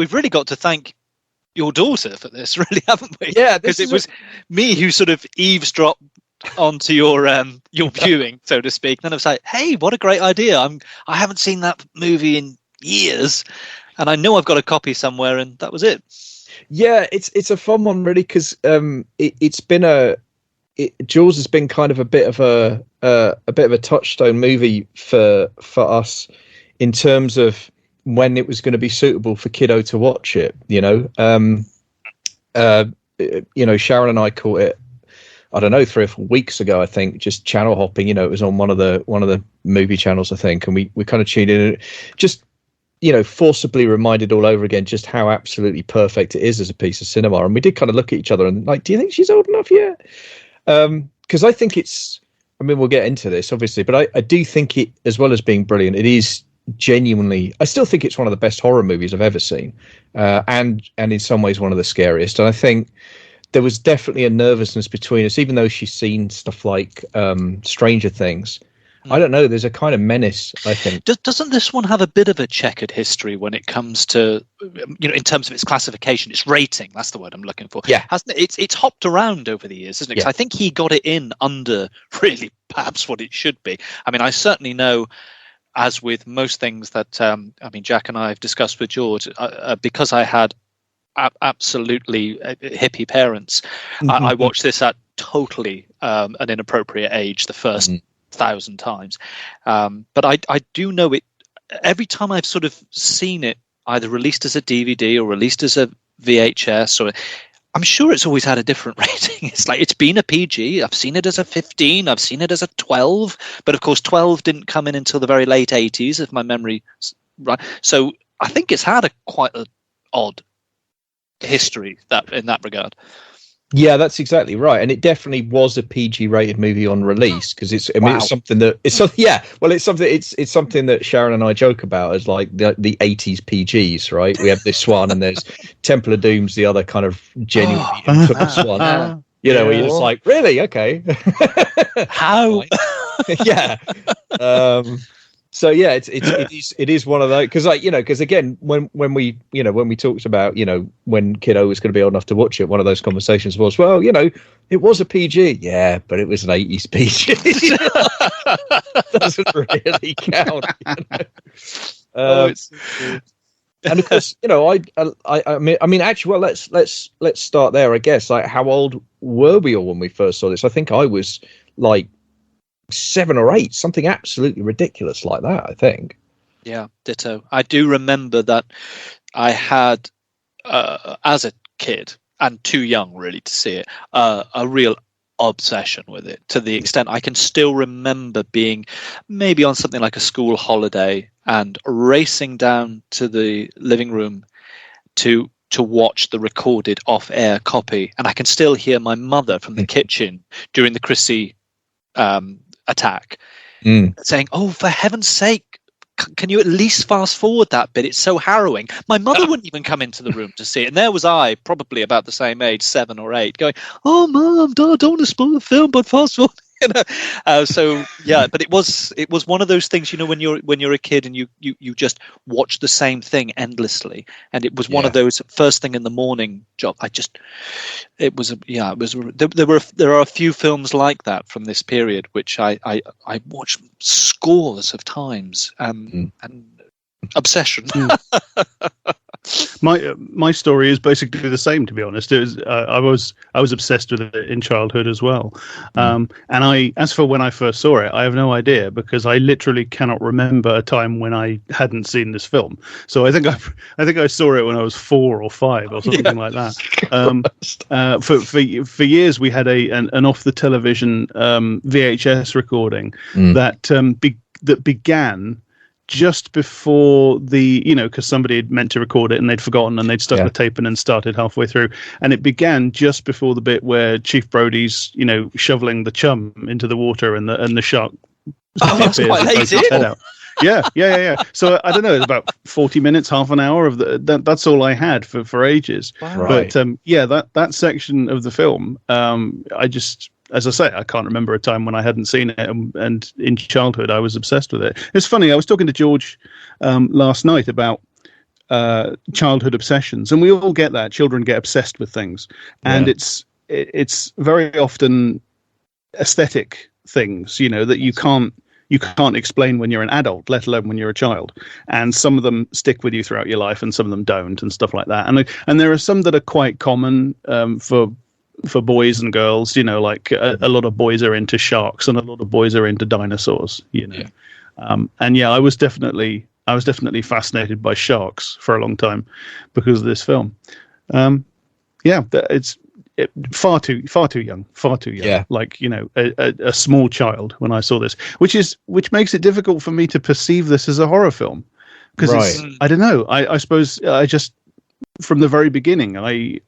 we've really got to thank your daughter for this, really, haven't we? Yeah, because it was me who sort of eavesdropped onto your viewing, so to speak. Then I was like, hey, what a great idea. I haven't seen that movie in years, and I know I've got a copy somewhere, and that was it. Yeah, it's a fun one, really, because Jaws has been kind of a bit of a touchstone movie for us in terms of when it was going to be suitable for kiddo to watch it. Sharon and I caught it, I don't know, 3 or 4 weeks ago, I think, just channel hopping. It was on one of the movie channels, I think, and we kind of tuned in and just forcibly reminded all over again just how absolutely perfect it is as a piece of cinema. And we did kind of look at each other and like, do you think she's old enough yet? Because I think we'll get into this obviously, but I do think it, as well as being brilliant, it is genuinely, I still think it's one of the best horror movies I've ever seen, and in some ways one of the scariest. And I think there was definitely a nervousness between us, even though she's seen stuff like Stranger Things. I don't know, there's a kind of menace, I think. Doesn't this one have a bit of a checkered history when it comes to, in terms of its classification, its rating? That's the word I'm looking for. Yeah. Hasn't it? It's hopped around over the years, isn't it? 'Cause I think he got it in under really perhaps what it should be. I mean, I certainly know, as with most things that, Jack and I have discussed with George, because I had absolutely hippie parents, I watched this at totally an inappropriate age the first 1,000 times, but I do know it. Every time I've sort of seen it either released as a DVD or released as a VHS, or I'm sure it's always had a different rating. It's like, it's been a PG. I've seen it as a 15. I've seen it as a 12. But of course, 12 didn't come in until the very late 80s, if my memory right. So I think it's had quite an odd history in that regard. Yeah, that's exactly right, and it definitely was a PG-rated movie on release, because it's something that it's something that Sharon and I joke about as like the 80s PGs, right? We have this one, and there's Temple of Doom's the other kind of genuinely infamous one. Where you're just like, really? Okay. How? Yeah. So yeah, it is one of those, because again, when we talked about when kiddo was going to be old enough to watch it, one of those conversations was, well, it was a PG, yeah, but it was an 80s PG. Doesn't really count. And of course, I mean, actually, well, let's start there, I guess. Like, how old were we all when we first saw this? I think I was like 7 or 8, something absolutely ridiculous like that, I think. Yeah, ditto. I do remember that I had, as a kid, and too young really to see it, a real obsession with it, to the extent I can still remember being maybe on something like a school holiday and racing down to the living room to watch the recorded off-air copy. And I can still hear my mother from the kitchen during the Chrissy attack saying, oh, for heaven's sake, can you at least fast forward that bit? It's so harrowing. My mother wouldn't even come into the room to see it, and there was I, probably about the same age, 7 or 8, going, oh Mom, Dad, I don't want to spoil the film, but fast forward. So yeah, but it was one of those things, when you're a kid and you just watch the same thing endlessly, and it was one of those first thing in the morning job. There are a few films like that from this period which I watched scores of times, and obsession. My story is basically the same, to be honest. It was I was obsessed with it in childhood as well, and as for when I first saw it, I have no idea, because I literally cannot remember a time when I hadn't seen this film. So I think I saw it when I was 4 or 5 or something like that. For years we had an off the television VHS recording that began just before because somebody had meant to record it and they'd forgotten and they'd stuck the tape in and started halfway through. And it began just before the bit where Chief Brody's, shoveling the chum into the water and the shark. Oh, that's quite late. Yeah. So I don't know, it's about 40 minutes, half an hour of that's all I had for ages. Wow. But that section of the film, as I say, I can't remember a time when I hadn't seen it, and in childhood I was obsessed with it. It's funny, I was talking to George last night about childhood obsessions, and we all get that. Children get obsessed with things, and it's very often aesthetic things, that you can't explain when you're an adult, let alone when you're a child. And some of them stick with you throughout your life, and some of them don't, and stuff like that. And there are some that are quite common for boys and girls. Like a lot of boys are into sharks, and a lot of boys are into dinosaurs. And I was definitely fascinated by sharks for a long time because of this film. It's far too young. Yeah. Like, a small child when I saw this, which makes it difficult for me to perceive this as a horror film, because I don't know. I suppose I just, from the very beginning, I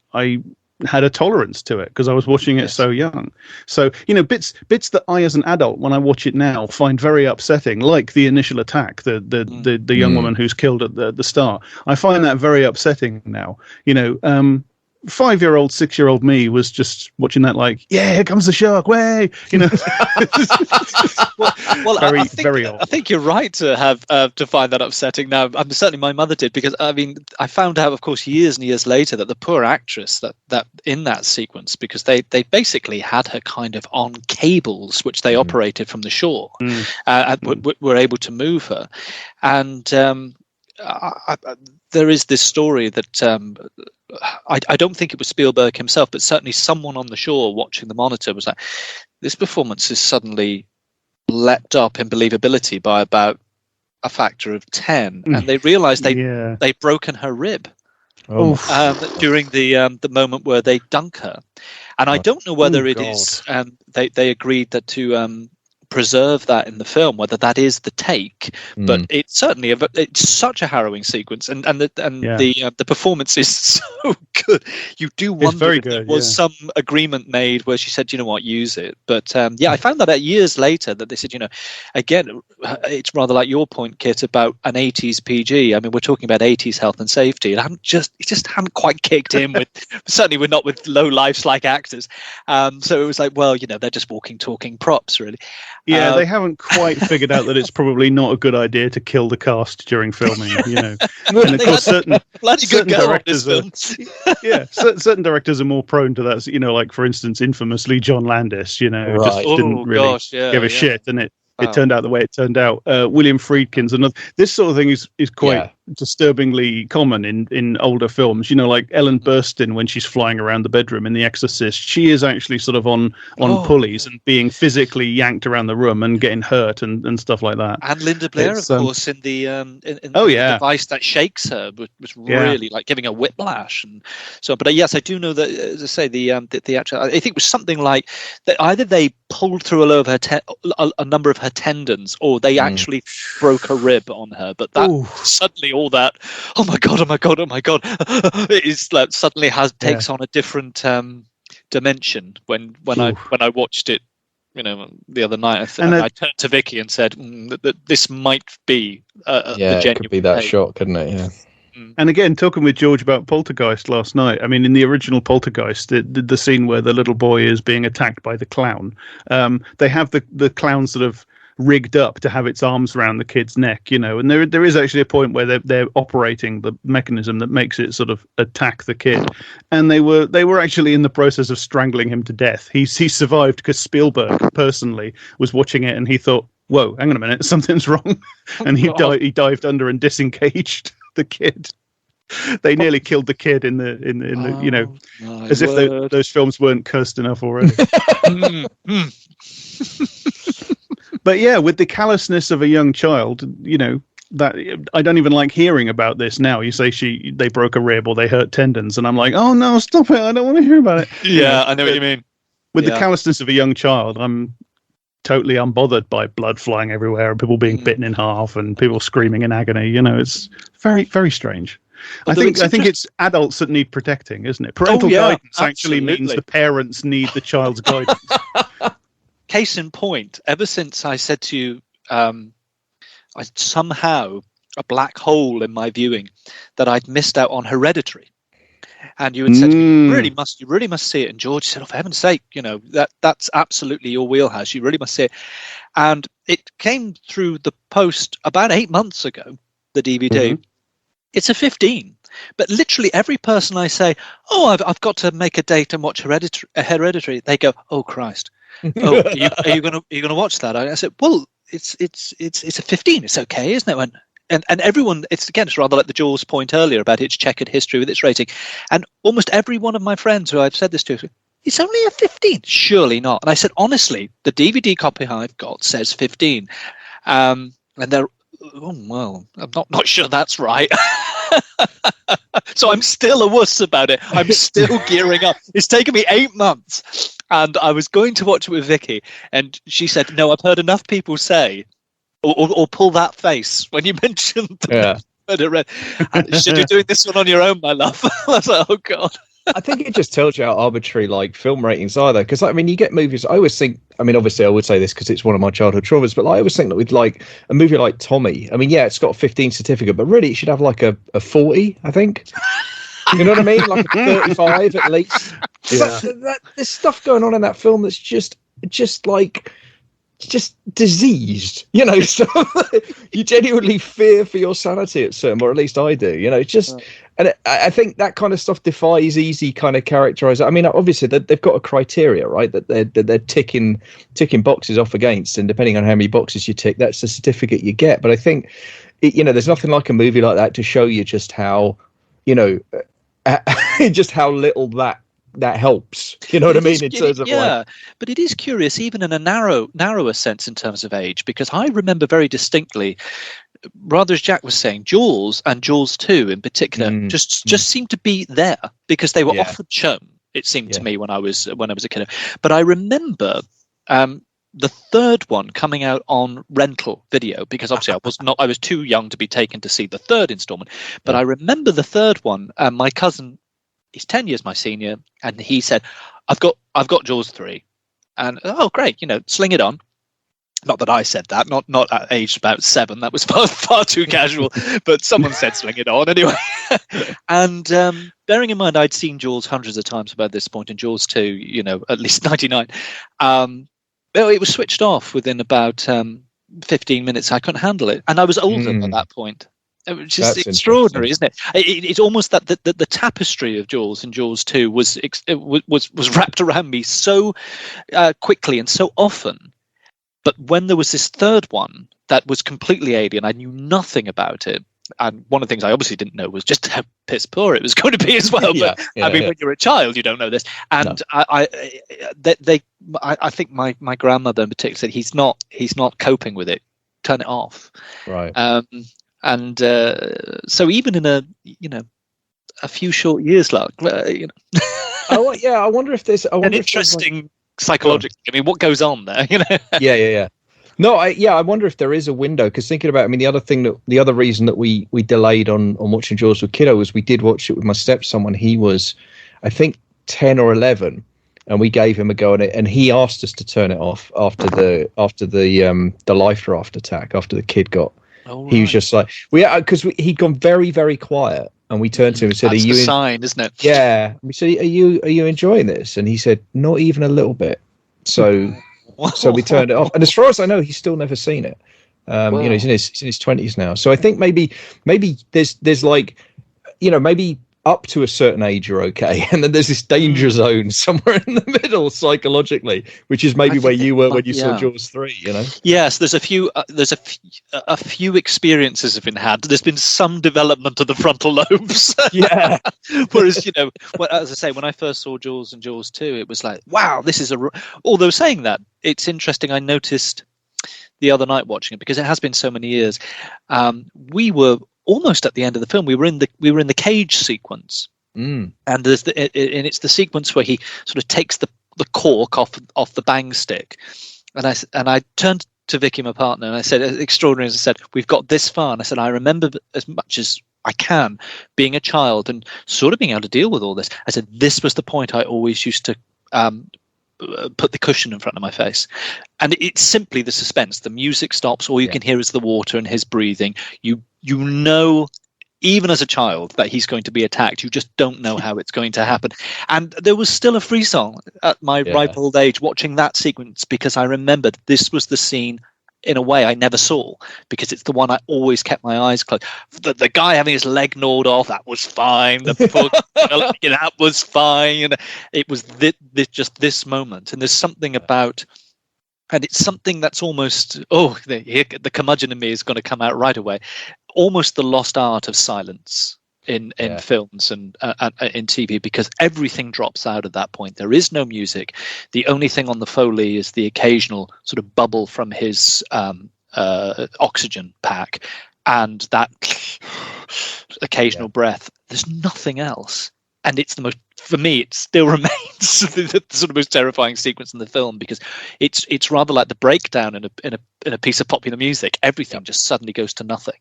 had a tolerance to it because I was watching it so young. So, bits that I, as an adult, when I watch it now, find very upsetting, like the initial attack, the young woman who's killed at the start. I find that very upsetting now. 5-year-old, 6-year-old me was just watching that like, yeah, here comes the shark, way, Well, very old. I think you're right to have to find that upsetting. Now, certainly my mother did, because I found out, of course, years and years later that the poor actress that in that sequence, because they basically had her kind of on cables, which they operated from the shore, and were able to move her, and there is this story that. I don't think it was Spielberg himself, but certainly someone on the shore watching the monitor was like, this performance is suddenly leapt up in believability by about a factor of 10. And they realized they'd broken her rib during the moment where they dunk her. And I don't know whether it is they agreed that to preserve that in the film, whether that is the take, but it's certainly it's such a harrowing sequence, and the performance is so good. You do wonder if there was some agreement made where she said, you know what, use it. But I found that out years later that they said, again, it's rather like your point, Kit, about an 80s PG. I mean, we're talking about 80s health and safety, and it just hadn't quite kicked in with certainly we're not with low lives like actors. So it was like, well, they're just walking, talking props, really. Yeah, they haven't quite figured out that it's probably not a good idea to kill the cast during filming, And of course, certain directors certain directors are more prone to that. Like, for instance, infamously John Landis, just didn't really give a shit, and it turned out the way it turned out. William Friedkin's another. This sort of thing is quite disturbingly common in older films. Like Ellen Burstyn, when she's flying around the bedroom in The Exorcist, she is actually sort of on pulleys and being physically yanked around the room and getting hurt and stuff like that. And Linda Blair, of course, in the the device that shakes her was really like giving her whiplash and so. But yes, I do know that, as I say, the actual, I think it was something like that. Either they pulled through a number of her tendons, or they actually broke a rib on her. But that suddenly all that, oh my god, it is like suddenly takes on a different dimension when I watched it, the other night. I turned to Vicky and said that this might be the genuine. It could be that shot, couldn't it? Yeah. And again, talking with George about Poltergeist last night, I mean, in the original Poltergeist, the scene where the little boy is being attacked by the clown, they have the clown sort of rigged up to have its arms around the kid's neck, and there is actually a point where they're operating the mechanism that makes it sort of attack the kid, and they were actually in the process of strangling him to death. He survived because Spielberg personally was watching it, and he thought, whoa, hang on a minute, something's wrong, and he dived under and disengaged the kid. They nearly killed the kid in the as if those films weren't cursed enough already. But yeah, with the callousness of a young child, that I don't even like hearing about this now. You say they broke a rib or they hurt tendons, and I'm like, oh no, stop it! I don't want to hear about it. Yeah, I know what you mean. With the callousness of a young child, I'm totally unbothered by blood flying everywhere and people being bitten in half and people screaming in agony. It's very, very strange. I think it's adults that need protecting, isn't it? Parental guidance actually means the parents need the child's guidance. Case in point, ever since I said to you, I somehow a black hole in my viewing that I'd missed out on Hereditary. And you had said to me, you really must see it. And George said, oh, for heaven's sake, that's absolutely your wheelhouse. You really must see it. And it came through the post about 8 months ago, the DVD. it's a 15. But literally every person I say, oh, I've got to make a date and watch Hereditary, they go, oh Christ, oh, are you gonna watch that? I said, well, it's a 15. It's okay, isn't it? And everyone, it's rather like the Jaws point earlier about its checkered history with its rating. And almost every one of my friends who I've said this to, it's only a 15. Surely not. And I said, honestly, the DVD copy I've got says 15. And they're, oh, well, I'm not sure that's right. So I'm still a wuss about it. I'm still gearing up. It's taken me 8 months. And I was going to watch it with Vicky. And she said, no, I've heard enough people say, or pull that face when you mentioned Red. Should you doing this one on your own, my love? I was like, oh God. I think it just tells you how arbitrary like film ratings are, though. Because I mean, you get movies. I always think. I mean, obviously, I would say this because it's one of my childhood traumas. But like, I always think that with like a movie like Tommy. I mean, yeah, it's got a 15 certificate, but really, it should have like a 40. I think. You know what I mean? Like a 35 at least. Yeah. There's stuff going on in that film that's just diseased, you know. So you genuinely fear for your sanity at certain, or at least I do, you know. It's just, and I think that kind of stuff defies easy kind of characterization. I mean, obviously they've got a criteria, right, that they're ticking boxes off against, and depending on how many boxes you tick, that's the certificate you get. But I think you know, there's nothing like a movie like that to show you just how, you know, just how little that helps, you know what I mean, in terms of like... But it is curious, even in a narrower sense in terms of age, because I remember very distinctly, rather as Jack was saying, Jaws and Jaws 2 in particular just seemed to be there because they were often shown, it seemed to me, when I was a kid. But I remember the third one coming out on rental video, because obviously I was too young to be taken to see the third installment, but I remember the third one, my cousin, he's 10 years my senior, and he said, I've got Jaws 3. And, oh, great, you know, sling it on. Not that I said that, not at age about 7. That was far too casual, but someone said sling it on anyway. And bearing in mind, I'd seen Jaws hundreds of times by this point, and Jaws 2, you know, at least 99. It was switched off within about 15 minutes. I couldn't handle it. And I was older at that point. Which is extraordinary, isn't it? It's almost that the tapestry of Jaws and Jaws 2 was wrapped around me so quickly and so often. But when there was this third one that was completely alien, I knew nothing about it. And one of the things I obviously didn't know was just how piss poor it was going to be as well. But when you're a child, you don't know this. And no. I think my grandmother in particular said he's not coping with it. Turn it off. Right. And so even in a few short years, like you know. Oh yeah, I wonder if there's an interesting psychological. I mean, what goes on there? You know. Yeah. No, I wonder if there is a window, because thinking about, I mean, the other reason that we delayed on watching Jaws with Kiddo was we did watch it with my stepson when he was, I think, 10 or 11, and we gave him a go at it, and he asked us to turn it off after the life raft attack, after the kid got. Oh, right. He was just like, because he'd gone very, very quiet, and we turned to him and said, "That's a sign, isn't it?" Yeah, we said, "Are you enjoying this?" And he said, "Not even a little bit." So we turned it off. And as far as I know, he's still never seen it. You know, he's in his 20s now. So I think maybe there's like, you know, maybe up to a certain age you're okay, and then there's this danger zone somewhere in the middle psychologically, which is maybe where you were when you saw Jaws 3. You know. Yes, there's a few experiences have been had. There's been some development of the frontal lobes. Yeah. Whereas, you know, as I say, when I first saw Jaws and Jaws 2, it was like, wow, this is although saying that, it's interesting. I noticed the other night watching it, because it has been so many years. We were almost at the end of the film. We were in the cage sequence, and there's and it's the sequence where he sort of takes the cork off the bang stick, and I turned to Vicky, my partner, and I said, extraordinary as I said, we've got this far, and I said, I remember as much as I can being a child and sort of being able to deal with all this. I said, this was the point I always used to put the cushion in front of my face, and it's simply the suspense. The music stops, all you can hear is the water and his breathing. You know, even as a child, that he's going to be attacked. You just don't know how it's going to happen. And there was still a frisson at my ripe old age watching that sequence, because I remembered this was the scene in a way I never saw, because it's the one I always kept my eyes closed. The guy having his leg gnawed off, that was fine. The poor girl, that was fine. It was just this moment. And there's something about, and it's something that's almost, the curmudgeon in me is going to come out right away, almost the lost art of silence in films and in TV, because everything drops out at that point. There is no music. The only thing on the Foley is the occasional sort of bubble from his oxygen pack and that occasional breath. There's nothing else. And it's the most, for me, it still remains the sort of most terrifying sequence in the film, because it's rather like the breakdown in a piece of popular music. Everything just suddenly goes to nothing,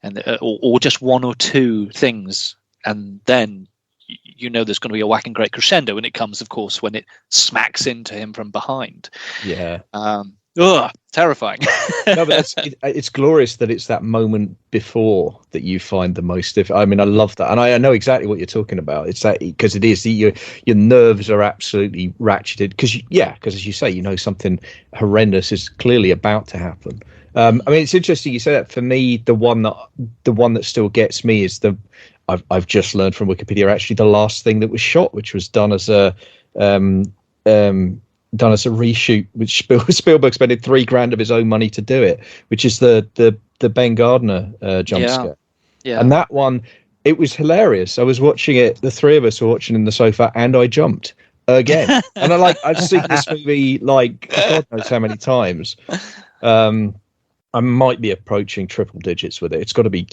and or just one or two things, and then there's going to be a whacking great crescendo, and it comes, of course, when it smacks into him from behind. Yeah. Terrifying. No, but it's glorious that it's that moment before that you find the most I mean, I love that, and I know exactly what you're talking about. It's that, because it is your nerves are absolutely ratcheted, because as you say, something horrendous is clearly about to happen. I mean, it's interesting you say that. For me, the one that still gets me is I've just learned from Wikipedia, actually the last thing that was shot, which was done as a reshoot, which Spielberg spent $3,000 of his own money to do it, which is the Ben Gardner jump scare. Yeah. And that one, it was hilarious. I was watching it, the three of us were watching in the sofa, and I jumped again. And I've seen this movie God knows how many times. I might be approaching triple digits with it. It's got to be,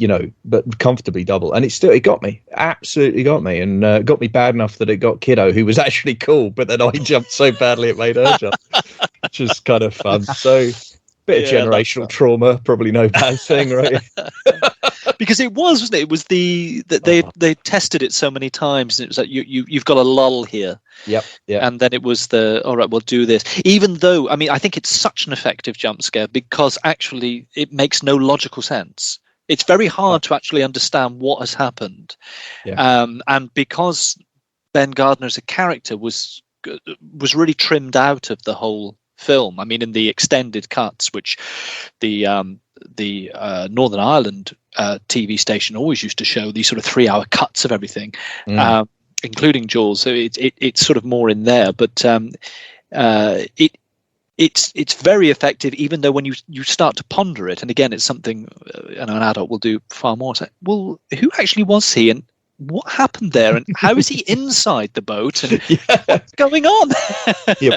but comfortably double. And it got me, absolutely got me, and got me bad enough that it got Kiddo, who was actually cool, but then I jumped so badly it made her jump, which is kind of fun. So, bit of generational trauma, probably no bad thing, right? Because it was, wasn't it? It was they tested it so many times, and it was like you've got a lull here. Yep. Yeah. And then it was all right, we'll do this. Even though, I mean, I think it's such an effective jump scare, because actually it makes no logical sense. It's very hard to actually understand what has happened. Yeah. And because Ben Gardner as a character was really trimmed out of the whole film. I mean, in the extended cuts, which the Northern Ireland TV station always used to show, these sort of 3-hour cuts of everything, including Jaws. So it's sort of more in there, but it's very effective, even though when you start to ponder it, and again, it's something an adult will do far more. It's like, well, who actually was he, and what happened there, and how is he inside the boat, and what's going on?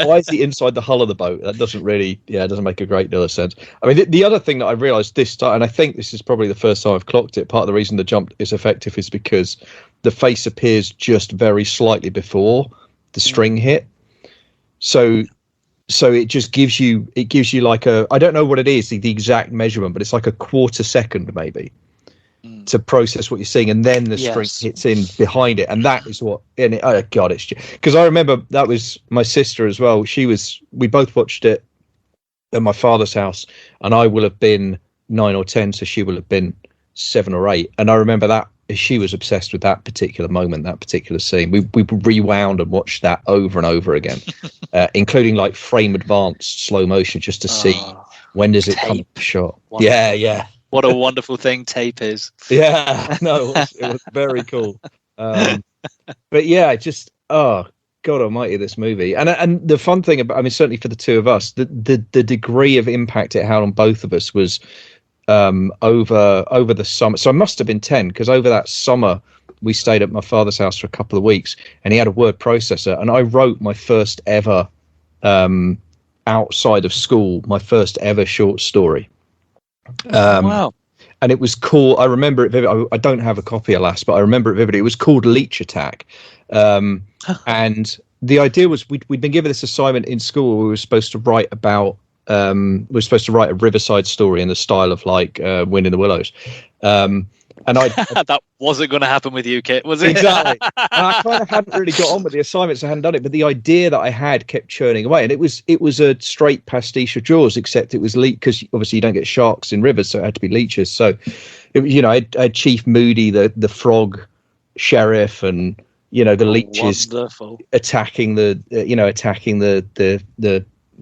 Why is he inside the hull of the boat? That doesn't really, it doesn't make a great deal of sense. I mean, the other thing that I realized this time, and I think this is probably the first time I've clocked it, part of the reason the jump is effective is because the face appears just very slightly before the string hit. So it just gives you like I don't know what it is, the exact measurement, but it's like a quarter second maybe to process what you're seeing, and then the string hits in behind it, and that is what. And it's because I remember that was my sister as well. We both watched it at my father's house, and I will have been 9 or 10, so she will have been 7 or 8. And I remember that she was obsessed with that particular moment, that particular scene. We rewound and watched that over and over again, including like frame advanced slow motion, just to see when does it come to shot. Wonderful. Yeah. What a wonderful thing tape is. Yeah, no, it was very cool. But just God Almighty, this movie, and the fun thing about, I mean, certainly for the two of us, the degree of impact it had on both of us was over the summer. So I must have been 10, because over that summer we stayed at my father's house for a couple of weeks, and he had a word processor, and I wrote my first ever outside of school, my first ever short story. Wow. And it was called, I remember it vividly. I don't have a copy, alas, but I remember it vividly. It was called Leech Attack. And the idea was we'd been given this assignment in school where we were supposed to write about, we were supposed to write a riverside story in the style of like Wind in the Willows. And that wasn't going to happen with you, Kit, was it? Exactly. And I kind of hadn't really got on with the assignments. I hadn't done it, but the idea that I had kept churning away. And it was a straight pastiche of Jaws, except it was leech, because obviously you don't get sharks in rivers, so it had to be leeches. So, I had Chief Moody, the frog sheriff, and the leeches wonderful. attacking the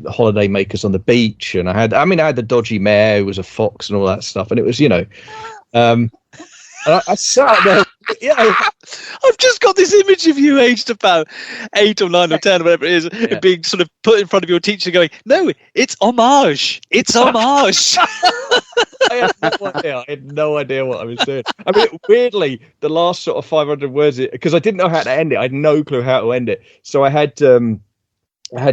holiday makers on the beach, and I had the dodgy mare who was a fox and all that stuff, and it was, and I sat there, I've just got this image of you aged about 8 or 9 or 10 or whatever it is, being sort of put in front of your teacher going, no, it's homage. It's homage. I had no idea what I was doing. I mean, weirdly, the last sort of 500 words, because I didn't know how to end it. I had no clue how to end it. So I had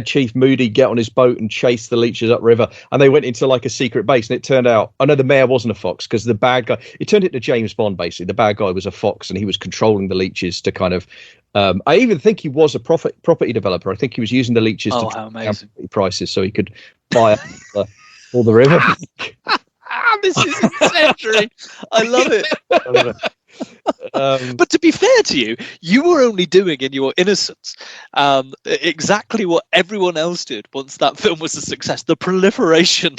Chief Moody get on his boat and chase the leeches upriver, and they went into like a secret base, and it turned out, the mayor wasn't a fox, because the bad guy, it turned into James Bond, basically. The bad guy was a fox, and he was controlling the leeches to kind of, I even think he was a property developer. I think he was using the leeches to how amazing. property prices so he could buy all the river. This is incendiary. I love it. But to be fair to you, you were only doing in your innocence exactly what everyone else did once that film was a success. The proliferation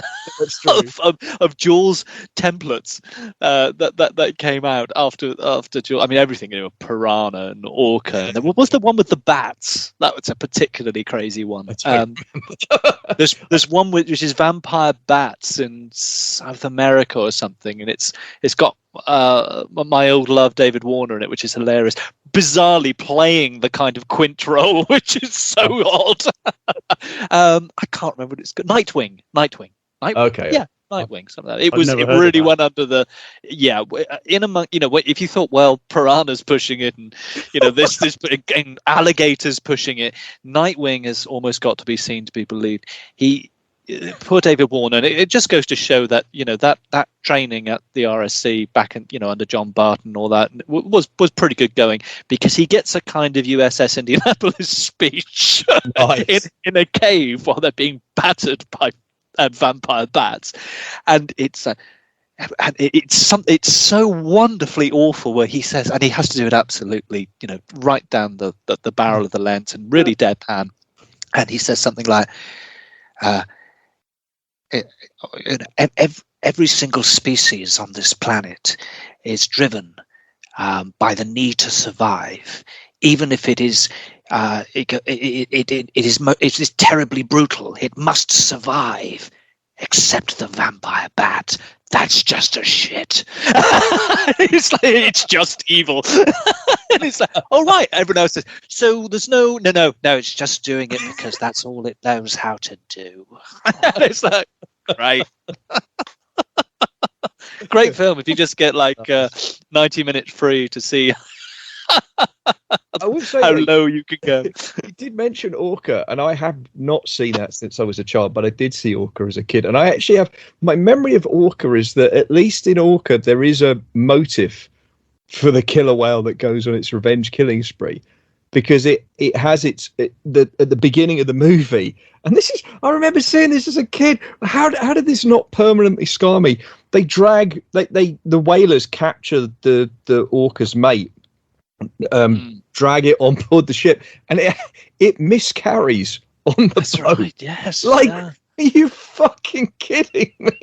of Jaws templates that came out after Jaws. I mean, everything, Piranha and Orca. And what was the one with the bats? That was a particularly crazy one. There's one which is vampire bats in South America or something, and it's got my old love David Warner in it, which is hilarious, bizarrely playing the kind of quint role, which is so odd. I can't remember what it's called. Nightwing. Okay. Yeah, Nightwing. Something like that. It really went under the in among, if you thought, well, Piranha's pushing it, and this and alligators pushing it, Nightwing has almost got to be seen to be believed. Poor David Warner, and it just goes to show that that training at the RSC back in under John Barton, all that was pretty good going, because he gets a kind of USS Indianapolis speech nice. in a cave while they're being battered by vampire bats, and it's so wonderfully awful, where he says, and he has to do it absolutely right down the barrel of the lens and really deadpan, and he says something like, every single species on this planet is driven by the need to survive, even if it is terribly brutal. It must survive, except the vampire bat. That's just a shit. It's just evil. And it's like, all right. Everyone else says, so there's no, it's just doing it because that's all it knows how to do. And it's like, right. Great film if you just get like 90 minutes free to see I would say how low you could go. You did mention Orca, and I have not seen that since I was a child, but I did see Orca as a kid, and I actually have, my memory of Orca is that at least in Orca there is a motive for the killer whale that goes on its revenge killing spree, because it has at the beginning of the movie, and this is, I remember seeing this as a kid. How did this not permanently scar me? They drag the whalers capture the orca's mate, drag it on board the ship, and it miscarries on the boat. Right, yes. Are you fucking kidding me?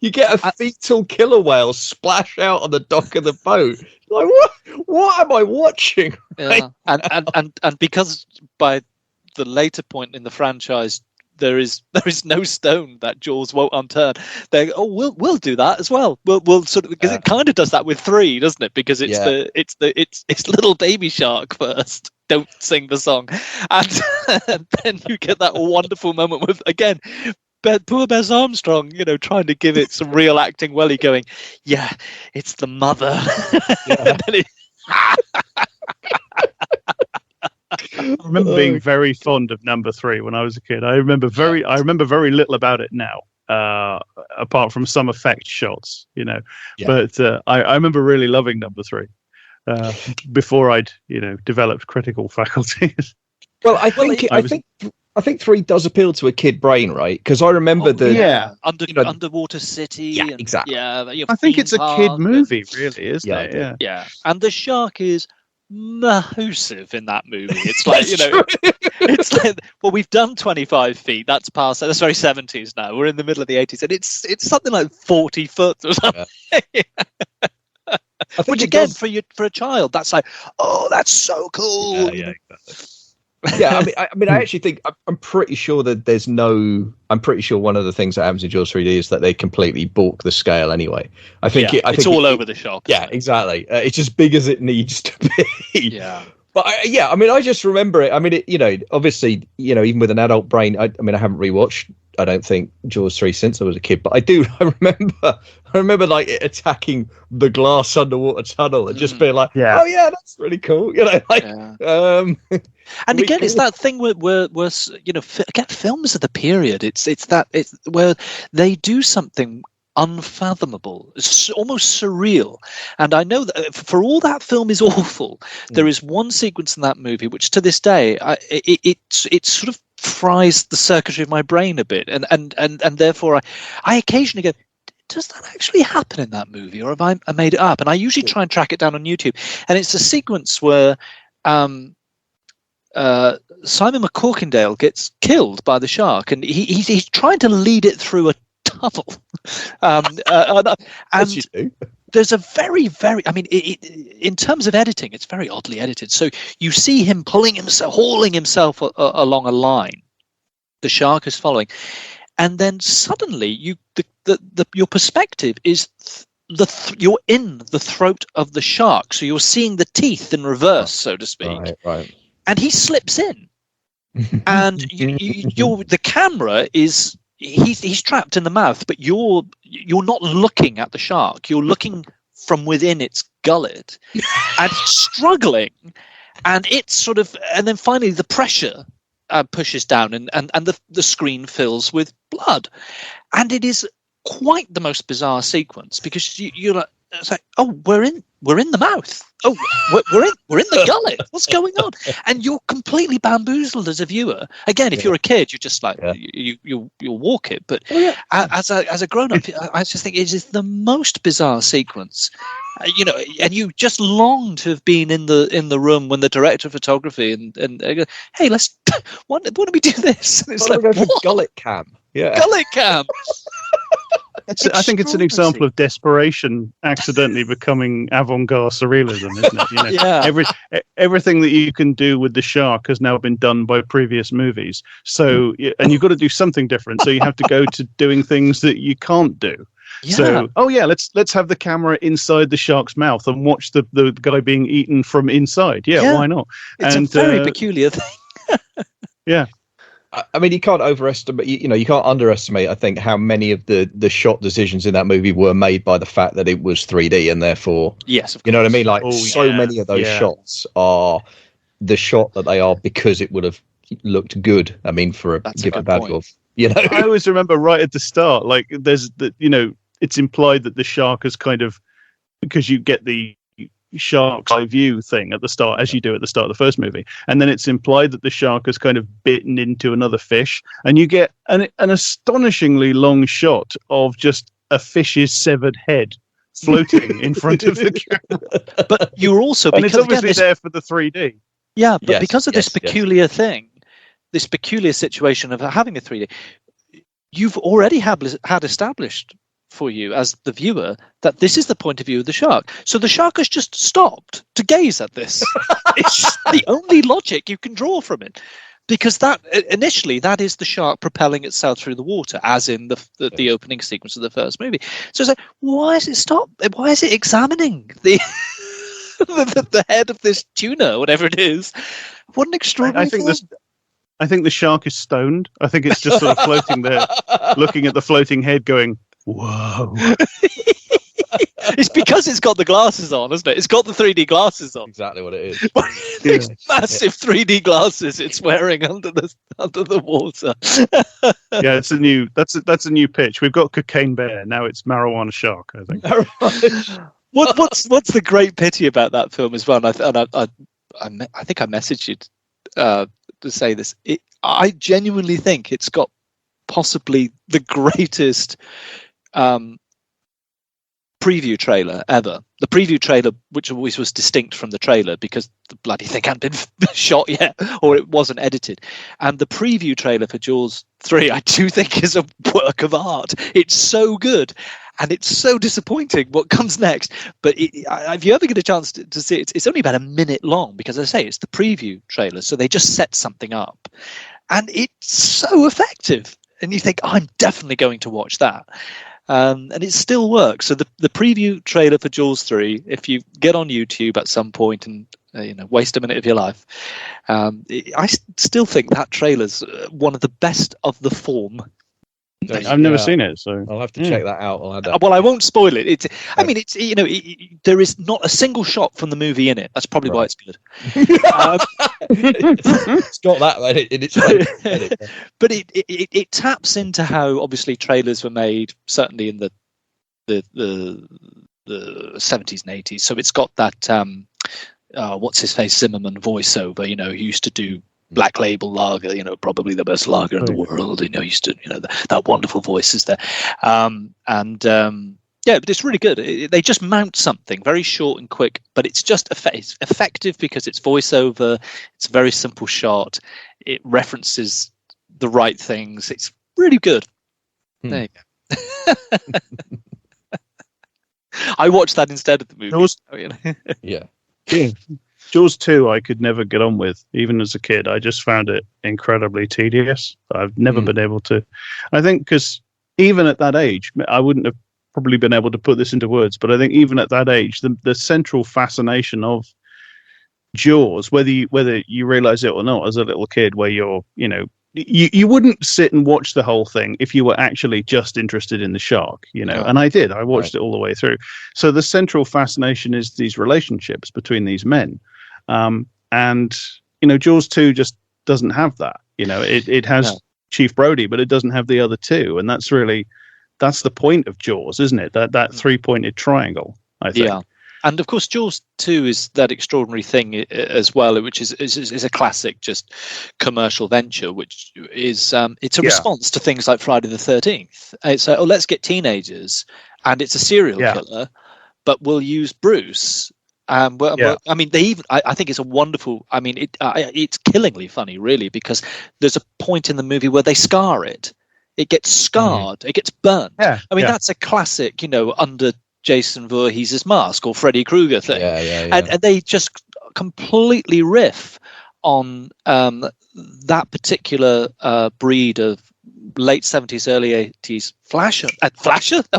You get a fetal killer whale splash out on the dock of the boat. Like, what am I watching? Yeah. And because by the later point in the franchise, there is no stone that Jaws won't unturn. They we'll do that as well. We'll sort of, because it kind of does that with 3, doesn't it? Because it's little baby shark first. Don't sing the song, and then you get that wonderful moment with, again, poor Bess Armstrong, trying to give it some real acting. Welly going, yeah, it's the mother. Yeah. I remember being very fond of number 3 when I was a kid. I remember very little about it now, apart from some effect shots, Yeah. But I remember really loving number 3 before I'd developed critical faculties. Well, I think 3 does appeal to a kid brain, right? Because I remember Underwater City. Yeah, exactly. Yeah, I think it's a kid movie, really, isn't it? Yeah. Yeah, and the shark is massive in that movie. It's like it's like, well, we've done 25 feet. That's past. That's very 70s now. We're in the middle of the 80s, and it's something like 40 foot or something. Yeah. Which again, for a child, that's like, oh, that's so cool. Yeah, exactly. Yeah, I actually think I'm pretty sure that I'm pretty sure one of the things that happens in Jaws 3D is that they completely balk the scale anyway. I think it's all over the shop. Yeah, exactly. It's as big as it needs to be. Yeah. But I just remember it. I mean, obviously, even with an adult brain, I haven't rewatched, I don't think, Jaws 3 since I was a kid, but I remember like it attacking the glass underwater tunnel and just being like, oh yeah, that's really cool. And again, it's that thing where again, films of the period. It's where they do something unfathomable. It's almost surreal. And I know that for all that film is awful, there is one sequence in that movie which, to this day, it sort of fries the circuitry of my brain a bit, and therefore I occasionally go, does that actually happen in that movie, or have I made it up? And I usually try and track it down on YouTube, and it's a sequence where Simon McCorkindale gets killed by the shark, and he's trying to lead it through a tunnel, and there's a very, very, in terms of editing, it's very oddly edited. So you see him hauling himself along a line. The shark is following, and then suddenly your perspective is you're in the throat of the shark, so you're seeing the teeth in reverse, so to speak. Right. And he slips in, and the camera is. He's trapped in the mouth, but you're not looking at the shark. You're looking from within its gullet, and he's struggling, and it's sort of, and then finally the pressure pushes down, and the screen fills with blood, and it is quite the most bizarre sequence because you're like, it's like, oh, we're in the mouth. Oh, we're in the gullet. What's going on? And you're completely bamboozled as a viewer. Again, if you're a kid, you're just like you'll walk it. But as a grown up, I just think it is the most bizarre sequence. And you just long to have been in the room when the director of photography and go, hey, why don't we do this? And it's like, go for gullet cam. Yeah, gullet cam. I think it's an example of desperation accidentally becoming avant-garde surrealism, isn't it? Everything that you can do with the shark has now been done by previous movies. So, and you've got to do something different. So you have to go to doing things that you can't do. Yeah. So, let's have the camera inside the shark's mouth and watch the guy being eaten from inside. Yeah, why not? It's a very peculiar thing. Yeah. I mean, you can't overestimate, you can't underestimate, I think, how many of the shot decisions in that movie were made by the fact that it was 3D, and therefore, yes, of course. You know what I mean? Like, many of those shots are the shot that they are because it would have looked good. I mean, for a given value of, I always remember right at the start, like, there's it's implied that the shark is kind of, because you get the shark's eye view thing at the start, as you do at the start of the first movie, and then it's implied that the shark has kind of bitten into another fish, and you get an astonishingly long shot of just a fish's severed head floating in front of the camera. But you're also, and it's obviously there for the 3D. Yeah, but because of this peculiar thing, this peculiar situation of having a 3D, you've already had established for you as the viewer that this is the point of view of the shark. So the shark has just stopped to gaze at this. It's the only logic you can draw from it, because that initially that is the shark propelling itself through the water, as in the opening sequence of the first movie. So it's like, why is it stopped? Why is it examining the the head of this tuna, whatever it is? What an extraordinary I think the shark is stoned. I think it's just sort of floating there, looking at the floating head going, whoa. It's because it's got the glasses on, isn't it? It's got the 3D glasses on. Exactly what it is. These massive 3D glasses it's wearing under the water. Yeah, it's that's a new pitch. We've got Cocaine Bear, now it's Marijuana Shark, I think. What's the great pity about that film as well? And I think I messaged you to say this. I genuinely think it's got possibly the greatest preview trailer ever. The preview trailer, which always was distinct from the trailer because the bloody thing hadn't been shot yet, or it wasn't edited. And the preview trailer for Jaws 3, I do think, is a work of art. It's so good. and it's so disappointing what comes next. But if you ever get a chance to see it, it's only about a minute long, because as I say, it's the preview trailer, so they just set something up, and it's so effective. And you think, I'm definitely going to watch that. And it still works. So the preview trailer for Jaws 3, if you get on YouTube at some point and waste a minute of your life, I still think that trailer's one of the best of the form. I've never seen it, so I'll have to check that out. Well, I won't spoil it. There is not a single shot from the movie in it. That's probably why it's good. It's got that in its own. But it taps into how obviously trailers were made, certainly in the 70s and 80s. So it's got that what's his face Zimmerman voiceover. Who used to do Black Label Lager, probably the best lager in the world. Used to, that wonderful voice is there. But it's really good. They just mount something very short and quick, but it's just it's effective because it's voiceover. It's a very simple shot. It references the right things. It's really good. There you go. I watched that instead of the movie. Yeah. Jaws 2 I could never get on with, even as a kid. I just found it incredibly tedious. I've never been able to. I think because even at that age, I wouldn't have probably been able to put this into words, but I think even at that age, the central fascination of Jaws, whether you realize it or not as a little kid, where you wouldn't sit and watch the whole thing if you were actually just interested in the shark, and I did. I watched it all the way through. So the central fascination is these relationships between these men. And Jaws 2 just doesn't have that. It has Chief Brody, but it doesn't have the other two. And that's the point of Jaws, isn't it? That 3-pointed triangle, I think. Yeah. And of course, Jaws 2 is that extraordinary thing as well, which is a classic, just commercial venture, which is it's a response to things like Friday the 13th. It's let's get teenagers, and it's a serial killer, but we'll use Bruce. I mean, I think it's a wonderful. I mean, it's killingly funny, really, because there's a point in the movie where they scar it. It gets scarred. It gets burnt. Yeah. I mean, that's a classic. Under Jason Voorhees' mask or Freddy Krueger thing. And they just completely riff on that particular breed of late 70s, early 80s Flasher?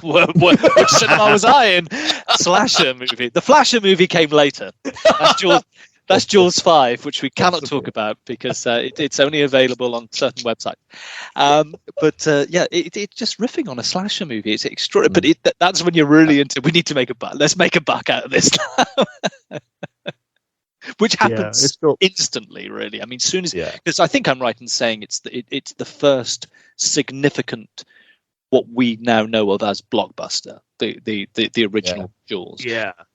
Which cinema was I in? Slasher movie. The Flasher movie came later. That's Jaws 5, which we cannot talk about because it's only available on certain websites. It's just riffing on a slasher movie. It's extraordinary. But that's when you're really into, we need to make a buck. Let's make a buck out of this now. Which happens instantly, really. I mean, soon as because I think I'm right in saying it's the first significant what we now know of as blockbuster, the original Jaws.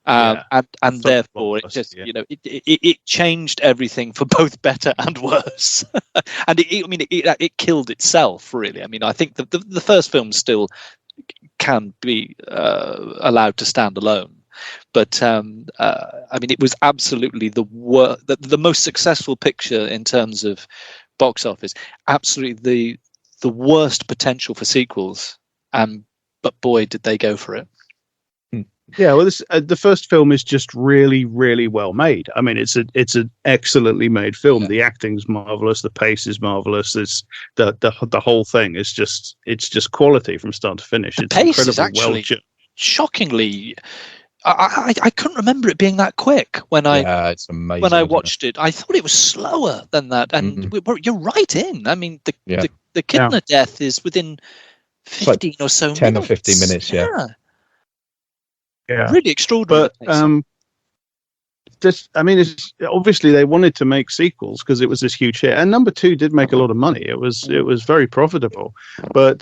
And therefore it just it changed everything for both better and worse. And it killed itself, really. I mean, I think the first film still can be allowed to stand alone. But I mean, it was absolutely the most successful picture in terms of box office. Absolutely the worst potential for sequels. But boy, did they go for it. Yeah, well, the first film is just really, really well made. I mean, it's an excellently made film. Yeah. The acting's marvelous, the pace is marvelous. It's the whole thing is just quality from start to finish. The pace is actually shockingly. I couldn't remember it being that quick it's amazing, when I watched it. I thought it was slower than that, and you're right in. I mean, the kidney death is within 15 or so 10 minutes. or 15 minutes, yeah. Really extraordinary. But it's obviously they wanted to make sequels because it was this huge hit, and number 2 did make a lot of money. It was very profitable, but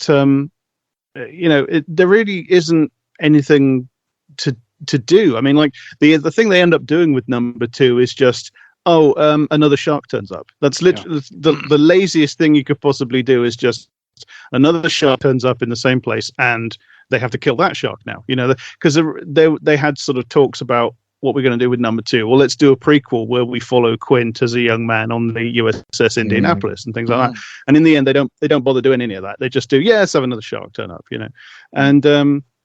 there really isn't anything to do. I mean, like the thing they end up doing with number 2 is just another shark turns up. That's literally the laziest thing you could possibly do is just another shark turns up in the same place and they have to kill that shark now, because they had sort of talks about what we're going to do with number 2. Well, let's do a prequel where we follow Quint as a young man on the USS Indianapolis and things like that. And in the end, they don't bother doing any of that. They just do, let's have another shark turn up, and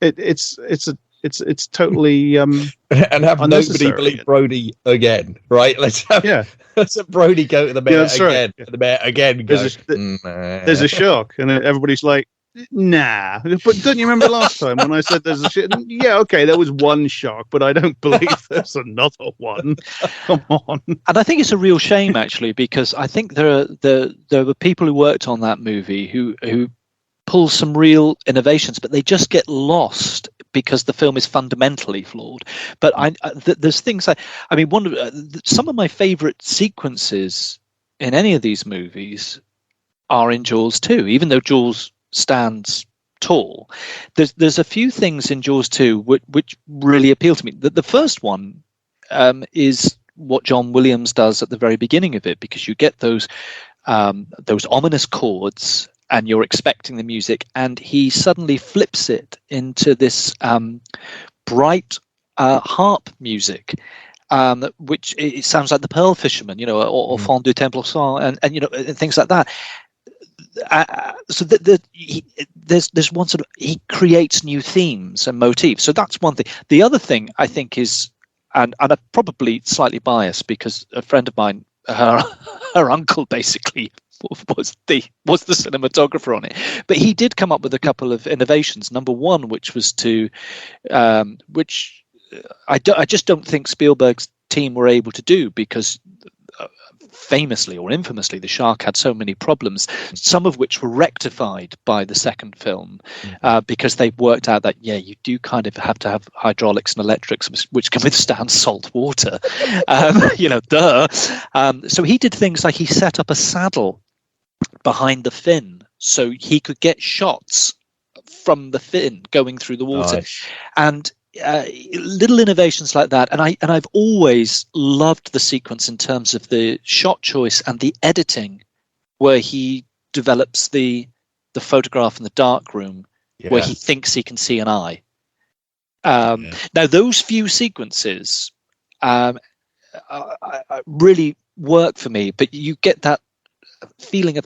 it's totally and have nobody believe Brody again, right? Let's have Brody go to the mayor again. Right. The mayor again goes. There's a shark, and everybody's like, "Nah." But don't you remember last time when I said there's a shit? Yeah, okay, there was one shark, but I don't believe there's another one. Come on. And I think it's a real shame, actually, because I think there were people who worked on that movie who pull some real innovations, but they just get lost because the film is fundamentally flawed. But there's things I mean, some of my favorite sequences in any of these movies are in Jaws 2, even though Jaws stands tall. There's a few things in Jaws 2 which really appeal to me. The first one is what John Williams does at the very beginning of it, because you get those ominous chords and you're expecting the music, and he suddenly flips it into this bright harp music, which it sounds like the Pearl Fisherman, or Fond du Temple Sang, and and things like that. So there's one sort of, he creates new themes and motifs. So that's one thing. The other thing I think is, and I'm probably slightly biased because a friend of mine, her uncle basically was the cinematographer on it, but he did come up with a couple of innovations. Number one, which was which I just don't think Spielberg's team were able to do, because famously or infamously the shark had so many problems, some of which were rectified by the second film, because they worked out that you do kind of have to have hydraulics and electrics which can withstand salt water. So he did things like he set up a saddle behind the fin so he could get shots from the fin going through the water. Nice. And little innovations like that, and I've always loved the sequence in terms of the shot choice and the editing, where he develops the photograph in the dark room, where he thinks he can see an eye. Now those few sequences really work for me, but you get that feeling of,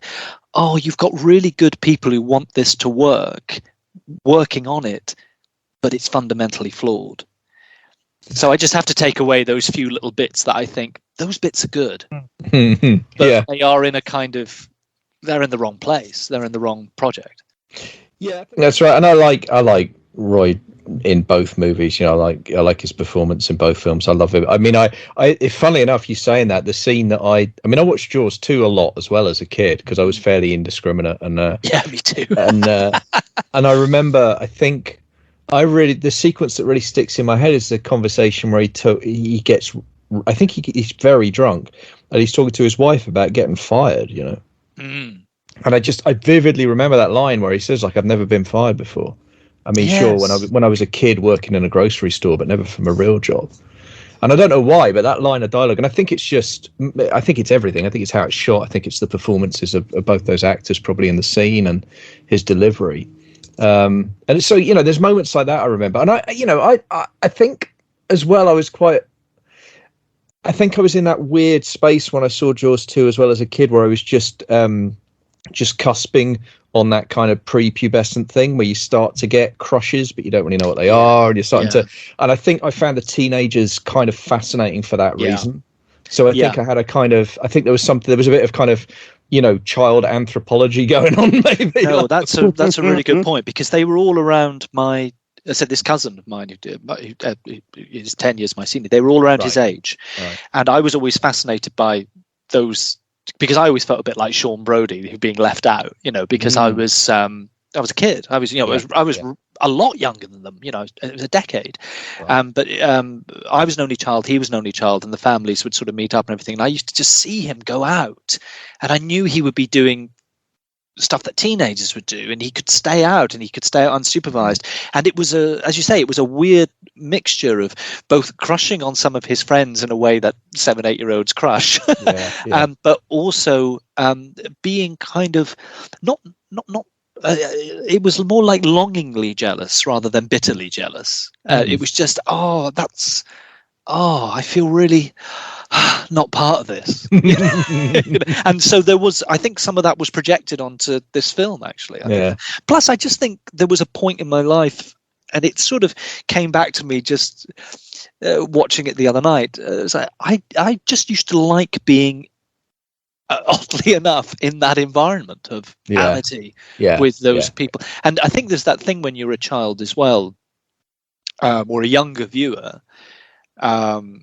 you've got really good people who want this to work, working on it, but it's fundamentally flawed. So I just have to take away those few little bits that I think those bits are good, but they are in they're in the wrong place. They're in the wrong project. Yeah, that's right. And I like Roy in both movies. I like his performance in both films. I love him. I mean, funnily enough, you saying that, the scene that I watched Jaws 2 a lot as well as a kid, because I was fairly indiscriminate, and me too. and I remember, the sequence that really sticks in my head is the conversation where he's very drunk, and he's talking to his wife about getting fired, And I vividly remember that line where he says, I've never been fired before. I mean, sure, when I was a kid working in a grocery store, but never from a real job. And I don't know why, but that line of dialogue, and I think it's everything. I think it's how it's shot. I think it's the performances of both those actors probably in the scene and his delivery. And so, there's moments like that I remember. And I think as well, I think I was in that weird space when I saw Jaws 2 as well as a kid, where I was just cusping on that kind of prepubescent thing where you start to get crushes, but you don't really know what they are. And you're starting to, and I think I found the teenagers kind of fascinating for that reason. So I think I had I think there was a bit of kind of, child anthropology going on, maybe. No, that's a really good point, because they were all around this cousin of mine who is 10 years my senior. They were all around his age. Right. And I was always fascinated by those, because I always felt a bit like Sean Brody, who being left out, because I was a kid. I was, I was a lot younger than them. It was a decade. Right. But I was an only child. He was an only child, and the families would sort of meet up and everything. And I used to just see him go out, and I knew he would be doing stuff that teenagers would do, and he could stay out unsupervised. And it was as you say, it was a weird mixture of both crushing on some of his friends in a way that 7-8-year-olds crush, but also being kind of not it was more like longingly jealous rather than bitterly jealous. It was just, I feel really not part of this. And so I think some of that was projected onto this film, actually. Plus, I just think there was a point in my life, and it sort of came back to me just watching it the other night. It's like, I just used to like being, oddly enough, in that environment of amity with those people. And I think there's that thing when you're a child as well, or a younger viewer. You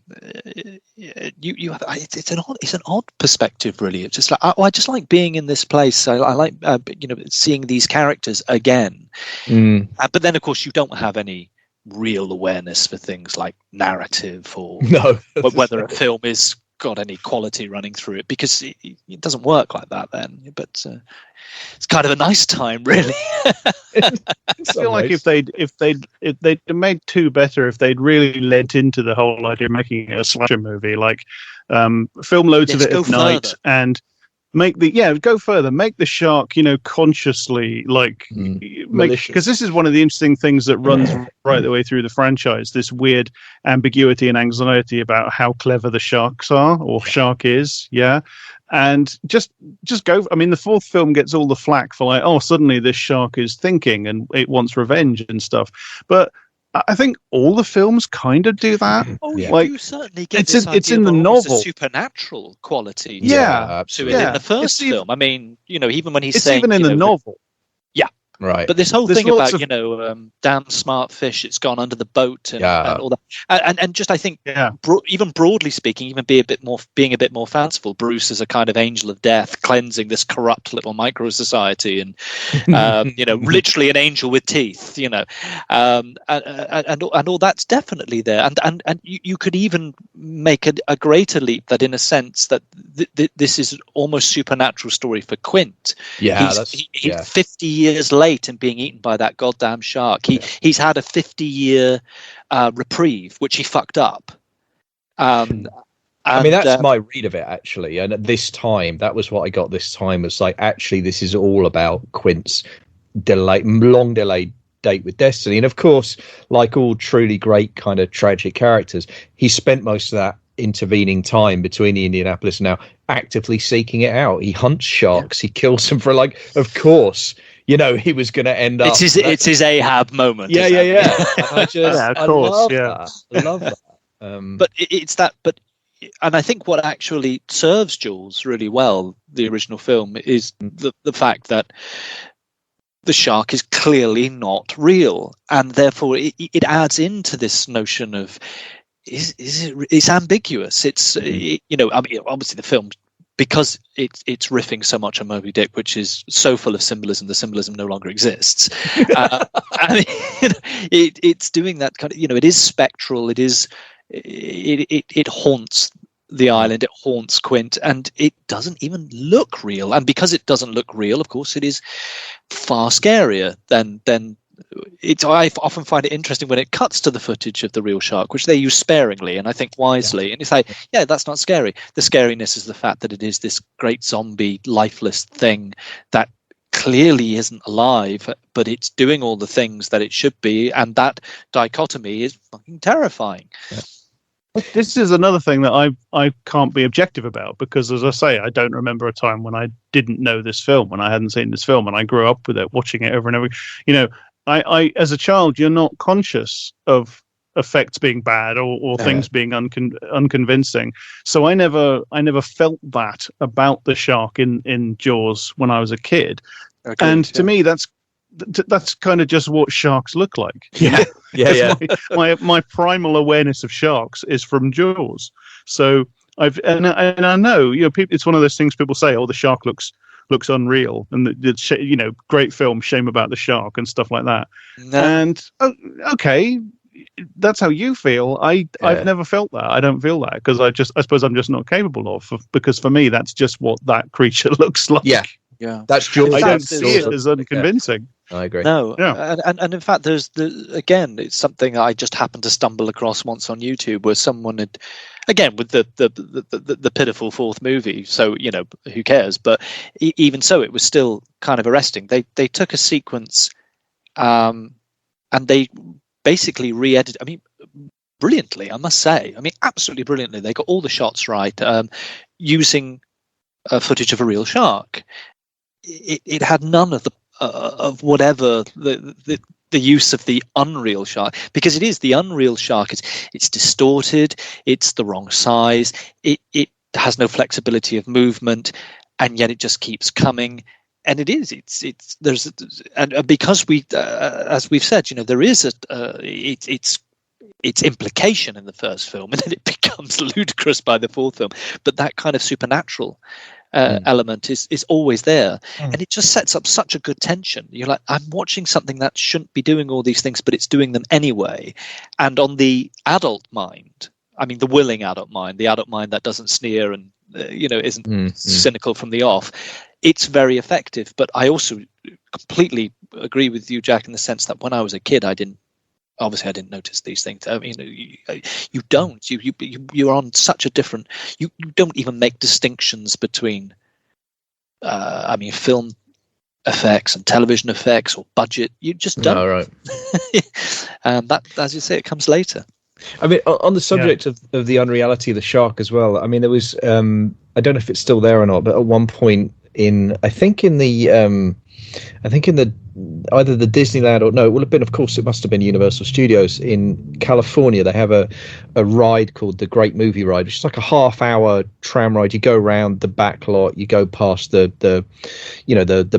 have, it's an odd perspective, really. It's just like, I just like being in this place. I like seeing these characters again. But then, of course, you don't have any real awareness for things like narrative or whether a film is got any quality running through it, because it doesn't work like that then. But it's kind of a nice time, really. I feel like if they'd made two better, if they'd really lent into the whole idea of making it a slasher movie, like film loads of it at night and go further, make the shark, consciously, like, because this is one of the interesting things that runs right the way through the franchise, this weird ambiguity and anxiety about how clever the sharks are, or shark is. And just go. I mean, the fourth film gets all the flack for like, oh, suddenly this shark is thinking and it wants revenge and stuff. But I think all the films kind of do that. Oh, yeah. Like, you certainly get it's in the novel, a supernatural quality. To it in the first film. I mean, even when he's saying, even in the novel. Right. But this whole thing about, damn smart fish, it's gone under the boat and all that. And just, I think, even broadly speaking, even being a bit more fanciful, Bruce is a kind of angel of death, cleansing this corrupt little micro society, and literally an angel with teeth, and all that's definitely there. And you could even make a greater leap that, in a sense, that this is almost supernatural story for Quint. He's 50 years late and being eaten by that goddamn shark. He's had a 50-year reprieve, which he fucked up. I mean, that's my read of it, actually. And at this time, that was what I got this time. Was like, actually, this is all about Quint's long delayed date with Destiny. And of course, like all truly great kind of tragic characters, he spent most of that intervening time between the Indianapolis and now actively seeking it out. He hunts sharks. He kills them for, like, of course, he was going to end up. It's his Ahab moment. Yeah. I love that. But it's that. But and I think what actually serves Jules really well, the original film, is the fact that the shark is clearly not real, and therefore it adds into this notion of it's ambiguous. It's I mean, obviously the film, because it's riffing so much on Moby Dick, which is so full of symbolism, the symbolism no longer exists. It's doing that kind of, it is spectral. It haunts the island. It haunts Quint, and it doesn't even look real. And because it doesn't look real, of course, it is far scarier than I often find it interesting when it cuts to the footage of the real shark, which they use sparingly and I think wisely. And it's like, that's not scary. The scariness is the fact that it is this great zombie, lifeless thing that clearly isn't alive, but it's doing all the things that it should be. And that dichotomy is fucking terrifying. Yeah. This is another thing that I can't be objective about, because, as I say, I don't remember a time when I didn't know this film, when I hadn't seen this film, and I grew up with it, watching it over and over. I as a child, you're not conscious of effects being bad or things being unconvincing. So I never felt that about the shark in Jaws when I was a kid. Okay, and to me, that's kind of just what sharks look like. My primal awareness of sharks is from Jaws. So I know, people, it's one of those things people say, oh, the shark looks unreal, and great film, shame about the shark and stuff like that. No. And okay, that's how you feel. I've never felt that. I don't feel that because I suppose I'm just not capable of, because for me that's just what that creature looks like. That's Jaws. I don't see it as unconvincing. I agree. No, and in fact, there's again, it's something I just happened to stumble across once on YouTube, where someone had, again, with the pitiful fourth movie. So who cares? But even so, it was still kind of arresting. They took a sequence, and they basically re-edited. I mean, brilliantly, I must say. I mean, absolutely brilliantly. They got all the shots right, using footage of a real shark. It had none of the of whatever the the use of the unreal shark, because it is the unreal shark. It's distorted. It's the wrong size. It has no flexibility of movement, and yet it just keeps coming. And and because we, as we've said, there is its implication in the first film, and then it becomes ludicrous by the fourth film. But that kind of supernatural element is always there, and it just sets up such a good tension. You're like, I'm watching something that shouldn't be doing all these things, but it's doing them anyway. And on the adult mind, I mean, the willing adult mind, the adult mind that doesn't sneer and isn't cynical from the off, it's very effective. But I also completely agree with you, Jack, in the sense that when I was a kid, I didn't notice these things. I mean, you don't. You're on such a different. You don't even make distinctions between, film effects and television effects or budget. You just don't. No, right. That, as you say, it comes later. I mean, on the subject of the unreality of the shark as well. I mean, there was. I don't know if it's still there or not, but at one point I think in the either the Disneyland or no, it will have been, of course, it must have been Universal Studios in California. They have a ride called the Great Movie Ride, which is like a half-hour tram ride. You go around the back lot, you go past the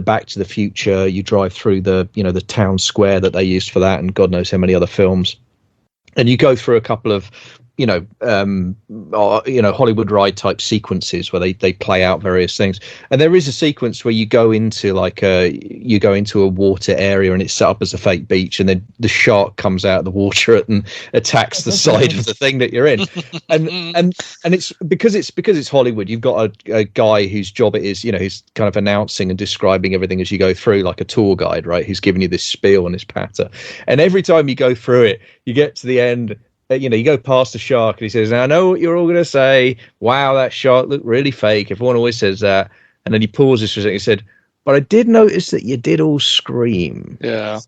Back to the Future, you drive through the town square that they used for that, and God knows how many other films, and you go through a couple of Hollywood ride type sequences where they play out various things. And there is a sequence where you go into a water area and it's set up as a fake beach, and then the shark comes out of the water and attacks the side of the thing that you're in. And it's because it's Hollywood. You've got a guy whose job it is, who's kind of announcing and describing everything as you go through, like a tour guide, right? Who's giving you this spiel and this patter. And every time you go through it, you get to the end. You go past the shark and he says, "Now I know what you're all going to say. Wow, that shark looked really fake. Everyone always says that." And then he pauses for a second. He said, "But I did notice that you did all scream." Yeah.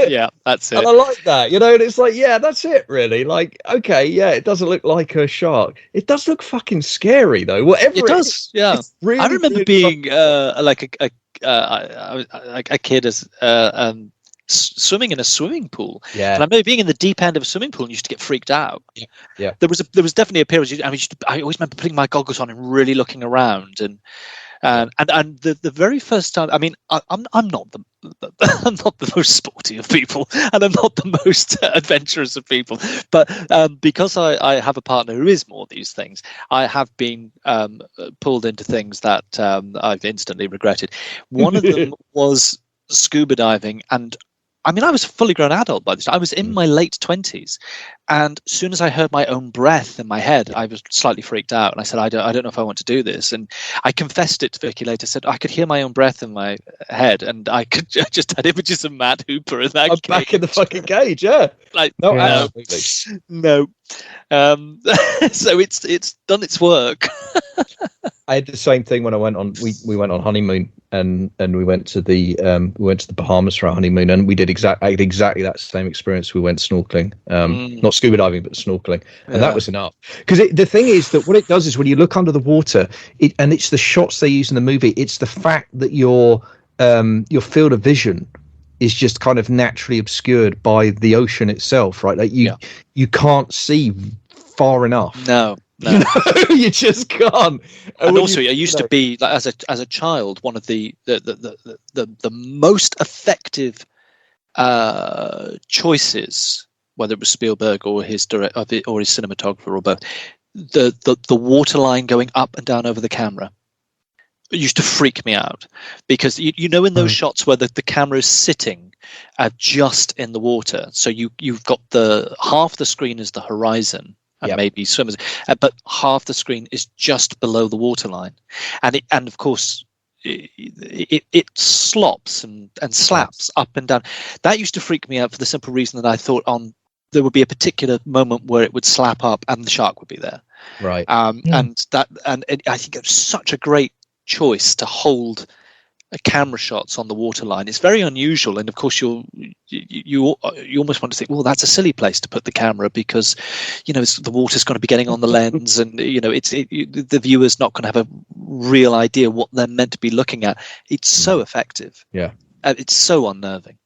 Yeah, that's it. And I like that, and it's like, yeah, that's it, really. Like, okay, yeah, it doesn't look like a shark. It does look fucking scary, though. Whatever it does, yeah. Really, I remember being like a kid as swimming in a swimming pool. Yeah. And I remember being in the deep end of a swimming pool and used to get freaked out. Yeah. There was definitely a period. I always remember putting my goggles on and really looking around, and the very first time. I mean, I'm not the most sporty of people, and I'm not the most adventurous of people. But because I have a partner who is more these things, I have been pulled into things that I've instantly regretted. One of them was scuba diving, and I mean, I was a fully grown adult by this time. I was in my late 20s, and as soon as I heard my own breath in my head, I was slightly freaked out, and I said, I don't know if I want to do this. And I confessed it to Vicky later. Said I could hear my own breath in my head, and I just had images of Matt Hooper in that. I'm back in the fucking cage, yeah. Like, no. So it's done its work. I had the same thing when I went on. We went on honeymoon, and we went to the Bahamas for our honeymoon, and we did exactly that same experience. We went snorkeling, not scuba diving, but snorkeling, and that was enough. Because the thing is that what it does is when you look under the water, and it's the shots they use in the movie. It's the fact that your field of vision is just kind of naturally obscured by the ocean itself, right? Like you can't see far enough. No. You just can't. And also, I used to be, like, as a child, one of the most effective choices, whether it was Spielberg or his cinematographer or both, the water line going up and down over the camera. It used to freak me out, because in those shots where the camera is sitting just in the water, so you've got half the screen is the horizon. And maybe swimmers, but half the screen is just below the waterline, and of course it slops and slaps up and down. That used to freak me out for the simple reason that I thought there would be a particular moment where it would slap up and the shark would be there, right? And I think it's such a great choice to hold camera shots on the waterline. It's very unusual, and of course you almost want to think, well, that's a silly place to put the camera, because the water's going to be getting on the lens, and the viewer's not going to have a real idea what they're meant to be looking at. It's so effective. Yeah. It's so unnerving.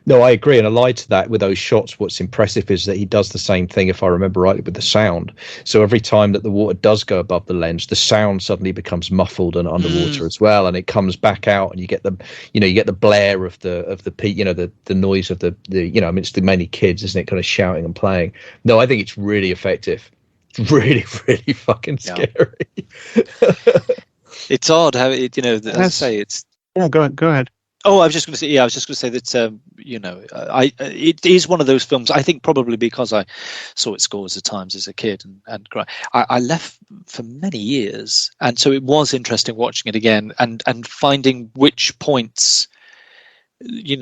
No, I agree, and I lied to that with those shots. What's impressive is that he does the same thing, if I remember rightly, with the sound. So every time that the water does go above the lens, the sound suddenly becomes muffled and underwater as well, and it comes back out, and you get the, you get the blare of the peak, the noise of the I mean, it's the many kids, isn't it, kind of shouting and playing. No, I think it's really effective. It's really, really fucking scary. It's odd how it, as I say, it's. Yeah, go ahead. Oh, I was just going to say. Yeah, I was just going to say that. It is one of those films. I think probably because I saw it scores of times as a kid, and I left for many years, and so it was interesting watching it again and finding which points, the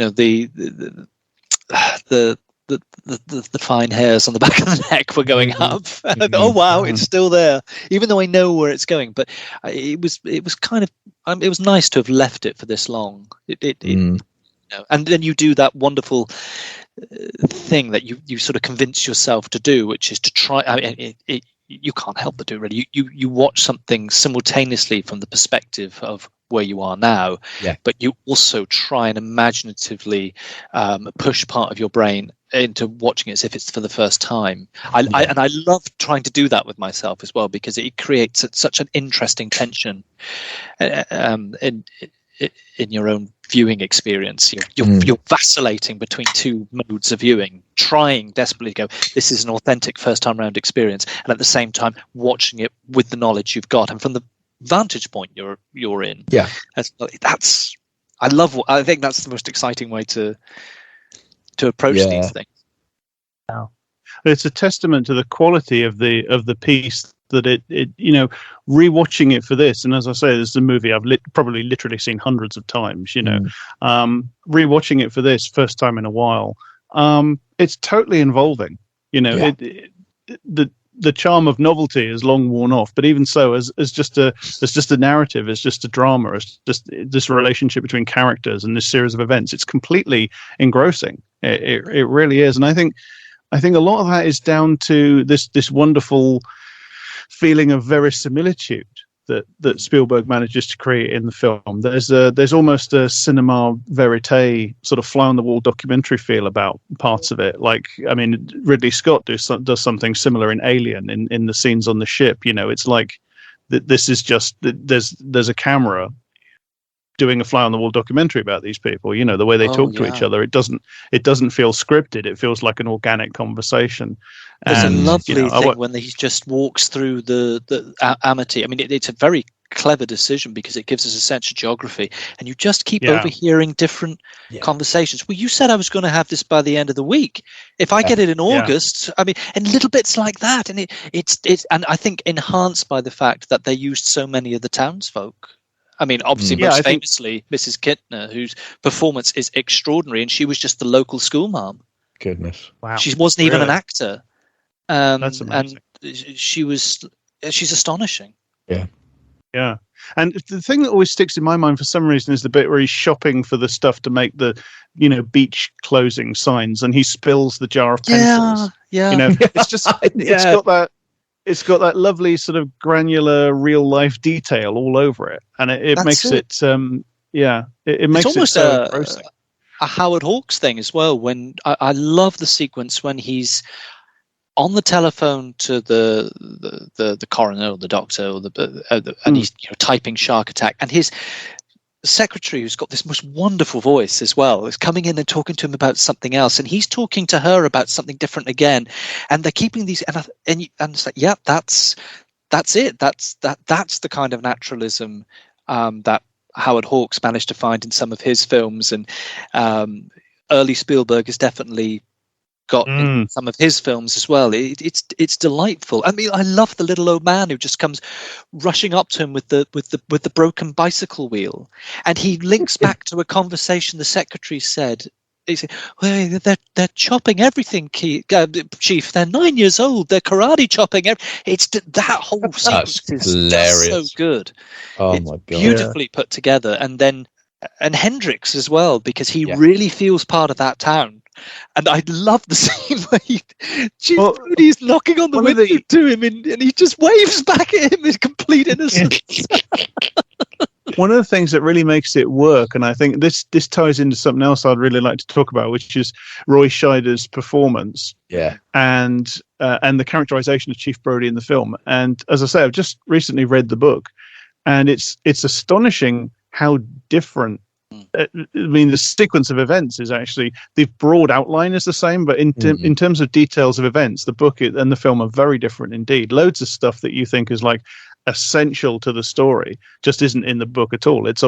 fine hairs on the back of the neck were going up. And I thought, oh wow, it's still there, even though I know where it's going. But it was kind of it was nice to have left it for this long. And then you do that wonderful thing that you sort of convince yourself to do, which is to try. I mean, you can't help but do it, really. You watch something simultaneously from the perspective of where you are now, but you also try and imaginatively push part of your brain into watching it as if it's for the first time. I love trying to do that with myself as well, because it creates such an interesting tension in your own viewing experience. You're vacillating between two modes of viewing, trying desperately to go, this is an authentic first time round experience, and at the same time watching it with the knowledge you've got and from the vantage point you're in. I think that's the most exciting way to approach these things. Wow. It's a testament to the quality of the piece that it rewatching it for this, and as I say, this is a movie I've probably literally seen hundreds of times, rewatching it for this first time in a while, it's totally involving. The charm of novelty is long worn off, but even so, as just a narrative, as just a drama, as just this relationship between characters and this series of events, it's completely engrossing. It really is, and I think a lot of that is down to this wonderful feeling of verisimilitude that Spielberg manages to create in the film. There's almost a cinema verite sort of fly on the wall documentary feel about parts of it. Like, I mean, Ridley Scott does something similar in Alien in the scenes on the ship. It's like this is just there's a camera doing a fly on the wall documentary about these people. The way they talk to each other. It doesn't feel scripted. It feels like an organic conversation. There's a lovely thing when he just walks through the Amity. I mean, it's a very clever decision because it gives us a sense of geography, and you just keep overhearing different conversations. Well, you said I was going to have this by the end of the week. If I get it in August, I mean, and little bits like that, and it's and I think enhanced by the fact that they used so many of the townsfolk. I mean, obviously, most famously, Mrs. Kittner, whose performance is extraordinary, and she was just the local school mom. Goodness, wow! She wasn't even an actor. That's amazing. And she's astonishing. Yeah. And the thing that always sticks in my mind for some reason is the bit where he's shopping for the stuff to make the, beach closing signs, and he spills the jar of pencils. It's just it's got that lovely sort of granular real life detail all over it, and it makes it makes almost it so engrossing. A Howard Hawks thing as well. When I love the sequence when he's on the telephone to the coroner or the doctor or and he's typing shark attack, and his secretary, who's got this most wonderful voice as well, is coming in and talking to him about something else, and he's talking to her about something different again, and they're keeping these and it's like, that's it, that's the kind of naturalism that Howard Hawks managed to find in some of his films, and early Spielberg has definitely got in some of his films as well. It's delightful. I mean, I love the little old man who just comes rushing up to him with the broken bicycle wheel, and he links back to a conversation the secretary said. He said, well, they're chopping everything, Chief. They're 9 years old. They're karate chopping. It's that whole sequence is hilarious. So good. Oh it's my God! Beautifully put together, and Hendrix as well, because he really feels part of that town. And I love the scene where Chief Moody's knocking on the window to him, and he just waves back at him in complete innocence. one of the things that really makes it work, and I think this ties into something else I'd really like to talk about, which is Roy Scheider's performance. Yeah. And the characterization of Chief Brody in the film. And as I say, I've just recently read the book, and it's astonishing how different. I mean, the sequence of events is actually, the broad outline is the same, but in terms of details of events, the book and the film are very different indeed. Loads of stuff that you think is like essential to the story just isn't in the book at all. It's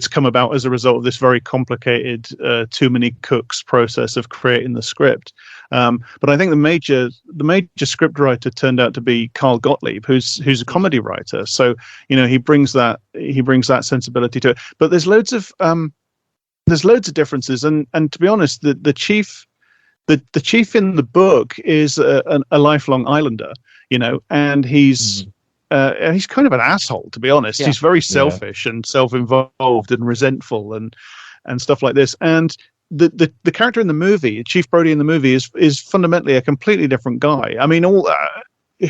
come about as a result of this very complicated too many cooks process of creating the script. But I think the major script writer turned out to be Carl Gottlieb, who's a comedy writer. So he brings that sensibility to it. But there's loads of differences, and to be honest, the chief in the book is a lifelong Islander, and he's kind of an asshole, to be honest. Yeah. He's very selfish and self-involved and resentful and stuff like this. And the character in the movie, Chief Brody in the movie, is fundamentally a completely different guy. I mean,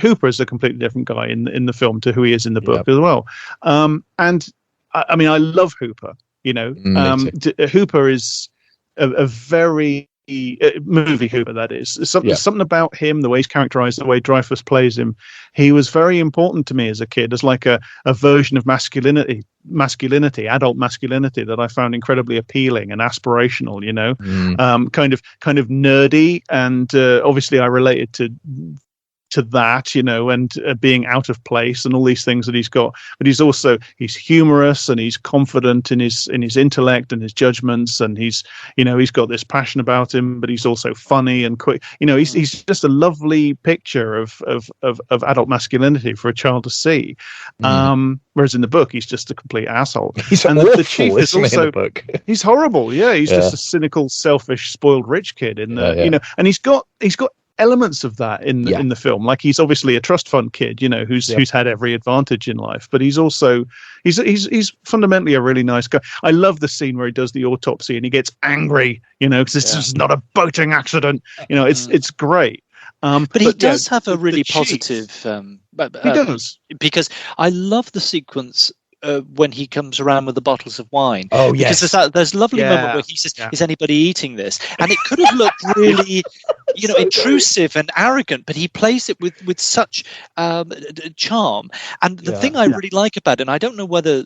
Hooper is a completely different guy in the film to who he is in the book as well. And I mean, I love Hooper. Hooper is a very movie Hooper, that is. Something about him, the way he's characterized, the way Dreyfuss plays him. He was very important to me as a kid, as like a version of masculinity, adult masculinity, that I found incredibly appealing and aspirational. Kind of nerdy, and obviously I related to that, and being out of place and all these things that he's got. But he's humorous, and he's confident in his intellect and his judgments, and he's got this passion about him, but he's also funny and quick. He's just a lovely picture of adult masculinity for a child to see. Whereas in the book, he's just a complete asshole. He's awful, the chief is also, in the book. He's horrible. Yeah, he's just a cynical, selfish, spoiled rich kid. And he's got elements of that in the film. Like, he's obviously a trust fund kid, who's had every advantage in life, but he's also he's fundamentally a really nice guy. I love the scene where he does the autopsy and he gets angry, because it's just not a boating accident. It's great. But he does have a really positive. He does, because I love the sequence when he comes around with the bottles of wine. Oh, yes. Because there's a lovely moment where he says, "Is anybody eating this?" And it could have looked really, intrusive and arrogant, but he plays it with such charm. And the thing I really like about it, and I don't know whether,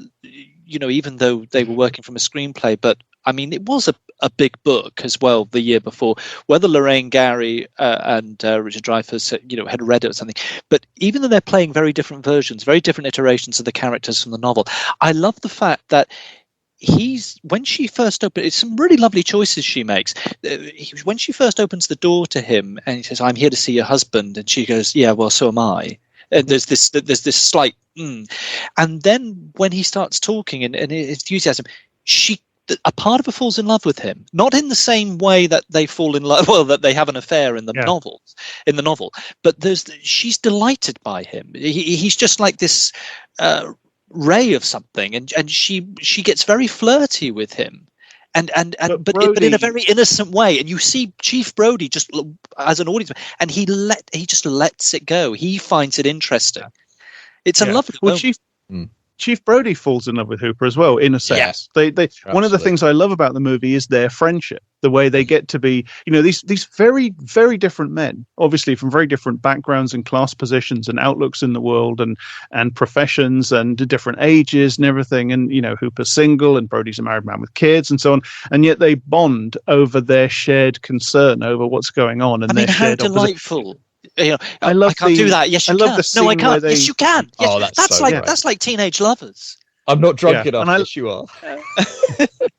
even though they were working from a screenplay, but I mean, it was a big book as well the year before, whether Lorraine Gary and Richard Dreyfuss had read it or something. But even though they're playing very different versions, very different iterations of the characters from the novel, I love the fact that when she first opens, it's some really lovely choices she makes. When she first opens the door to him and he says, "I'm here to see your husband," and she goes, "Yeah, well, so am I." And there's this slight and then when he starts talking and his enthusiasm, a part of her falls in love with him, not in the same way that they fall in love, that they have an affair in the novel, but she's delighted by him. He's just like this ray of something, and she gets very flirty with him, but in a very innocent way. And you see Chief Brody just as an audience, and he just lets it go. He finds it interesting. It's a lovely. Well, Chief Brody falls in love with Hooper as well, in a sense. They one of the things I love about the movie is their friendship, the way they get to be, these very, very different men, obviously from very different backgrounds and class positions and outlooks in the world and professions and different ages and everything. And, Hooper's single and Brody's a married man with kids and so on. And yet they bond over their shared concern over what's going on. And their how shared delightful. I can't do that. Yes, you can. No, I can't. Yes, you can. Yes, that's like teenage lovers. I'm not drunk enough. Yes, you are.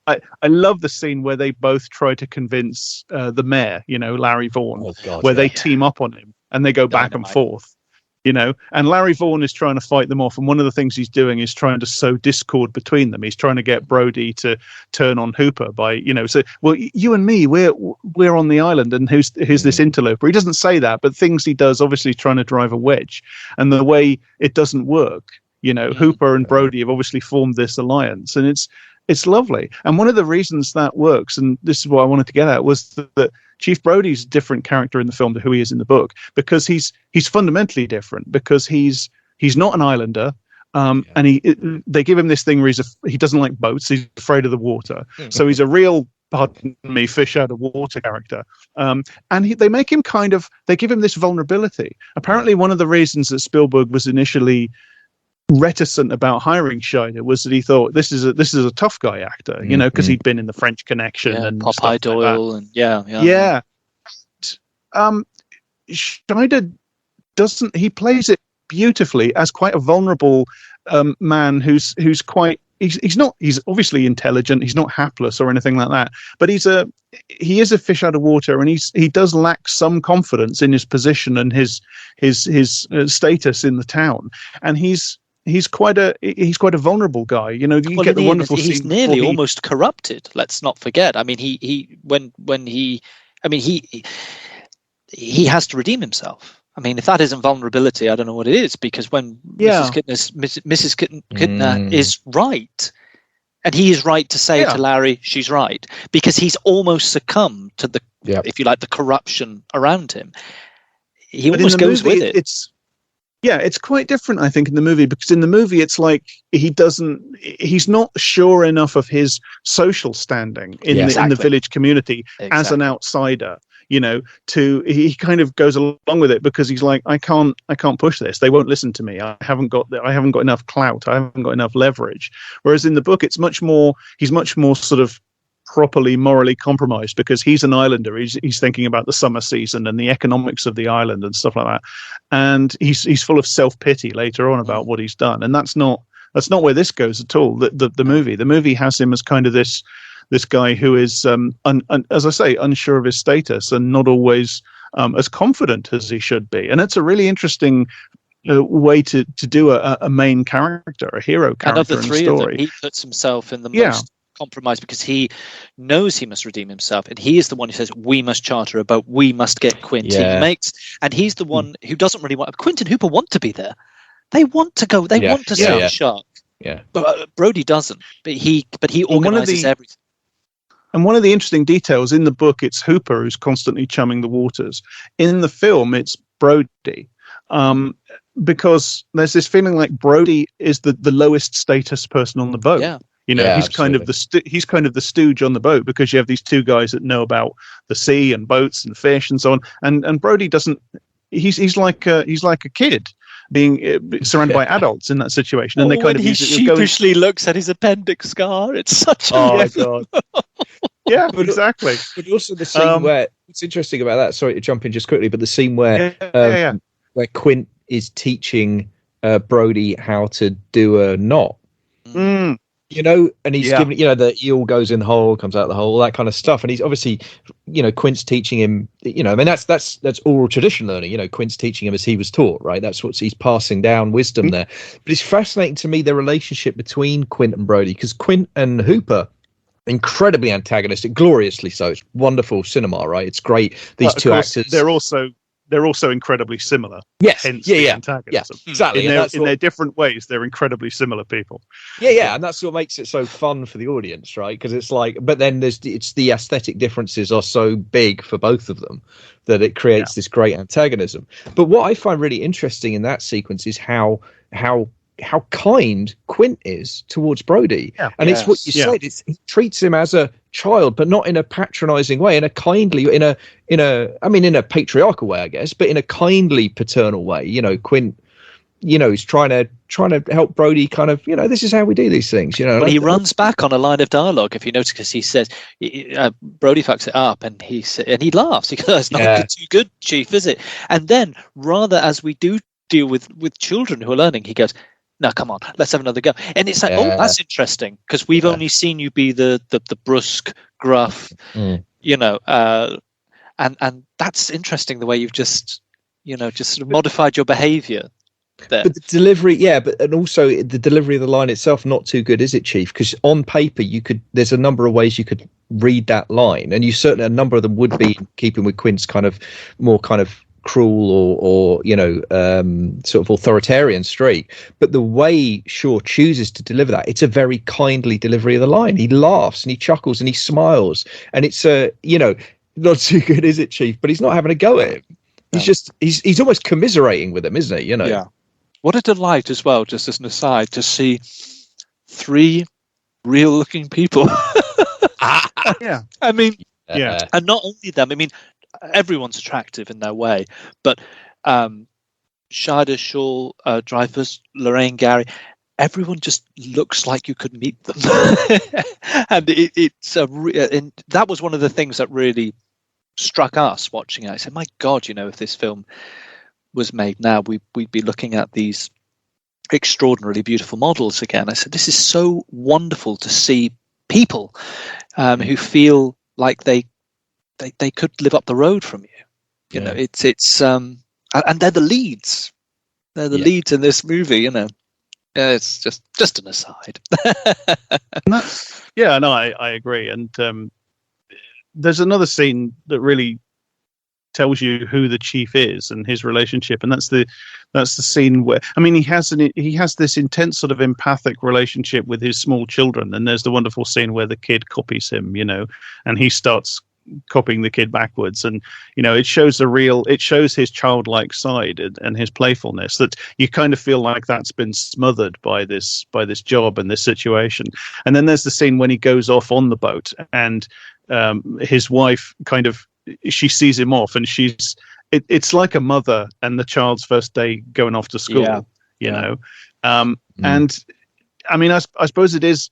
I love the scene where they both try to convince the mayor, Larry Vaughn, where they team up on him and they go back and forth. And Larry Vaughn is trying to fight them off. And one of the things he's doing is trying to sow discord between them. He's trying to get Brody to turn on Hooper by, say, well, you and me, we're on the island, and who's this interloper? He doesn't say that, but things he does, obviously trying to drive a wedge. And the way it doesn't work, Hooper and Brody have obviously formed this alliance, and it's lovely. And one of the reasons that works, and this is what I wanted to get at, was that Chief Brody's a different character in the film to who he is in the book, because he's fundamentally different, because he's not an islander. And they give him this thing where he doesn't like boats. He's afraid of the water. So he's a real, pardon me, fish out of water character. And they make him they give him this vulnerability. Apparently, one of the reasons that Spielberg was initially reticent about hiring Scheider was that he thought this is a tough guy actor, because he'd been in the French Connection and Popeye Doyle, like and Scheider doesn't. He plays it beautifully as quite a vulnerable man who's quite. He's obviously intelligent. He's not hapless or anything like that. But he is a fish out of water, and he does lack some confidence in his position and his status in the town. And he's quite a vulnerable guy. You get the wonderful. He's nearly almost corrupted. Let's not forget. I mean, he has to redeem himself. I mean, if that isn't vulnerability, I don't know what it is. Because when Mrs. Kittner is right, and he is right to say to Larry, she's right, because he's almost succumbed to the, if you like, the corruption around him. He almost goes with it. It's quite different, I think, in the movie, because in the movie it's like he's not sure enough of his social standing in the village community as an outsider. He kind of goes along with it because he's like, I can't push this. They won't listen to me. I haven't got enough clout. I haven't got enough leverage. Whereas in the book, he's much more sort of properly morally compromised, because he's an islander. He's thinking about the summer season and the economics of the island and stuff like that. And he's full of self-pity later on about what he's done. And that's not where this goes at all. The movie has him as kind of this guy who is, as I say, unsure of his status and not always as confident as he should be. And it's a really interesting way to do a main character, a hero character in a story. And of the three of them, he puts himself in the most compromised, because he knows he must redeem himself, and he is the one who says, we must charter a boat, we must get Quint. And he's the one who doesn't really want. Quint and Hooper want to be there. They want to go. They want to see Shuck. Yeah, but Brody doesn't. But he organizes everything. And one of the interesting details in the book, it's Hooper who's constantly chumming the waters. In the film, it's Brody, because there's this feeling like Brody is the lowest status person on the boat. Yeah. He's kind of the stooge on the boat, because you have these two guys that know about the sea and boats and fish and so on. And Brody doesn't. He's like a kid being surrounded by adults in that situation, and they kind of sheepishly looks at his appendix scar. It's such a my god. Yeah, exactly. But also the scene where what's interesting about that. Sorry to jump in just quickly, but the scene where where Quint is teaching Brody how to do a knot. Mm. And he's giving, the eel goes in the hole, comes out the hole, all that kind of stuff. And he's obviously, Quint's teaching him, I mean, that's oral tradition learning, Quint's teaching him as he was taught, right? That's what he's passing down wisdom there. But it's fascinating to me, the relationship between Quint and Brody, because Quint and Hooper, incredibly antagonistic, gloriously so. It's wonderful cinema, right? It's great. These two actors. They're also incredibly similar. Yes. Hence the antagonism. Yeah, exactly. In their different ways, they're incredibly similar people. Yeah, and that's what makes it so fun for the audience, right? Because it's like, but then it's the aesthetic differences are so big for both of them that it creates this great antagonism. But what I find really interesting in that sequence is how kind Quint is towards Brody. And it's what you said, he treats him as a child, but not in a patronizing way, in a kindly, in a patriarchal way, I guess, but in a kindly paternal way. Quint, he's trying to help Brody kind of, this is how we do these things, Well, he runs back on a line of dialogue, if you notice, because he says, Brody fucks it up, and he laughs. He goes, it's not too good, Chief, is it? And then, rather as we do deal with children who are learning, he goes, no, come on, let's have another go. And it's like, oh, that's interesting, because we've only seen you be the brusque, gruff, and that's interesting, the way you've just sort of modified your behavior there. But the delivery, and also the delivery of the line itself, not too good, is it, Chief? Because on paper, there's a number of ways you could read that line, and certainly a number of them would be in keeping with Quint's kind of more kind of cruel or sort of authoritarian streak, but the way Shaw chooses to deliver that, it's a very kindly delivery of the line. He laughs and he chuckles and he smiles, and it's not too good, is it, Chief? But he's not having a go at him. He's just he's almost commiserating with him, isn't he? What a delight as well, just as an aside, to see 3 real-looking people. Yeah. I mean, Yeah. and not only them. I mean, everyone's attractive in their way, but Shida, Shaw, Dreyfus, Lorraine, Gary, everyone just looks like you could meet them. And and that was one of the things that really struck us watching it. I said, my God, if this film was made now, we'd be looking at these extraordinarily beautiful models again. I said, this is so wonderful to see people who feel like they could live up the road from you. It's and they're the leads. They're the leads in this movie. It's just an aside. I agree. And there's another scene that really tells you who the chief is and his relationship, and that's the scene where, I mean, he has this intense sort of empathic relationship with his small children, and there's the wonderful scene where the kid copies him, and he starts copying the kid backwards, and it shows his childlike side and his playfulness, that you kind of feel like that's been smothered by this job and this situation. And then there's the scene when he goes off on the boat, and his wife she sees him off, and it's like a mother and the child's first day going off to school. And I mean, I suppose it is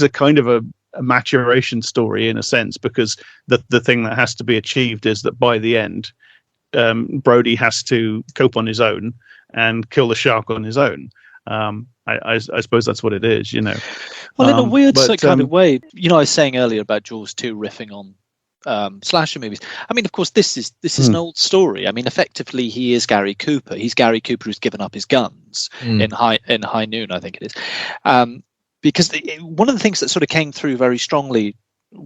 a kind of a maturation story in a sense, because the thing that has to be achieved is that by the end, Brody has to cope on his own and kill the shark on his own. I suppose that's what it is, Well, in a weird kind of way, I was saying earlier about Jaws 2 riffing on slasher movies. I mean, of course, this is an old story. I mean, effectively, he is Gary Cooper. He's Gary Cooper who's given up his guns in High Noon, I think it is. Because one of the things that sort of came through very strongly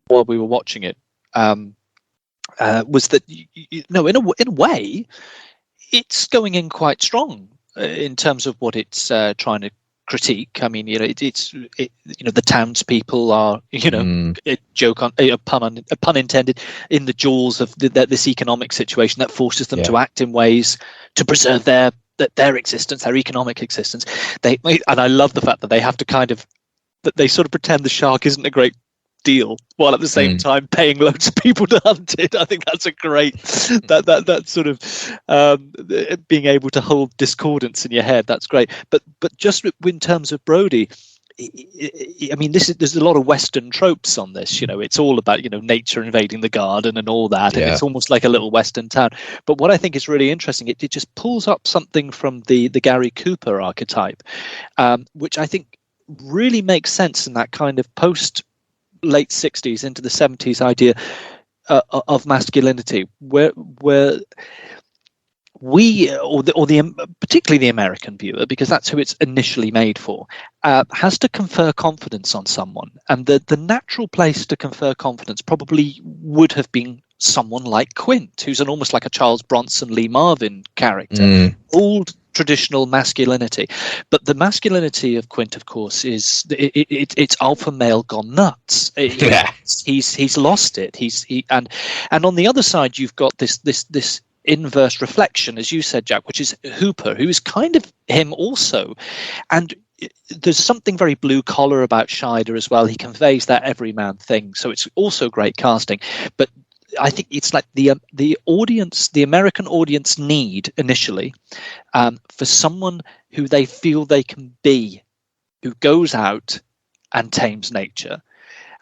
while we were watching it was that, in a way, it's going in quite strong in terms of what it's trying to critique. I mean, the townspeople are, a joke on a pun intended, in the jaws of this economic situation that forces them to act in ways to preserve their existence, their economic existence. And I love the fact that they have to that they sort of pretend the shark isn't a great deal, while at the same time paying loads of people to hunt it. I think that's a great that sort of being able to hold discordance in your head. That's great. But just in terms of Brody, I mean, there's a lot of Western tropes on this. It's all about nature invading the garden and all that, and it's almost like a little Western town. But what I think is really interesting, it just pulls up something from the Gary Cooper archetype, which I think really makes sense in that kind of post late 60s into the 70s idea of masculinity, where we, or particularly the American viewer, because that's who it's initially made for, has to confer confidence on someone, and the natural place to confer confidence probably would have been someone like Quint, who's almost like a Charles Bronson, Lee Marvin character, old traditional masculinity. But the masculinity of Quint, of course, is it's alpha male gone nuts. He's lost it. And on the other side, you've got this inverse reflection, as you said, Jack, which is Hooper, who is kind of him also. And there's something very blue collar about Scheider as well. He conveys that everyman thing, so it's also great casting. But I think it's like the audience, the American audience, need initially for someone who they feel they can be, who goes out and tames nature.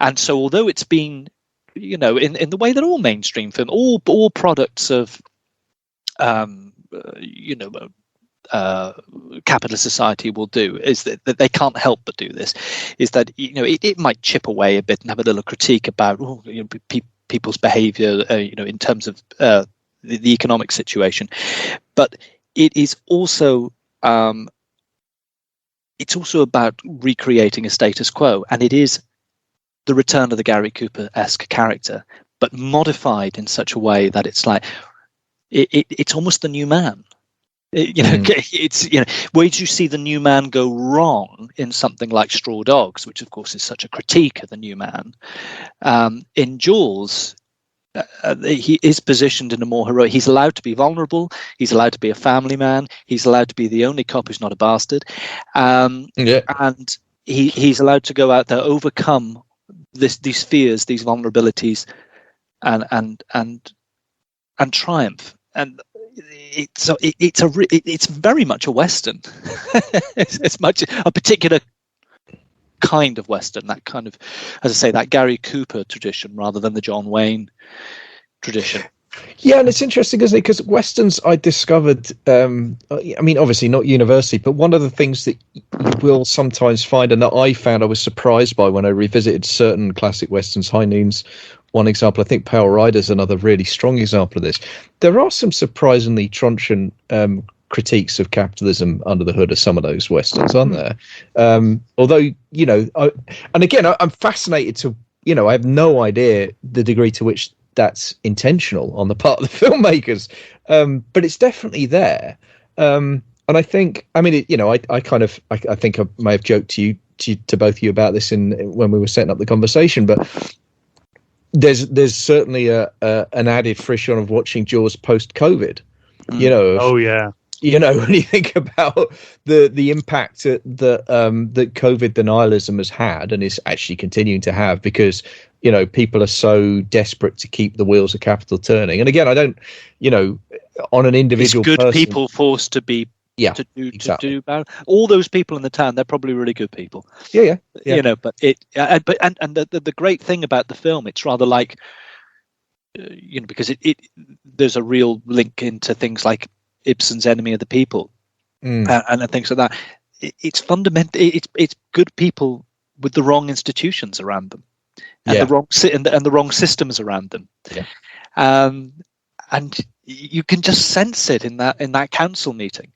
And so, although it's been, in the way that all mainstream film, all products of, capitalist society will do, is that they can't help but do this, is that it might chip away a bit and have a little critique about people's behavior, in terms of the economic situation, but it is also about recreating a status quo, and it is the return of the Gary Cooper-esque character, but modified in such a way that it's like it's almost the new man. It's where do you see the new man go wrong in something like Straw Dogs, which of course is such a critique of the new man? In Jaws, he is positioned in a more heroic. He's allowed to be vulnerable. He's allowed to be a family man. He's allowed to be the only cop who's not a bastard. And he's allowed to go out there, overcome these fears, these vulnerabilities, and triumph. And it's very much a Western. it's much a particular kind of Western, that kind of, as I say, that Gary Cooper tradition rather than the John Wayne tradition. Yeah, and it's interesting, isn't it? Because Westerns, I discovered, I mean, obviously not universally, but one of the things that you will sometimes find, and that I found I was surprised by when I revisited certain classic Westerns, High Noon's one example, I think Pale Rider's another really strong example of this. There are some surprisingly trenchant critiques of capitalism under the hood of some of those Westerns, aren't there? Although, you know, and again, I'm fascinated to, you know, I have no idea the degree to which that's intentional on the part of the filmmakers, but it's definitely there. And I think, I mean, I think I may have joked to both of you about this when we were setting up the conversation, but there's certainly an added frisson of watching Jaws post-COVID. You know, oh yeah. You know, when you think about the impact that COVID denialism has had and is actually continuing to have, because, you know, people are so desperate to keep the wheels of capital turning. And again, I don't, you know, on an individual it's good person, people forced to be to do bad. All those people in the town, they're probably really good people. Yeah. You know, but the great thing about the film, it's rather like, you know, because there's a real link into things like Ibsen's Enemy of the People and things like that. It's fundamental. It's good people with the wrong institutions around them, and the wrong systems around them. Yeah. And you can just sense it in that council meeting.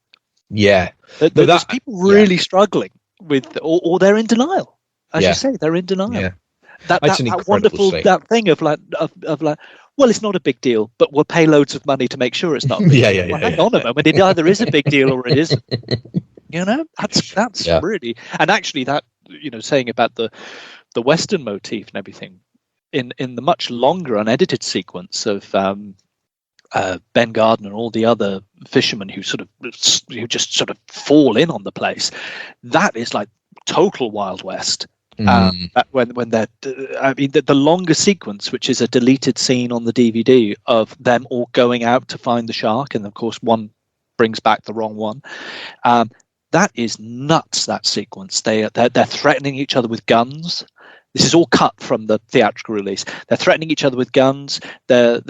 Yeah, there's people really struggling with, or they're in denial. As you say, they're in denial. Yeah. That wonderful scene. That thing of like, well, it's not a big deal, but we'll pay loads of money to make sure it's not. Hang on a moment, it either is a big deal or it isn't. You know, that's really, and actually that, you know, saying about the Western motif and everything in the much longer unedited sequence of Ben Gardner and all the other fishermen who just sort of fall in on the place, that is like total Wild West. When they're, I mean, the longer sequence, which is a deleted scene on the DVD of them all going out to find the shark, and of course one brings back the wrong one. That is nuts. That sequence. They're threatening each other with guns. This is all cut from the theatrical release. They're threatening each other with guns. They're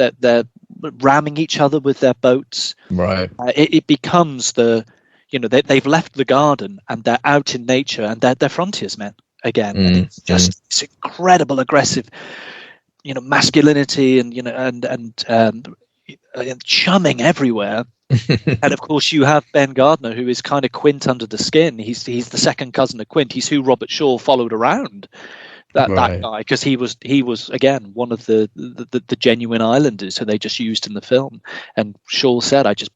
ramming each other with their boats. Right. It becomes they've left the garden and they're out in nature and they're frontiersmen again. And it's just this incredible aggressive, you know, masculinity and, you know, and chumming everywhere. And of course you have Ben Gardner, who is kind of Quint under the skin. He's the second cousin of Quint. He's who Robert Shaw followed around. That guy, because he was again one of the genuine islanders who they just used in the film. And Shaw said, I just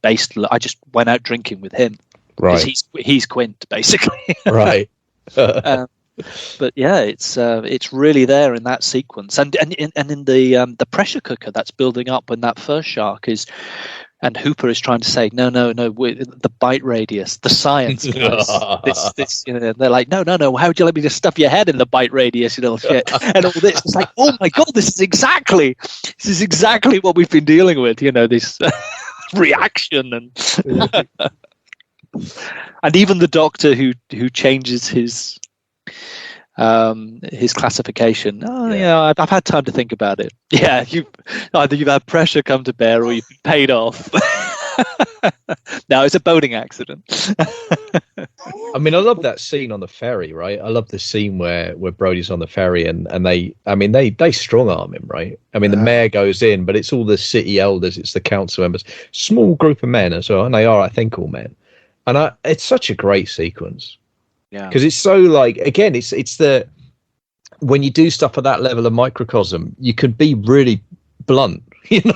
went out drinking with him, right? He's Quint basically, right? But yeah, it's really there in that sequence, and in the pressure cooker that's building up when that first shark is. And Hooper is trying to say, no, the bite radius, the science, guys. this, you know, they're like, no. How would you like me to stuff your head in the bite radius, you know, shit, and all this? It's like, oh my god, this is exactly what we've been dealing with, you know, this reaction and and even the doctor who changes his classification. I've had time to think about it. Yeah, you've had pressure come to bear or you've been paid off. No, it's a boating accident. I mean, I love that scene on the ferry, right? I love the scene where Brody's on the ferry and they strong arm him, right? I mean, the mayor goes in, but it's all the city elders, it's the council members, small group of men as well, and they are, I think, all men. And it's such a great sequence. Yeah, because it's so, like, again, it's the, when you do stuff at that level of microcosm, you can be really blunt, you know.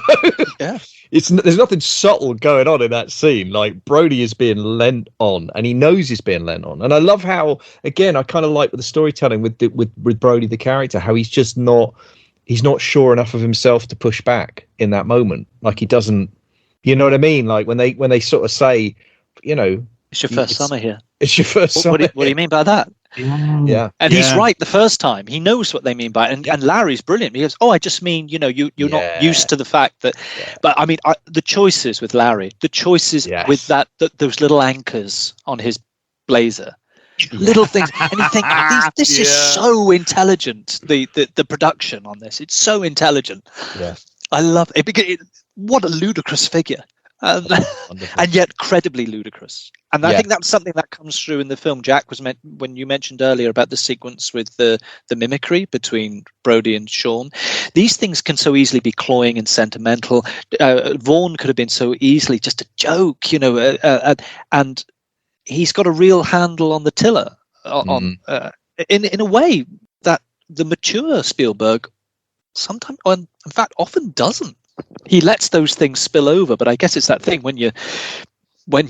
Yeah, there's nothing subtle going on in that scene. Like, Brody is being lent on, and he knows he's being lent on. And I love how, again, I kind of like with the storytelling with Brody the character, how he's just not he's not sure enough of himself to push back in that moment. Like he doesn't, you know what I mean? Like when they sort of say, you know, it's your first summer here. It's your first summer. What do you mean by that? Yeah. And he's right the first time. He knows what they mean by it. And Larry's brilliant. He goes, I just mean, you're not used to the fact that. Yeah. But I mean, the choices with Larry, the choices with those little anchors on his blazer, little things. And you think, this is so intelligent. The production on this, it's so intelligent. Yeah. I love it. Because what a ludicrous figure. And yet credibly ludicrous. And I think that's something that comes through in the film. Jack was when you mentioned earlier about the sequence with the mimicry between Brody and Sean. These things can so easily be cloying and sentimental. Vaughn could have been so easily just a joke, and he's got a real handle on the tiller in a way that the mature Spielberg sometimes, in fact, often doesn't. He lets those things spill over, but I guess it's that thing when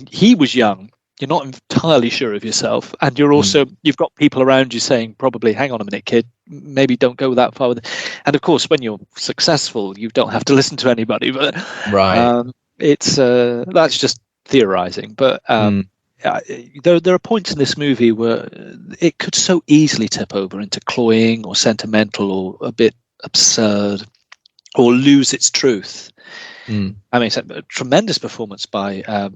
he was young, you're not entirely sure of yourself, and you're also you've got people around you saying probably, hang on a minute, kid, maybe don't go that far with it. And of course, when you're successful, you don't have to listen to anybody. But it's that's just theorizing. But there are points in this movie where it could so easily tip over into cloying or sentimental or a bit absurd, or lose its truth. I mean, it's a tremendous performance by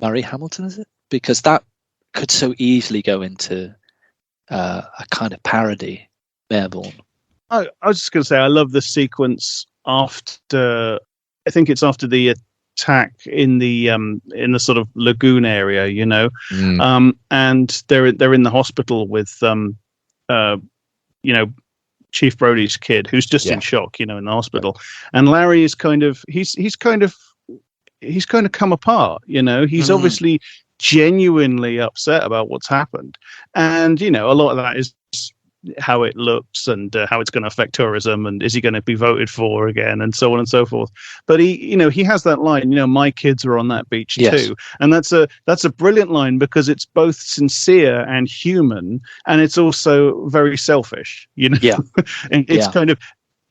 Murray Hamilton, is it? Because that could so easily go into a kind of parody. Mayor Vaughn. I was just going to say, I love the sequence after. I think it's after the attack in the sort of lagoon area, and they're in the hospital with Chief Brody's kid, who's just in shock, in the hospital, and Larry is he's kind of come apart, he's obviously genuinely upset about what's happened, and a lot of that is how it looks and how it's going to affect tourism, and is he going to be voted for again, and so on and so forth. But he has that line, my kids are on that beach too, and that's a brilliant line because it's both sincere and human, and it's also very selfish, and it's kind of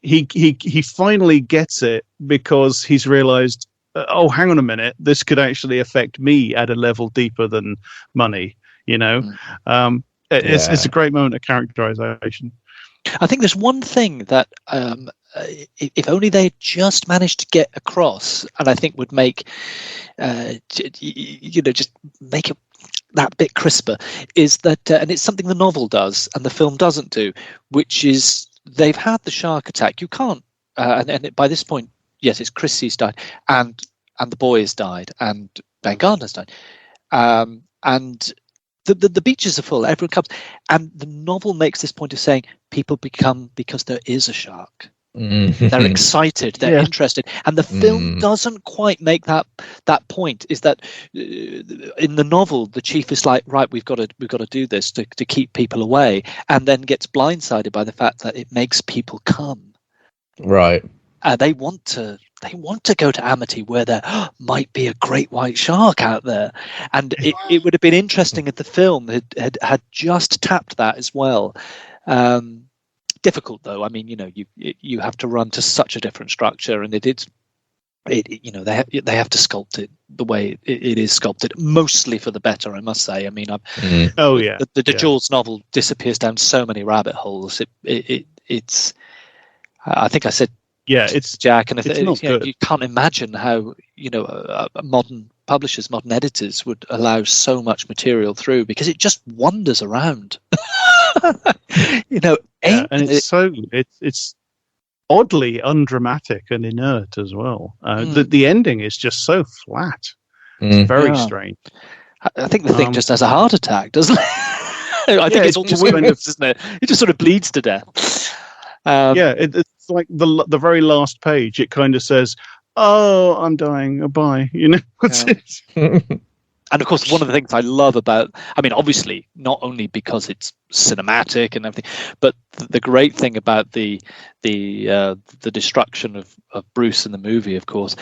he finally gets it because he's realized, hang on a minute, this could actually affect me at a level deeper than money, It's a great moment of characterization. I think there's one thing that if only they just managed to get across, and I think would make just make it that bit crisper, is that and it's something the novel does and the film doesn't do, which is they've had the shark attack. You can't and by this point, yes, it's Chrissy's died and the boy has died and Ben Gardner's died, and the beaches are full, everyone comes, and the novel makes this point of saying people become because there is a shark. They're excited, they're interested, and the film doesn't quite make that point. Is that in the novel the chief is like, right, we've got to do this to keep people away, and then gets blindsided by the fact that it makes people come. Right. They want to go to Amity where there might be a great white shark out there, and it would have been interesting if the film had just tapped that as well. Difficult though. I mean, you have to run to such a different structure, and they have to sculpt it the way it is sculpted, mostly for the better, I must say. I mean, the Jaws novel disappears down so many rabbit holes. It's I think I said. Yeah, it's Jack, and it's not good. You can't imagine how modern publishers, modern editors would allow so much material through, because it just wanders around. And it's oddly undramatic and inert as well. The ending is just so flat. It's very strange. I think the thing just has a heart attack, doesn't it? I think it's all just kind of, isn't it? It just sort of bleeds to death. It's like the very last page. It kind of says, "Oh, I'm dying. Bye." That's it. And of course, one of the things I love about, I mean, obviously, not only because it's cinematic and everything, but the great thing about the destruction of Bruce in the movie, of course,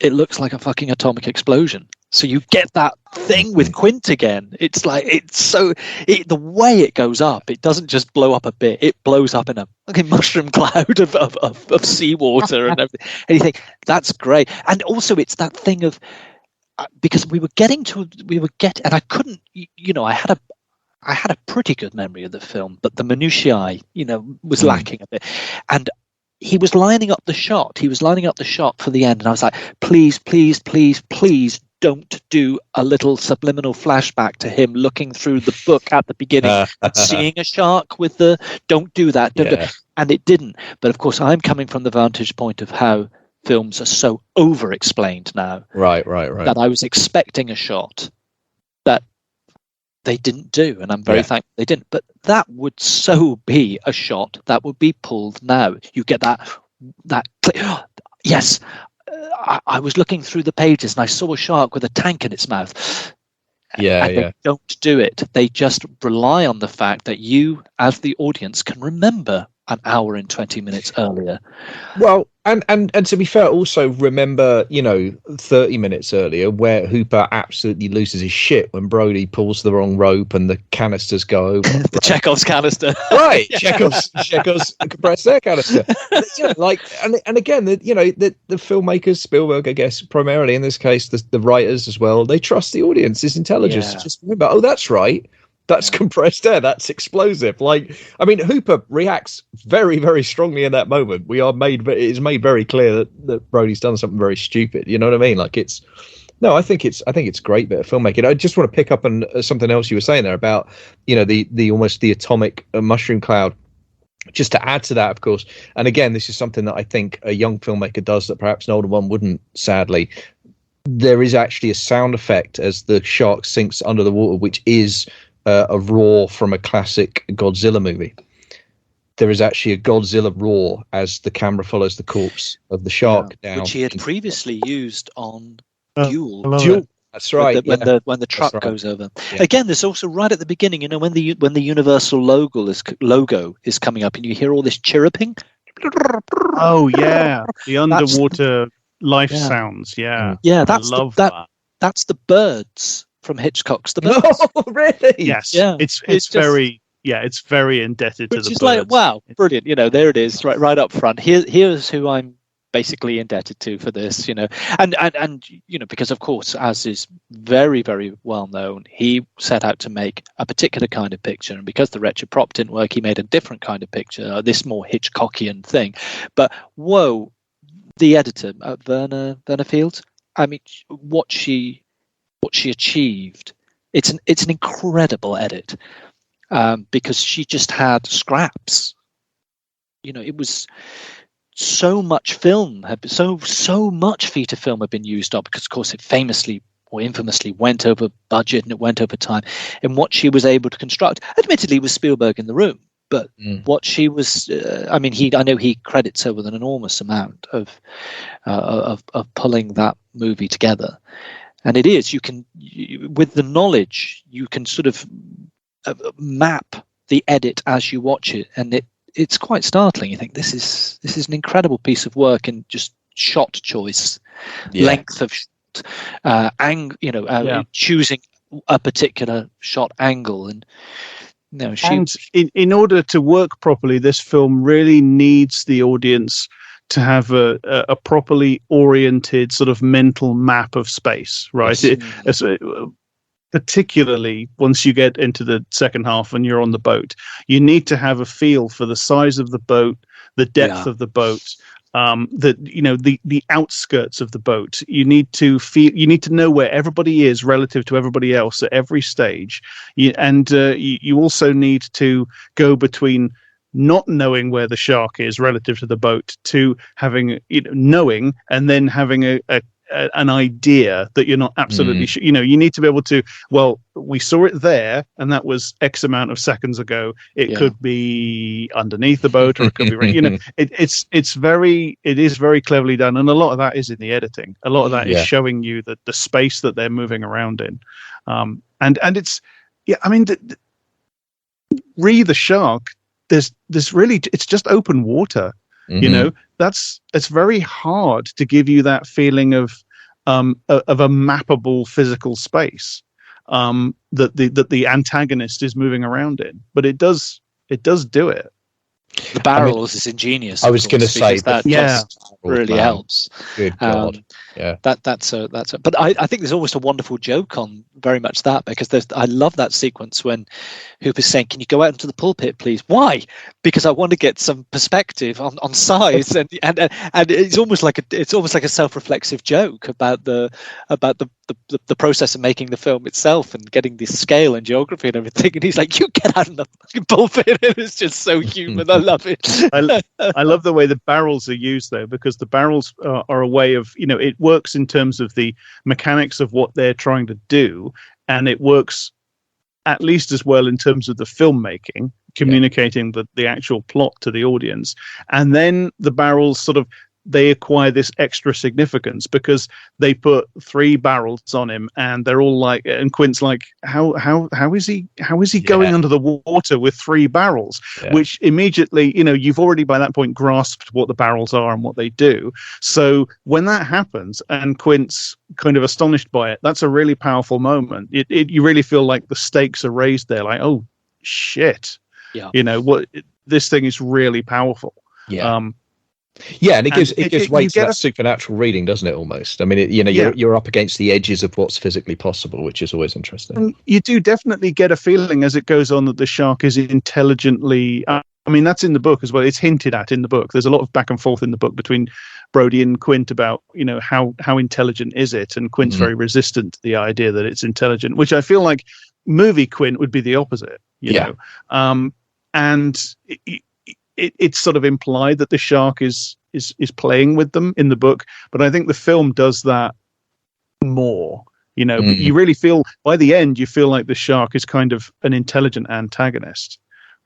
it looks like a fucking atomic explosion. So you get that thing with Quint again. It's like, the way it goes up, it doesn't just blow up a bit, it blows up in a fucking mushroom cloud of seawater and everything. And you think, that's great. And also it's that thing of, because and I couldn't, I had a pretty good memory of the film, but the minutiae, was lacking a bit. And he was lining up the shot. He was lining up the shot for the end. And I was like, please, please, please, please don't do a little subliminal flashback to him looking through the book at the beginning and seeing a shark with don't do that. Don't do. And it didn't. But of course, I'm coming from the vantage point of how films are so over-explained now. Right. That I was expecting a shot that they didn't do, and I'm very thankful they didn't. But that would so be a shot that would be pulled now. You get that click. Yes, I was looking through the pages and I saw a shark with a tank in its mouth. They don't do it. They just rely on the fact that you, as the audience, can remember an hour and 20 minutes earlier. Well, and to be fair, also remember, 30 minutes earlier where Hooper absolutely loses his shit when Brody pulls the wrong rope and the canisters go over. The Chekhov's canister. Right, Chekhov's compressed air canister. And again, the filmmakers, Spielberg, I guess, primarily in this case, the writers as well, they trust the audience's intelligence to just remember, oh, that's right. That's compressed air. That's explosive. Hooper reacts very, very strongly in that moment. It is made very clear that Brody's done something very stupid. You know what I mean? I think it's great bit of filmmaking. I just want to pick up on something else you were saying there about, the almost the atomic mushroom cloud. Just to add to that, of course, and again, this is something that I think a young filmmaker does that perhaps an older one wouldn't, sadly. There is actually a sound effect as the shark sinks under the water, which is a roar from a classic Godzilla movie. There is actually a Godzilla roar as the camera follows the corpse of the shark down, which he had previously used on Duel. That's right. When the truck goes over. Yeah. Again, there's also right at the beginning, when the Universal logo is coming up, and you hear all this chirruping. Oh yeah, the underwater life sounds. Yeah, that's I love that. That's the birds from Hitchcock's The Birds. Oh, really? Yes. Yeah. It's very indebted to the birds. Which is like, wow, brilliant. There it is, right up front. Here's who I'm basically indebted to for this, and because of course, as is very, very well known, he set out to make a particular kind of picture, and because the Wretched Prop didn't work, he made a different kind of picture, this more Hitchcockian thing. But whoa, the editor, Verna Fields, what she achieved, it's an incredible edit, because she just had scraps. It was so much film so much feature film had been used up, because of course it famously or infamously went over budget and it went over time, and what she was able to construct, admittedly, was Spielberg in the room, but what she was I know he credits her with an enormous amount of pulling that movie together. And it is, with the knowledge, you can sort of map the edit as you watch it, and it's quite startling. You think this is an incredible piece of work in just shot choice, length of shot, choosing a particular shot angle, and in order to work properly, this film really needs the audience to have a properly oriented sort of mental map of space, right? Yes. Particularly once you get into the second half and you're on the boat, you need to have a feel for the size of the boat, the depth of the boat, the outskirts of the boat. You need to know where everybody is relative to everybody else at every stage. You also need to go between not knowing where the shark is relative to the boat to having knowing, and then having an idea that you're not absolutely sure. You need to be able to, well, we saw it there and that was X amount of seconds ago. It could be underneath the boat, or it could be it is very cleverly done, and a lot of that is in the editing. A lot of that is showing you the space that they're moving around in, and it's Re the shark, there's really, it's just open water. It's very hard to give you that feeling of of a mappable physical space that the antagonist is moving around in. But it does do it. The barrels is ingenious. I was going to say that really helps. Good God. Yeah. That's a. But I think there's almost a wonderful joke on very much that, because I love that sequence when Hooper's saying, "Can you go out into the pulpit, please?" Why? Because I want to get some perspective on size, and it's almost like a self-reflexive joke about the process of making the film itself and getting the scale and geography and everything. And he's like, "You get out in the fucking pulpit," and it's just so human. I love it. I love the way the barrels are used, though, because the barrels are a way of, it works in terms of the mechanics of what they're trying to do, and it works at least as well in terms of the filmmaking, communicating the actual plot to the audience. And then the barrels they acquire this extra significance because they put 3 barrels on him, and they're all like, and Quint's like, how is he going under the water with 3 barrels? Yeah. Which immediately, you've already by that point grasped what the barrels are and what they do. So when that happens and Quint's kind of astonished by it, that's a really powerful moment. You really feel like the stakes are raised there, like, oh shit, this thing is really powerful. Yeah. And it gives weight to that supernatural reading, doesn't it? Almost. I mean, you're up against the edges of what's physically possible, which is always interesting. And you do definitely get a feeling as it goes on that the shark is intelligently. I mean, that's in the book as well. It's hinted at in the book. There's a lot of back and forth in the book between Brody and Quint about how intelligent is it, and Quint's very resistant to the idea that it's intelligent, which I feel like movie Quint would be the opposite. You know, and. It's sort of implied that the shark is playing with them in the book, but I think the film does that more. But you really feel by the end you feel like the shark is kind of an intelligent antagonist.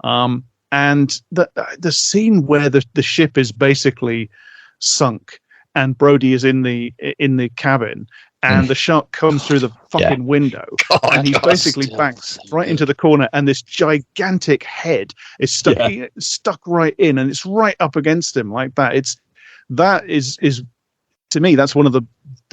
And the scene where the ship is basically sunk and Brody is in the cabin. And the shark comes through the fucking window, and he's basically backed right into the corner, and this gigantic head is stuck right in, and it's right up against him like that. That is to me, that's one of the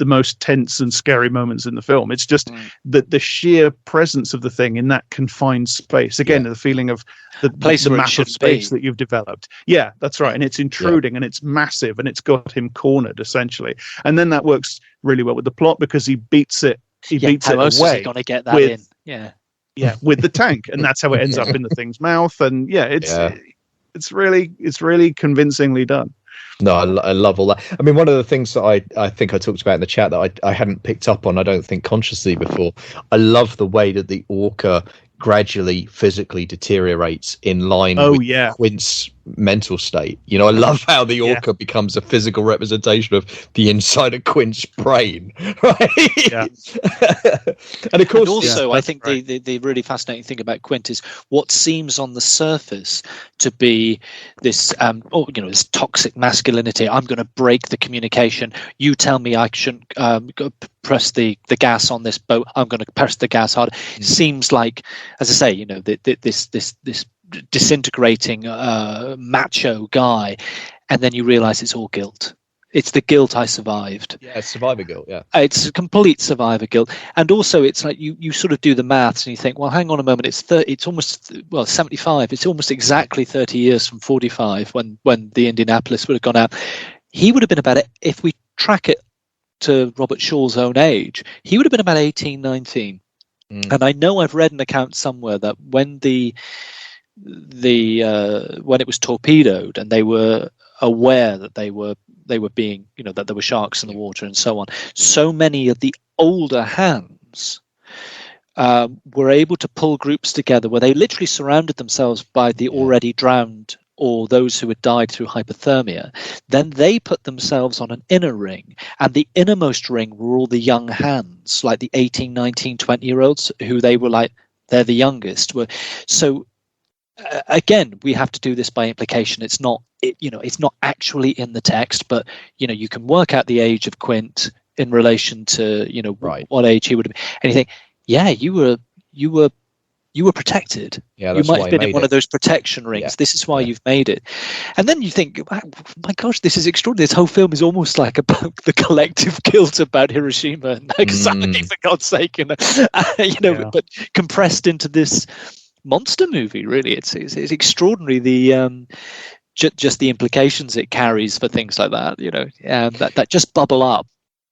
most tense and scary moments in the film. It's just the sheer presence of the thing in that confined space. Again, the feeling of the map of space that you've developed. Yeah, that's right. And it's intruding and it's massive and it's got him cornered essentially. And then that works really well with the plot because he beats it. He beats it away. How else is he going to get that in? Yeah, with the tank, and that's how it ends up in the thing's mouth. And it's really convincingly done. No, I love all that. I mean, one of the things that I think I talked about in the chat that I hadn't picked up on, I don't think consciously before, I love the way that the orca gradually physically deteriorates in line with Quint's mental state. I love how the orca becomes a physical representation of the inside of Quint's brain, right? Yeah. And of course, also, I think the really fascinating thing about Quint is what seems on the surface to be this, this toxic masculinity. I'm going to break the communication. You tell me I shouldn't press the gas on this boat. I'm going to press the gas hard. Seems like, as I say, this disintegrating macho guy, and then you realize it's all guilt. It's the guilt I survived. Yeah, it's survivor guilt. Yeah, it's complete survivor guilt. And also it's like you sort of do the maths and you think, well, hang on a moment, it's almost 75, it's almost exactly 30 years from 45 when the Indianapolis would have gone out. He would have been about it, if we track it to Robert Shaw's own age, he would have been about 18, 19. And I know I've read an account somewhere that when when it was torpedoed and they were aware that they were being, that there were sharks in the water and so on, so many of the older hands were able to pull groups together where they literally surrounded themselves by the already drowned or those who had died through hypothermia. Then they put themselves on an inner ring, and the innermost ring were all the young hands, like the 18, 19, 20-year-olds who they were like, they're the youngest. So again, we have to do this by implication. It's not actually in the text, but you can work out the age of Quint in relation to what age he would have been. And you think, you were You were protected. Yeah, you that's might why have I been in made one it. of those protection rings. Yeah. This is why Yeah. you've made it. And then you think, "Wow, my gosh, this is extraordinary. This whole film is almost like about the collective guilt about Hiroshima and Nagasaki, for God's sake, Yeah. but compressed into this monster movie. Really, it's extraordinary. The just the implications it carries for things like that. That just bubble up.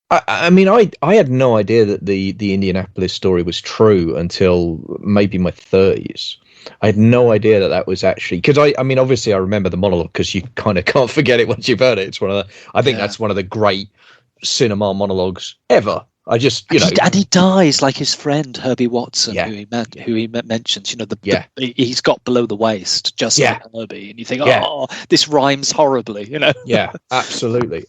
I mean, I had no idea that the Indianapolis story was true until maybe my 30s. I had no idea that was actually, because I mean, obviously I remember the monologue because you kind of can't forget it once you've heard it. It's I think that's one of the great cinema monologues ever. I just, and he dies like his friend Herbie Watson, Yeah. who he mentions. He's got below the waist, just like Herbie, and you think, oh, this rhymes horribly, Yeah, absolutely.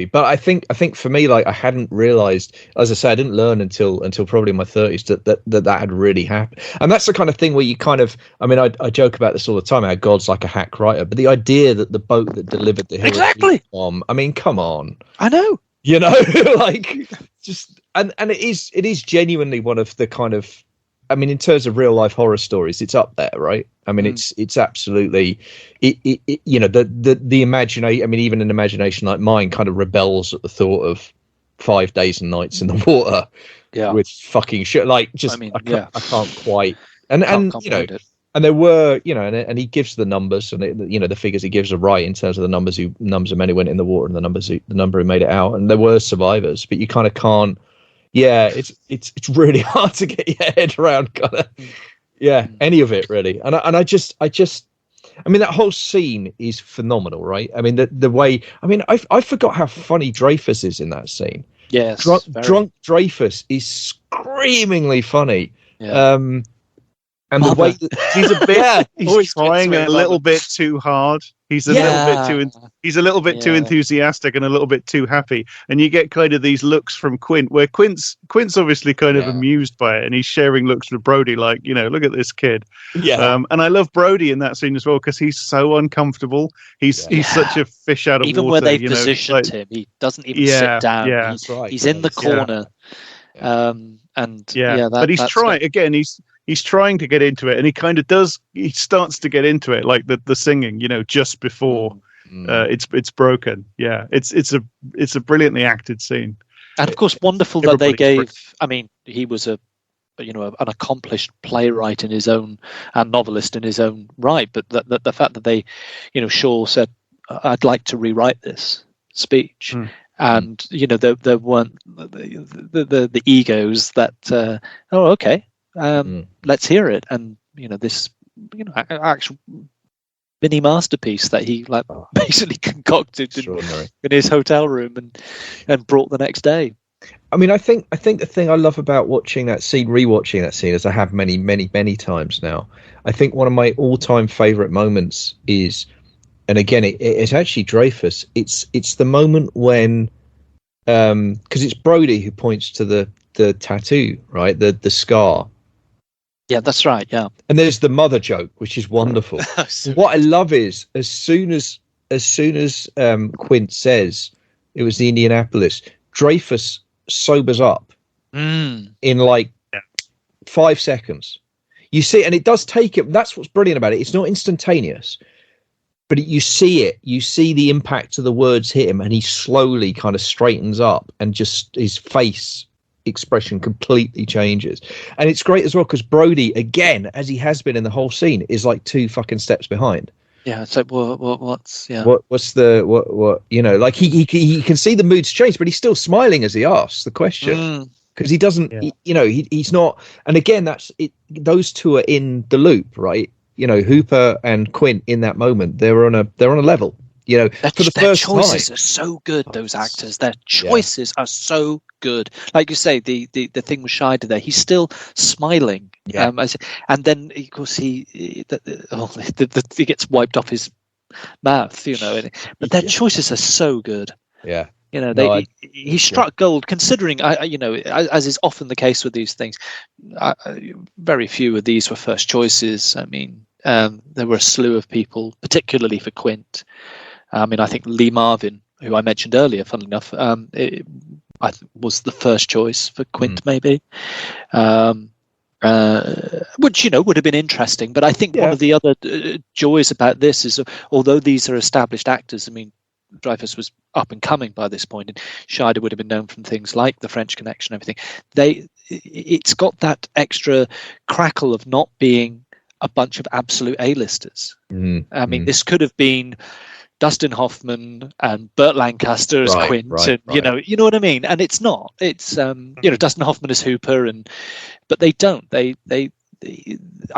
But I think for me, like, I hadn't realized, as I say, I didn't learn until probably my 30s that had really happened. And that's the kind of thing where you kind of, I mean, I joke about this all the time, how God's like a hack writer, but the idea that the boat that delivered the Hiroshima bomb, I mean, come on. I know. Like, just, and it is genuinely one of the kind of, I mean, in terms of real life horror stories, it's up there, right? I mean, it's absolutely, the imagination. I mean, even an imagination like mine kind of rebels at the thought of 5 days and nights in the water, with fucking shit. Like, just, I can't quite, and and there were, and he gives the numbers, and the figures he gives are right in terms of the numbers of men who went in the water and the number who made it out, and there were survivors, but you kind of can't. Yeah, it's really hard to get your head around, kind of. Yeah, any of it really, and I just, I mean, that whole scene is phenomenal, right? I mean, the way, I mean, I forgot how funny Dreyfus is in that scene. Yes, drunk Dreyfus is screamily funny. Yeah. And the way that he's a bit, he's trying a little bit too hard. He's a little bit too enthusiastic and a little bit too happy. And you get kind of these looks from Quint, where Quint's obviously kind of amused by it, and he's sharing looks with Brody, like, look at this kid. Yeah. And I love Brody in that scene as well, because he's so uncomfortable. He's such a fish out of even water. Even where they've positioned him, he doesn't even sit down. Yeah, he's in the corner. But he's trying again. He's trying to get into it, and he kind of does. He starts to get into it, like the singing, just before it's broken. Yeah, it's a brilliantly acted scene, and of course, wonderful that they gave. I mean, he was an accomplished playwright in his own and novelist in his own right, but the fact that they, Shaw said, "I'd like to rewrite this speech." And there weren't the egos that let's hear it, and this actual mini masterpiece that he basically concocted in his hotel room and brought the next day. I mean, I think the thing I love about rewatching that scene, as I have many times now, I think one of my all-time favorite moments is, and again, it's actually Dreyfus. It's the moment when, because it's Brody who points to the tattoo, right? The scar. Yeah, that's right. Yeah. And there's the mother joke, which is wonderful. What I love is as soon as Quint says it was the Indianapolis, Dreyfus sobers up in like 5 seconds. You see, and it does take it. That's what's brilliant about it. It's not instantaneous, but you see it. You see the impact of the words hit him, and he slowly kind of straightens up, and just his face expression completely changes. And it's great as well because Brody, again, as he has been in the whole scene, is like 2 fucking steps behind. Yeah, it's like what's like he can see the moods change, but he's still smiling as he asks the question. Because he doesn't, he's not. And again, that's it. Those two are in the loop, right? Hooper and Quint in that moment, they're on a level. For the first time, their choices are so good. Those actors, their choices are so good. Like you say, the thing with Scheider there, he's still smiling. Yeah. And then of course he gets wiped off his mouth. But their choices are so good. Yeah. He struck gold, considering, as is often the case with these things, very few of these were first choices. I mean, there were a slew of people, particularly for Quint. I mean, I think Lee Marvin, who I mentioned earlier, funnily enough, was the first choice for Quint, maybe. which would have been interesting. But I think one of the other joys about this is, although these are established actors, I mean, Dreyfuss was up and coming by this point, and Scheider would have been known from things like The French Connection and everything. It's got that extra crackle of not being a bunch of absolute A-listers. I mean, this could have been Dustin Hoffman and Burt Lancaster as Quint, and you know what I mean. And it's not. It's Dustin Hoffman as Hooper, but they don't. They I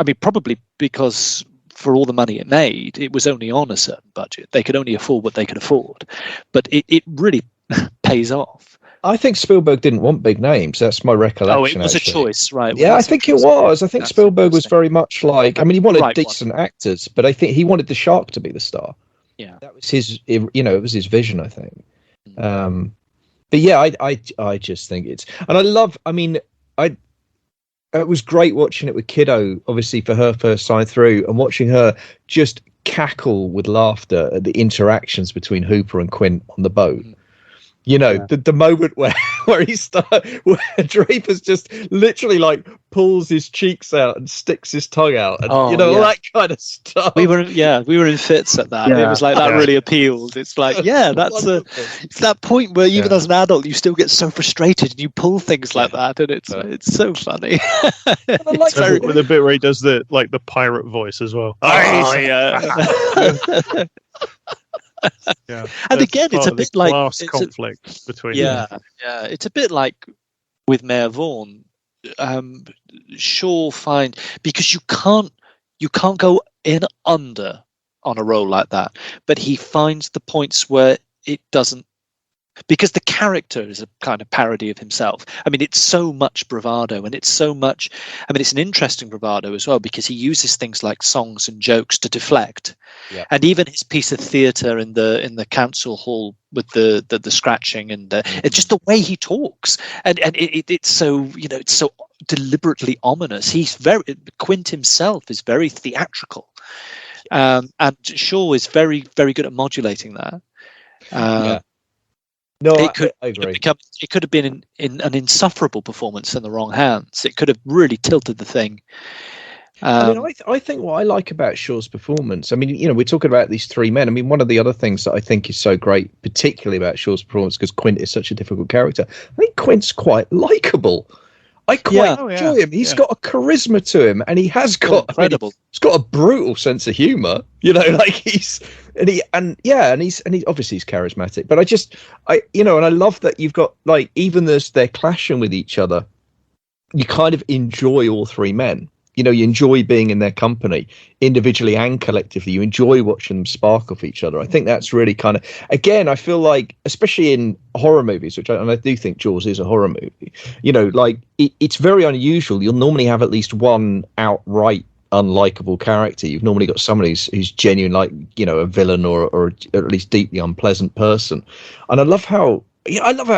mean, probably because for all the money it made, it was only on a certain budget. They could only afford what they could afford, but it really pays off. I think Spielberg didn't want big names. That's my recollection. Oh, it was a choice, right? Yeah, I think it was. I think Spielberg was very much like, I mean, he wanted decent actors, but I think he wanted the shark to be the star. Yeah, that was his. It was his vision, I think. But yeah, I just think it's, and I love. I mean, it was great watching it with Kiddo, obviously for her first time through, and watching her just cackle with laughter at the interactions between Hooper and Quint on the boat. The moment where where Dreyfuss just literally like pulls his cheeks out and sticks his tongue out, and all that kind of stuff. We were in fits at that. It was like that really appealed. It's like it's that point where even as an adult you still get so frustrated and you pull things like that, and it's so funny. With the bit where he does the pirate voice as well. And again, it's a bit like class conflict between it's a bit like with Mayor Vaughn. Shaw find, because you can't go in under on a role like that, but he finds the points where it doesn't, because the character is a kind of parody of himself. I mean, it's so much bravado, and it's so much, I mean, it's an interesting bravado as well, because he uses things like songs and jokes to deflect. And even his piece of theatre in the council hall with the scratching and it's just the way he talks, and it's so it's so deliberately ominous. Quint himself is very theatrical, and Shaw is very, very good at modulating that. No, I agree. It could have been an insufferable performance in the wrong hands. It could have really tilted the thing. I think what I like about Shaw's performance, I mean, we're talking about these three men. I mean, one of the other things that I think is so great, particularly about Shaw's performance, because Quint is such a difficult character, I think Quint's quite likable. I quite enjoy him. He's got a charisma to him, and he has got incredible. He's got a brutal sense of humor. Like he's obviously he's charismatic. But and I love that you've got, like, even as they're clashing with each other, you kind of enjoy all three men. You enjoy being in their company individually and collectively. You enjoy watching them spark off each other. I think that's really kind of, again, I feel like, especially in horror movies, and I do think Jaws is a horror movie, like it's very unusual. You'll normally have at least one outright unlikable character. You've normally got someone who's genuine, like, a villain or at least deeply unpleasant person. And I love how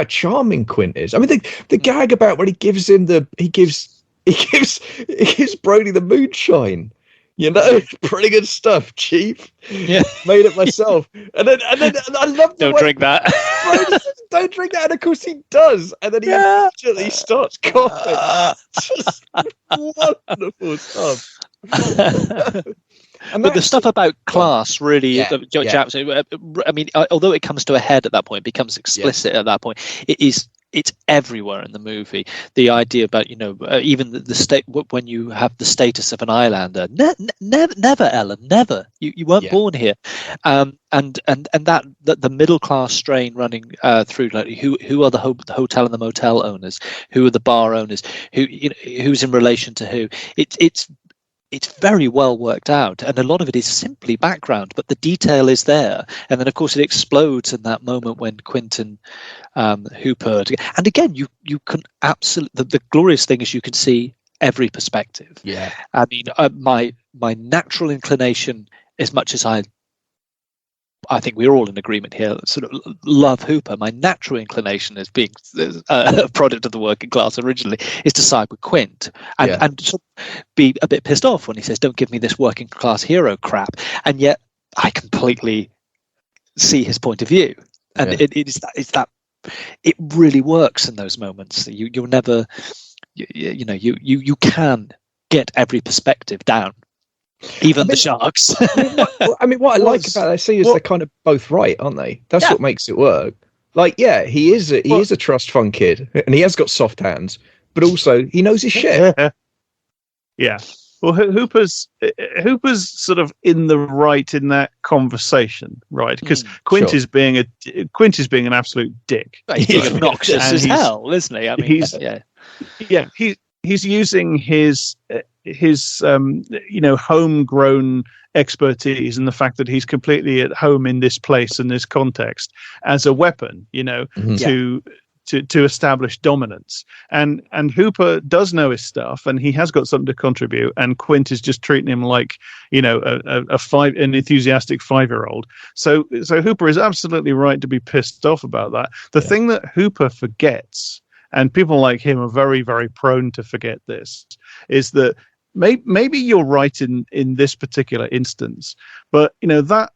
charming Quint is. I mean, the gag about when he gives Brody the moonshine. Pretty good stuff, Chief. Yeah, made it myself. And then I love the don't drink that. Brody says, don't drink that, and of course he does. And then he immediately starts coughing. Just wonderful stuff. But the stuff about class really, Japs, I mean, although it comes to a head at that point, becomes explicit at that point, it's everywhere in the movie. The idea about, even the state, when you have the status of an Islander, never, Ellen, never. You weren't born here, and that the middle class strain running through, like who are the hotel and the motel owners, who are the bar owners, who's in relation to who. It's very well worked out, and a lot of it is simply background, but the detail is there. And then, of course, it explodes in that moment when Quentin Hooper, and again, you can absolutely, the glorious thing is you can see every perspective. Yeah, I mean, my natural inclination, as much as I think we're all in agreement here, sort of love Hooper. My natural inclination, as being a product of the working class originally, is to side with Quint and sort of be a bit pissed off when he says, "Don't give me this working class hero crap." And yet, I completely see his point of view, and it really works in those moments. You're never. you can get every perspective down, even the sharks. What I like about that scene is they're kind of both right, aren't they? That's what makes it work. Like, he is a trust fund kid, and he has got soft hands, but also he knows his shit. Yeah. Well, Hooper's sort of in the right in that converation, right? Because Quint is being an absolute dick. He's obnoxious as hell, isn't he? I mean, he's using his homegrown expertise and the fact that he's completely at home in this place and this context as a weapon, to establish dominance. And Hooper does know his stuff, and he has got something to contribute. And Quint is just treating him like, an enthusiastic 5-year-old. So Hooper is absolutely right to be pissed off about that. The thing that Hooper forgets, and people like him are very, very prone to forget this, is that maybe you're right in this particular instance, but that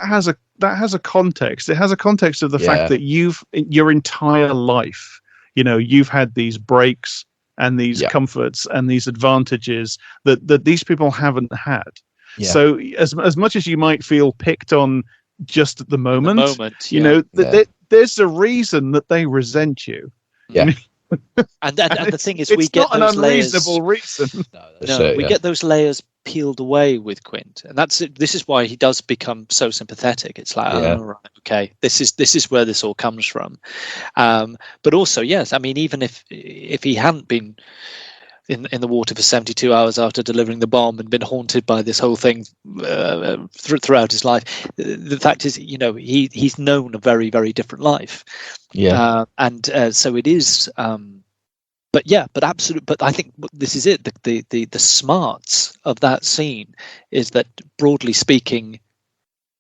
has a context. It has a context of the fact that your entire life, you've had these breaks and these comforts and these advantages that these people haven't had. Yeah. So as much as you might feel picked on just at the moment, there's a reason that they resent you. Yeah. And the thing is, we get those unreasonable reason. We get those layers peeled away with Quint, and this is why he does become so sympathetic. It's like, right, okay, this is where this all comes from. But also, yes, I mean, even if he hadn't been in the water for 72 hours after delivering the bomb and been haunted by this whole thing throughout his life, the fact is, he's known a very, very different life. So it is. But I think this is it. The smarts of that scene is that, broadly speaking,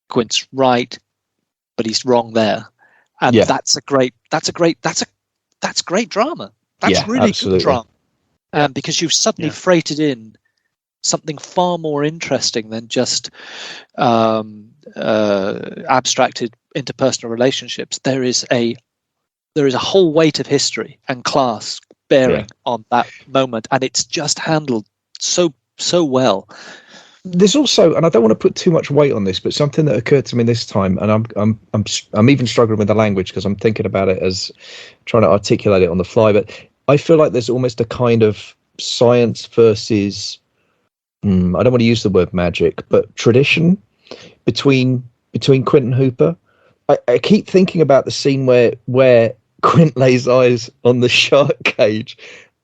Quint's right, but he's wrong there, and that's great drama. That's really good drama. Because you've suddenly freighted in something far more interesting than just abstracted interpersonal relationships. There is a whole weight of history and class bearing on that moment, and it's just handled so well. There's also, and I don't want to put too much weight on this, but something that occurred to me this time, and I'm even struggling with the language because I'm thinking about it as trying to articulate it on the fly, but I feel like there's almost a kind of science versus, I don't want to use the word magic, but tradition between Quint and Hooper. I keep thinking about the scene where Quint lays eyes on the shark cage,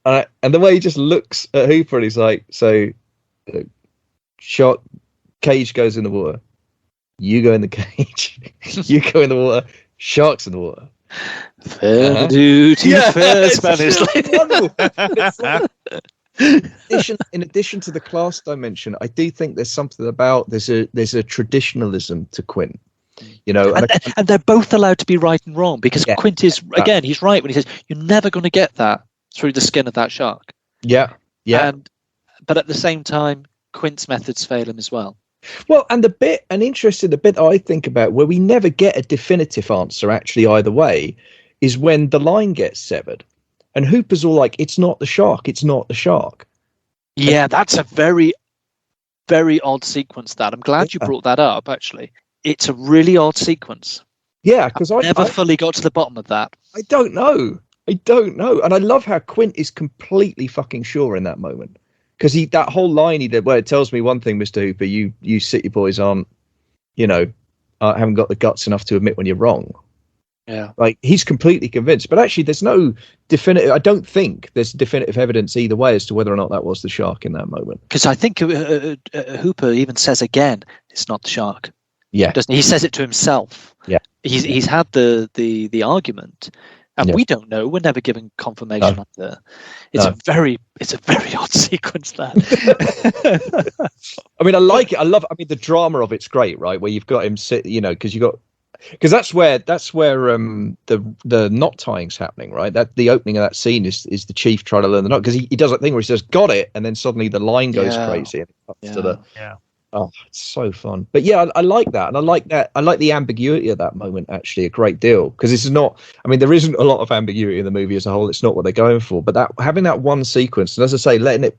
and the way he just looks at Hooper, and he's like, so shark cage goes in the water, you go in the cage, you go in the water, shark's in the water. Fair duty, fair Spanish lady. In addition to the class dimension, I do think there's something about there's a traditionalism to Quint, and they're both allowed to be right and wrong, because Quint is he's right when he says you're never going to get that through the skin of that shark. But at the same time, Quint's methods fail him as well. Well, and the bit that I think about where we never get a definitive answer actually either way is when the line gets severed and Hooper's all like, it's not the shark. Yeah, that's a very, very odd sequence. That I'm glad you brought that up, actually. It's a really odd sequence. Yeah, because I never fully got to the bottom of that. I don't know. And I love how Quint is completely fucking sure in that moment. Because that whole line he did, well, it tells me one thing, Mr. Hooper, you city boys haven't got the guts enough to admit when you're wrong. Yeah. Like, he's completely convinced. But actually, there's no definitive, I don't think there's definitive evidence either way as to whether or not that was the shark in that moment. Because I think Hooper even says again, it's not the shark. Yeah. Doesn't he? He says it to himself. Yeah. He's had the argument. And we don't know. We're never given confirmation of that. It's a very odd sequence, that. I mean, I like it. I love it. I mean, the drama of it's great, right? Where you've got him sit, because that's where the knot tying's happening, right? That the opening of that scene is the chief trying to learn the knot, because he does that thing where he says, "Got it," and then suddenly the line goes crazy. And Oh, it's so fun. But yeah, I like that. And I like the ambiguity of that moment actually a great deal. Because this is not, I mean, there isn't a lot of ambiguity in the movie as a whole. It's not what they're going for. But that having that one sequence, and as I say, letting it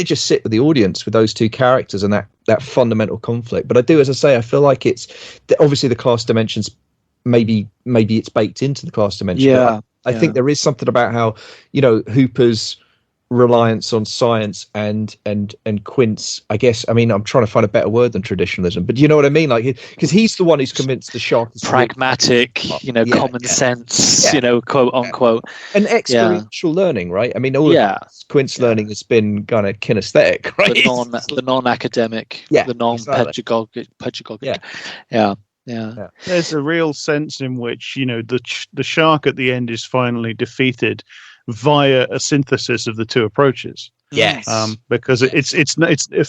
just sit with the audience with those two characters and that fundamental conflict. But I do, as I say, I feel like it's obviously the class dimensions, maybe it's baked into the class dimension. Yeah. I think there is something about how, Hooper's reliance on science and Quint's, I guess, I mean, I'm trying to find a better word than traditionalism, but you know what I mean, like, because he's the one who's convinced the shark is pragmatic, common sense, quote unquote, and experiential learning, right? I mean, all of Quint's learning has been kind of kinesthetic, right? The non-academic, the non-pedagogic. Yeah. There's a real sense in which the shark at the end is finally defeated via a synthesis of the two approaches. Yes. Because it's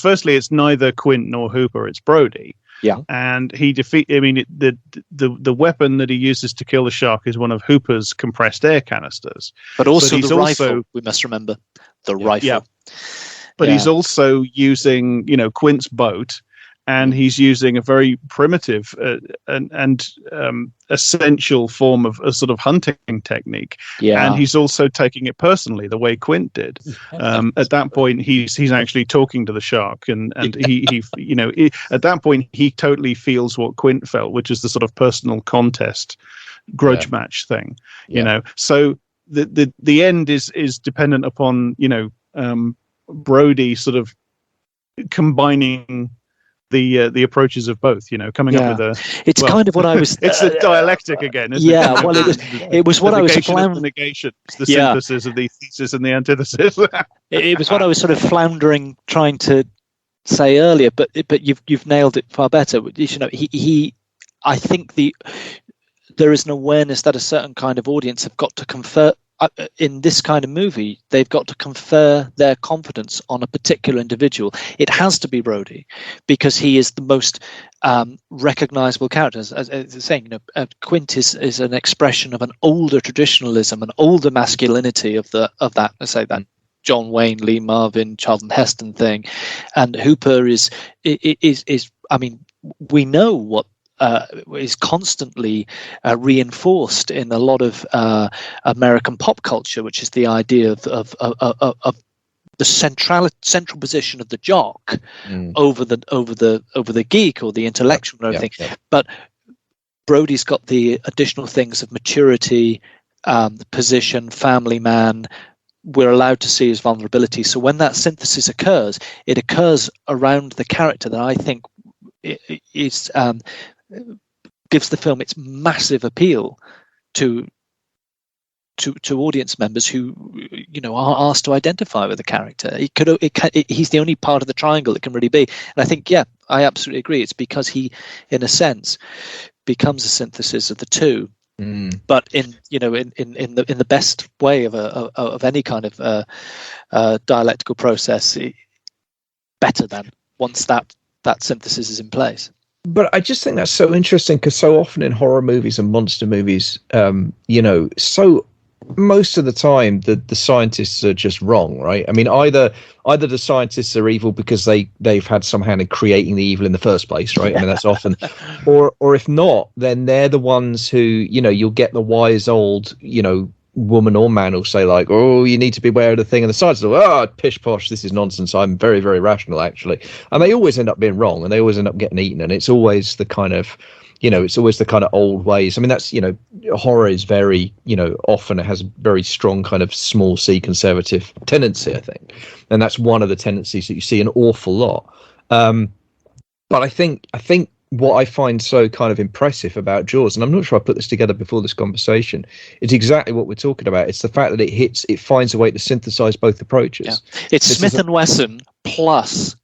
firstly it's neither Quint nor Hooper, it's Brody. Yeah. And he the weapon that he uses to kill the shark is one of Hooper's compressed air canisters. But also the rifle, we must remember. The rifle. Yeah. But he's also using, Quint's boat, and he's using a very primitive and essential form of a sort of hunting technique. Yeah. And he's also taking it personally, the way Quint did. At that point, he's actually talking to the shark, and he at that point he totally feels what Quint felt, which is the sort of personal contest, grudge match thing. So the end is dependent upon Brody sort of combining the approaches of both, coming up with it's kind of what I was it's the dialectic again, isn't it? Well, it was what I was the negation, the synthesis of the thesis and the antithesis. It was what I was sort of floundering trying to say earlier, but you've nailed it far better. I think there is an awareness that a certain kind of audience have got to confer in this kind of movie. They've got to confer their confidence on a particular individual. It has to be Brody, because he is the most recognizable character. As saying, Quint is an expression of an older traditionalism, an older masculinity of that. Let's say that John Wayne, Lee Marvin, Charlton Heston thing, and Hooper is. I mean, we know what is constantly reinforced in a lot of American pop culture, which is the idea of the central position of the jock over the geek or the intellectual and everything. Yeah. But Brody's got the additional things of maturity, the position, family man. We're allowed to see his vulnerability. So when that synthesis occurs, it occurs around the character that I think is gives the film its massive appeal to audience members who are asked to identify with the character. He's the only part of the triangle it can really be, and I think I absolutely agree. It's because he, in a sense, becomes a synthesis of the two, but in the best way of any kind of dialectical process, better than once that synthesis is in place. But I just think that's so interesting, because so often in horror movies and monster movies, so most of the time the scientists are just wrong, right? I mean, either the scientists are evil because they've had some hand in creating the evil in the first place, right? I mean, that's often, or if not, then they're the ones who, you'll get the wise old, woman or man will say like, oh, you need to be aware of the thing, and the scientists will, oh, pish posh, this is nonsense, I'm very, very rational actually, and they always end up being wrong, and they always end up getting eaten, and it's always the kind of old ways. I mean, that's, horror is very, often it has a very strong kind of small c conservative tendency, I think, and that's one of the tendencies that you see an awful lot. But I think what I find so kind of impressive about Jaws, and I'm not sure I put this together before this conversation, is exactly what we're talking about. It's the fact that it finds a way to synthesize both approaches. Yeah. It's Smith & Wesson plus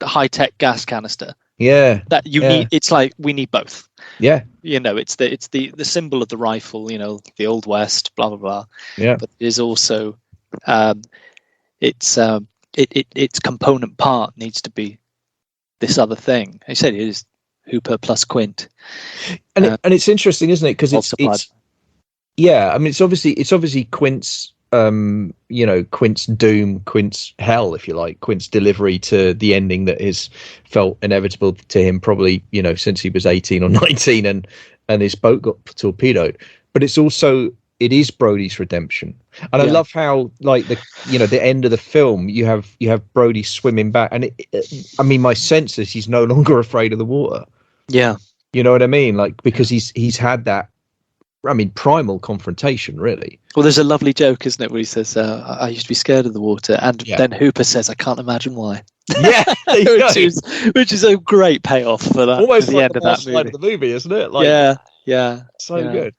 the high-tech gas canister. Yeah. That you need. It's like we need both. Yeah. It's the symbol of the rifle, the Old West, blah blah blah. Yeah. But it is also its component part needs to be this other thing. I said it is Hooper plus Quint, and it's interesting, isn't it? Because it's I mean, it's obviously Quint's Quint's doom, Quint's hell, if you like, Quint's delivery to the ending that is felt inevitable to him, probably, since he was 18 or 19 and his boat got torpedoed. But it is Brody's redemption. And I love how, like, the end of the film, you have Brody swimming back, and my sense is he's no longer afraid of the water. Yeah. You know what I mean? Like, because he's had that, primal confrontation, really. Well, there's a lovely joke, isn't it, where he says, I used to be scared of the water, and then Hooper says, I can't imagine why. Yeah. which is a great payoff for that. Almost the like end the of that last line of the movie, isn't it? Like, yeah. So good.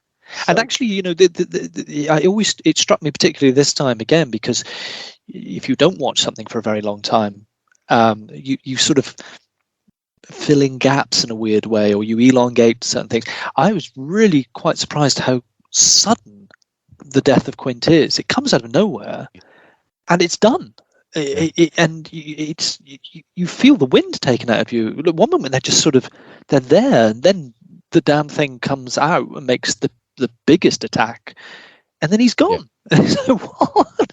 And actually, it struck me particularly this time again, because if you don't watch something for a very long time, you sort of fill in gaps in a weird way, or you elongate certain things. I was really quite surprised how sudden the death of Quint is. It comes out of nowhere, and it's done. And you feel the wind taken out of you. At one moment, they're there, and then the damn thing comes out and makes the biggest attack, and then he's gone. Yeah. So what?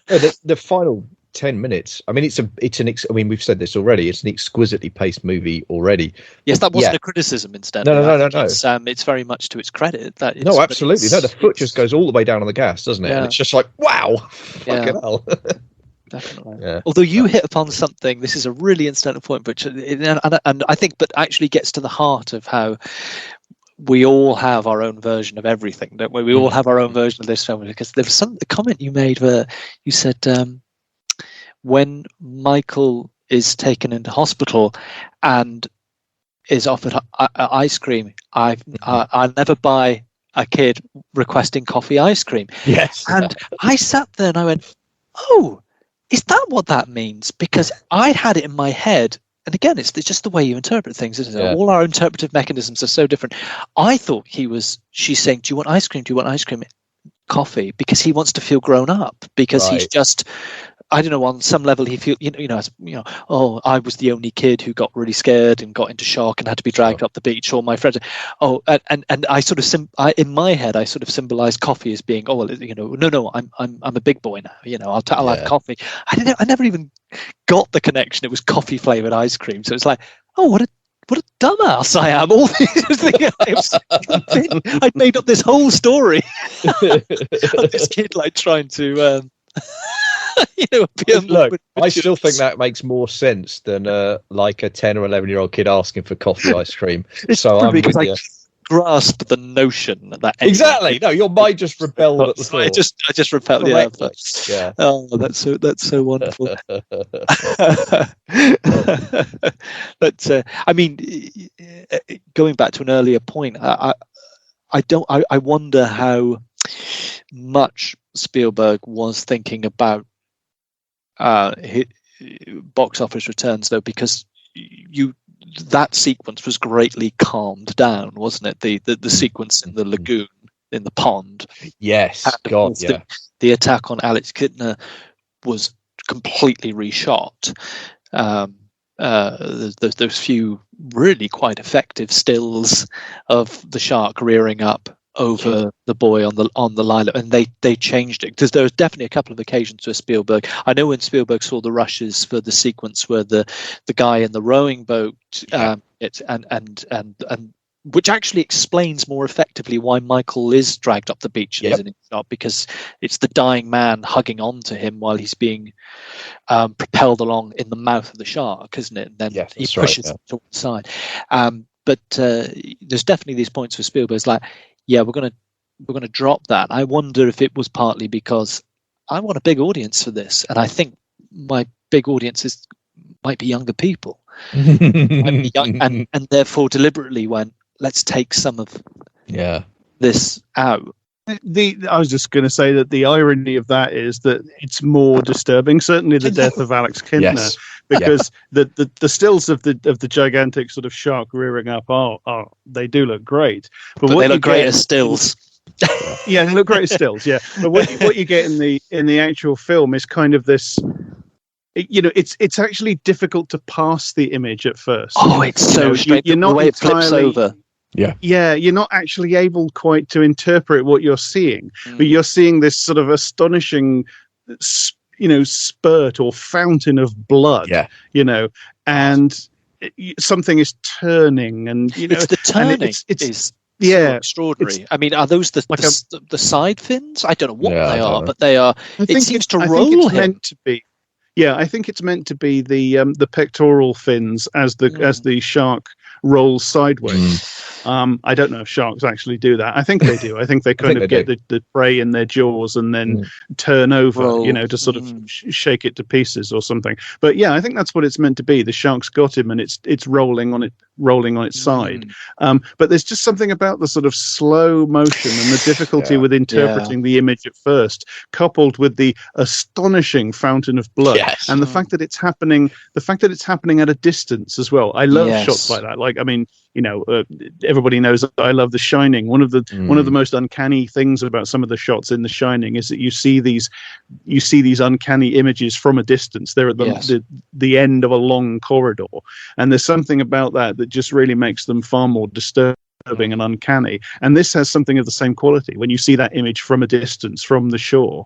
The final 10 minutes. We've said this already. It's an exquisitely paced movie already. Yes, that wasn't a criticism. Instead, no. It's very much to its credit. No, absolutely. No, the foot just goes all the way down on the gas, doesn't it? Yeah. And it's just like, wow, fucking hell. Definitely. Yeah. Although you hit upon something, this is a really incidental point, which and I think, but actually gets to the heart of how we all have our own version of everything, don't we? We all have our own version of this film, because there was a comment you made where you said, when Michael is taken into hospital and is offered ice cream, I'll never buy a kid requesting coffee ice cream. Yes. And I sat there and I went, oh, is that what that means? Because I had it in my head, and again, it's just the way you interpret things, isn't it? Yeah. All our interpretive mechanisms are so different. I thought she's saying, do you want ice cream? Do you want ice cream? Coffee, because he wants to feel grown up, because he's just, I don't know, on some level he feels, oh, I was the only kid who got really scared and got into shock and had to be dragged up the beach, or my friends. Oh, and I sort of in my head I sort of symbolized coffee as being, oh, well, no, I'm a big boy now. I'll have coffee. I never even got the connection. It was coffee flavored ice cream, so it's like, oh, what a dumbass I am. All these things, I'd made up this whole story of this kid trying to Look, I still think that makes more sense than a 10 or 11-year-old kid asking for coffee ice cream. So I'm with you. Grasp the notion that exactly. No, your mind just rebelled at the thought. I just repelled. Yeah. Oh, that's so wonderful. But going back to an earlier point, I wonder how much Spielberg was thinking about box office returns, though, because that sequence was greatly calmed down, wasn't it? The sequence in the lagoon, in the pond. Yes, God, yeah. The attack on Alex Kintner was completely reshot. Those few really quite effective stills of the shark rearing up over the boy on the line, and they changed it, because there was definitely a couple of occasions where Spielberg, I know when Spielberg saw the rushes for the sequence where the guy in the rowing boat, and which actually explains more effectively why Michael is dragged up the beach, isn't it? Not because it's the dying man hugging on to him while he's being propelled along in the mouth of the shark, isn't it? And then he pushes him to one side. But there's definitely these points where Spielberg's like, yeah, we're gonna drop that. I wonder if it was partly because I want a big audience for this, and I think my big audience might be younger people, and therefore deliberately went, let's take some of this out. I was just going to say that the irony of that is that it's more disturbing. Certainly, the death of Alex Kintner, because the stills of the gigantic sort of shark rearing up they do look great, but what they look great as stills. Yeah, they look great as stills. Yeah, but what you get in the actual film is kind of this. It's actually difficult to pass the image at first. Oh, it's so strange. You're not the way entirely, it flips over. you're not actually able quite to interpret what you're seeing, but you're seeing this sort of astonishing, spurt or fountain of blood, and something is turning, and it's the turning is so extraordinary. I mean, are those the side fins? I don't know what they are, but they are. It seems to roll him. Meant to be. Yeah, I think it's meant to be the pectoral fins as the shark rolls sideways. I don't know if sharks actually do that. I think they do. I think they kind of get the prey in their jaws and then turn over, to sort of shake it to pieces or something. But yeah, I think that's what it's meant to be. The shark's got him, and it's rolling on its side. But there's just something about the sort of slow motion and the difficulty with interpreting the image at first, coupled with the astonishing fountain of blood, and the fact that it's happening at a distance as well. I love shots like that. Like, I mean, everybody knows that I love The Shining. One of the most uncanny things about some of the shots in The Shining is that you see these uncanny images from a distance. They're at the end of a long corridor, and there's something about that just really makes them far more disturbing and uncanny. And this has something of the same quality when you see that image from a distance, from the shore.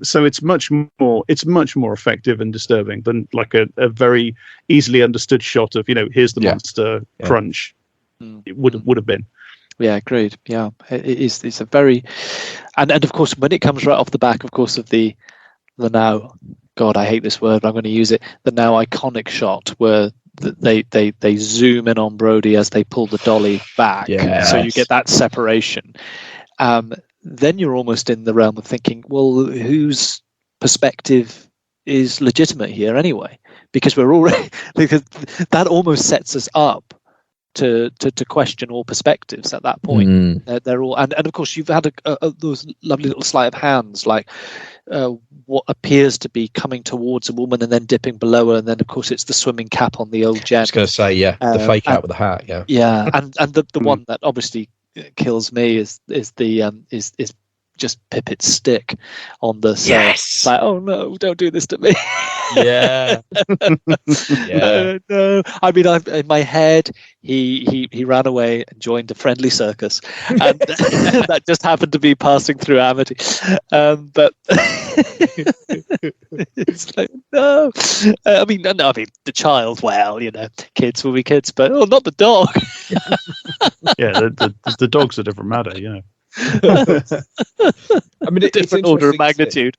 So it's much more effective and disturbing than like a very easily understood shot of, here's the monster crunch. It would have been. Yeah, agreed. Yeah, it's a very, and of course when it comes right off the back, of course, of the now, God, I hate this word, but I'm going to use it. The now iconic shot where they zoom in on Brody as they pull the dolly back, so you get that separation. Then you're almost in the realm of thinking, well, whose perspective is legitimate here anyway? Because because that almost sets us up to question all perspectives at that point. They're all, and of course you've had those lovely little sleight of hands, like what appears to be coming towards a woman and then dipping below her, and then of course it's the swimming cap on the old gent. I was going to say, the fake out with the hat, and the one that obviously kills me is just Pipit's stick on the cell. It's like, oh no, don't do this to me. No. I mean, in my head, he ran away and joined a friendly circus, and that just happened to be passing through Amity. But it's like, no. I mean, the child. Well, kids will be kids, but not the dog. The dog's a different matter. I mean, it's different order of magnitude.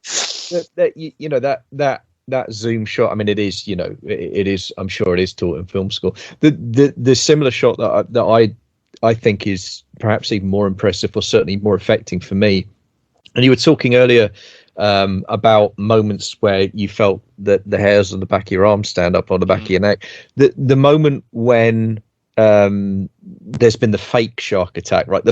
That zoom shot. I mean, it is. It is. I'm sure it is taught in film school. The similar shot that I think is perhaps even more impressive, or certainly more affecting for me. And you were talking earlier about moments where you felt that the hairs on the back of your arm stand up on the back of your neck. The moment when there's been the fake shark attack, right?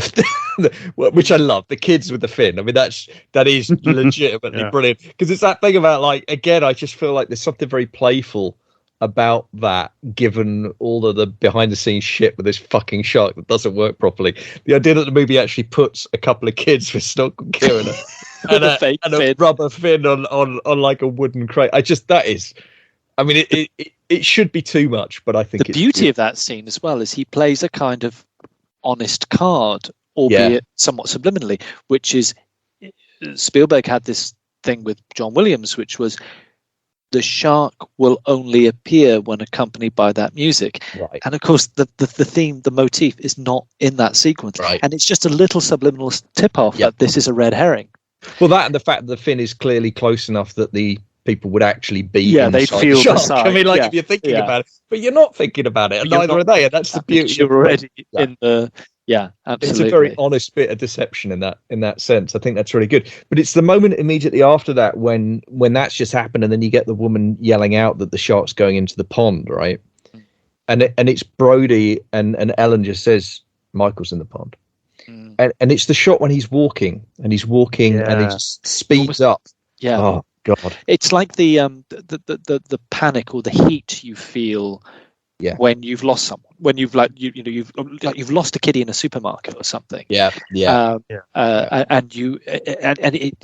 Which I love, the kids with the fin. I mean, that is legitimately brilliant, because it's that thing about, like, again, I just feel like there's something very playful about that, given all of the behind the scenes shit with this fucking shark that doesn't work properly. The idea that the movie actually puts a couple of kids with snorkel gear and a rubber fin on like a wooden crate. I mean, it should be too much, but I think the beauty of that scene as well is he plays a kind of honest card, albeit somewhat subliminally, which is, Spielberg had this thing with John Williams, which was the shark will only appear when accompanied by that music. Right. And of course, the theme, the motif is not in that sequence. Right. And it's just a little subliminal tip-off that this is a red herring. Well, that and the fact that the fin is clearly close enough that the people would actually be they feel the side. I mean, like, if you're thinking about it, but you're not thinking about it, and neither are they, and that's the beauty. You're already in the absolutely. It's a very honest bit of deception in that sense. I think that's really good. But it's the moment immediately after that when that's just happened, and then you get the woman yelling out that the shark's going into the pond, right? And it's Brody, and Ellen just says, Michael's in the pond. And it's the shot when he's walking and he just speeds up. Yeah. Oh God. It's like the panic or the heat you feel when you've lost someone, when you've you've lost a kiddie in a supermarket or something. And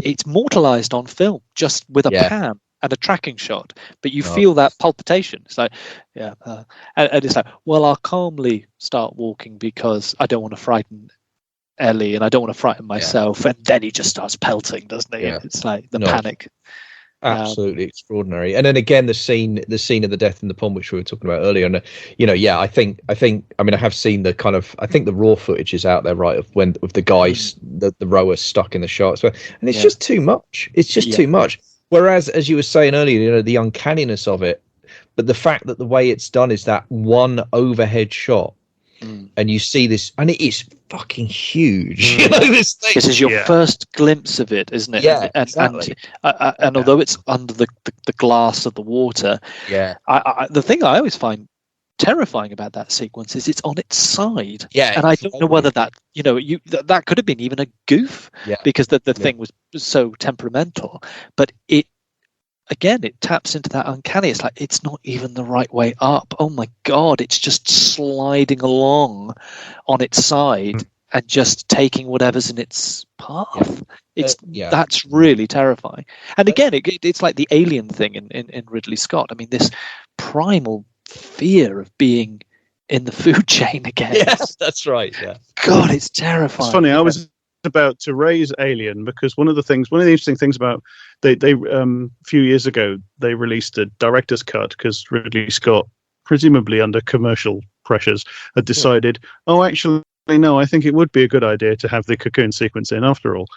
it's mortalized on film just with a pan and a tracking shot, but you feel that palpitation. It's like, and it's like, well, I'll calmly start walking because I don't want to frighten Ellie and I don't want to frighten myself. And then he just starts pelting, doesn't he? Yeah. It's like the panic. Absolutely extraordinary. And then again, the scene of the death in the pond, which we were talking about earlier, and I think I have seen the kind of, I think the raw footage is out there, right, of the guys, the rower stuck in the shark, and it's just too much. It's just too much. Whereas, as you were saying earlier, the uncanniness of it, but the fact that the way it's done is that one overhead shot, and you see this, and it is fucking huge. This thing. This is your first glimpse of it, isn't it? Yeah, exactly. And although it's under the glass of the water, the thing I always find terrifying about that sequence is it's on its side. Yeah, and I don't know whether that that could have been even a goof because the thing was so temperamental, but it taps into that uncanny. It's like it's not even the right way up. Oh my God, it's just sliding along on its side and just taking whatever's in its path. That's really terrifying. And again, it's like the alien thing in Ridley Scott. I mean, this primal fear of being in the food chain again. Yes, that's right. Yeah. God, it's terrifying. It's funny. I was about to raise Alien because one of the interesting things about they few years ago they released a director's cut because Ridley Scott, presumably under commercial pressures, had decided, actually no, I think it would be a good idea to have the cocoon sequence in after all.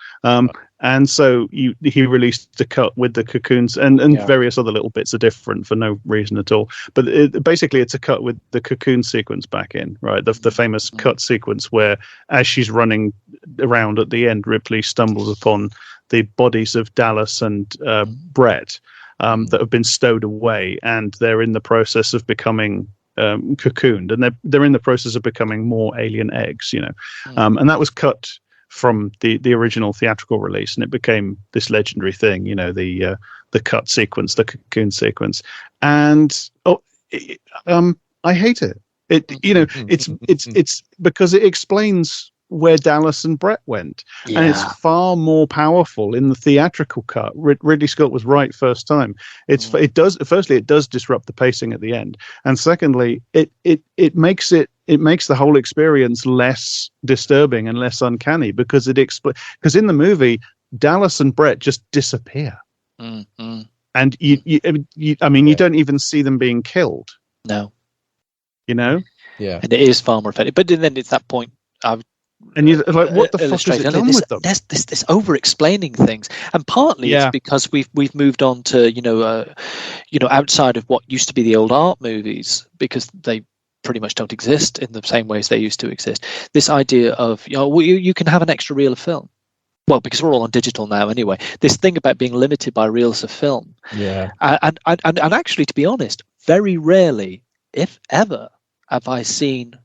And so he released the cut with the cocoons and various other little bits are different for no reason at all. But basically it's a cut with the cocoon sequence back in, right? The famous cut sequence where as she's running around at the end, Ripley stumbles upon the bodies of Dallas and Brett that have been stowed away, and they're in the process of becoming cocooned, and they're in the process of becoming more alien eggs, and that was cut from the original theatrical release, and it became this legendary thing, the cut sequence, the cocoon sequence, and I hate it. It's because it explains where Dallas and Brett went, and it's far more powerful in the theatrical cut. Ridley Scott was right first time. It does disrupt the pacing at the end, and secondly, it makes the whole experience less disturbing and less uncanny because because in the movie Dallas and Brett just disappear, and you don't even see them being killed. No, and it is far more effective. But then it's that point. And you're like, what the fuck is it done with them? There's this over-explaining things, and partly it's because we've moved on to outside of what used to be the old art movies, because they pretty much don't exist in the same ways they used to exist. This idea of you can have an extra reel of film. Well, because we're all on digital now anyway. This thing about being limited by reels of film. Yeah. And actually, to be honest, very rarely, if ever, have I seen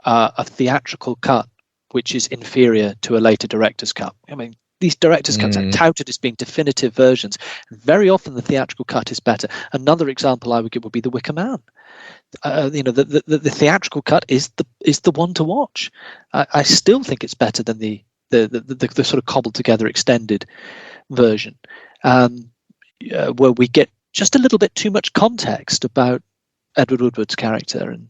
a theatrical cut which is inferior to a later director's cut. I mean, these director's cuts are touted as being definitive versions. Very often the theatrical cut is better. Another example I would give would be The Wicker Man. The theatrical cut is the one to watch. I still think it's better than the sort of cobbled together extended version, where we get just a little bit too much context about Edward Woodward's character and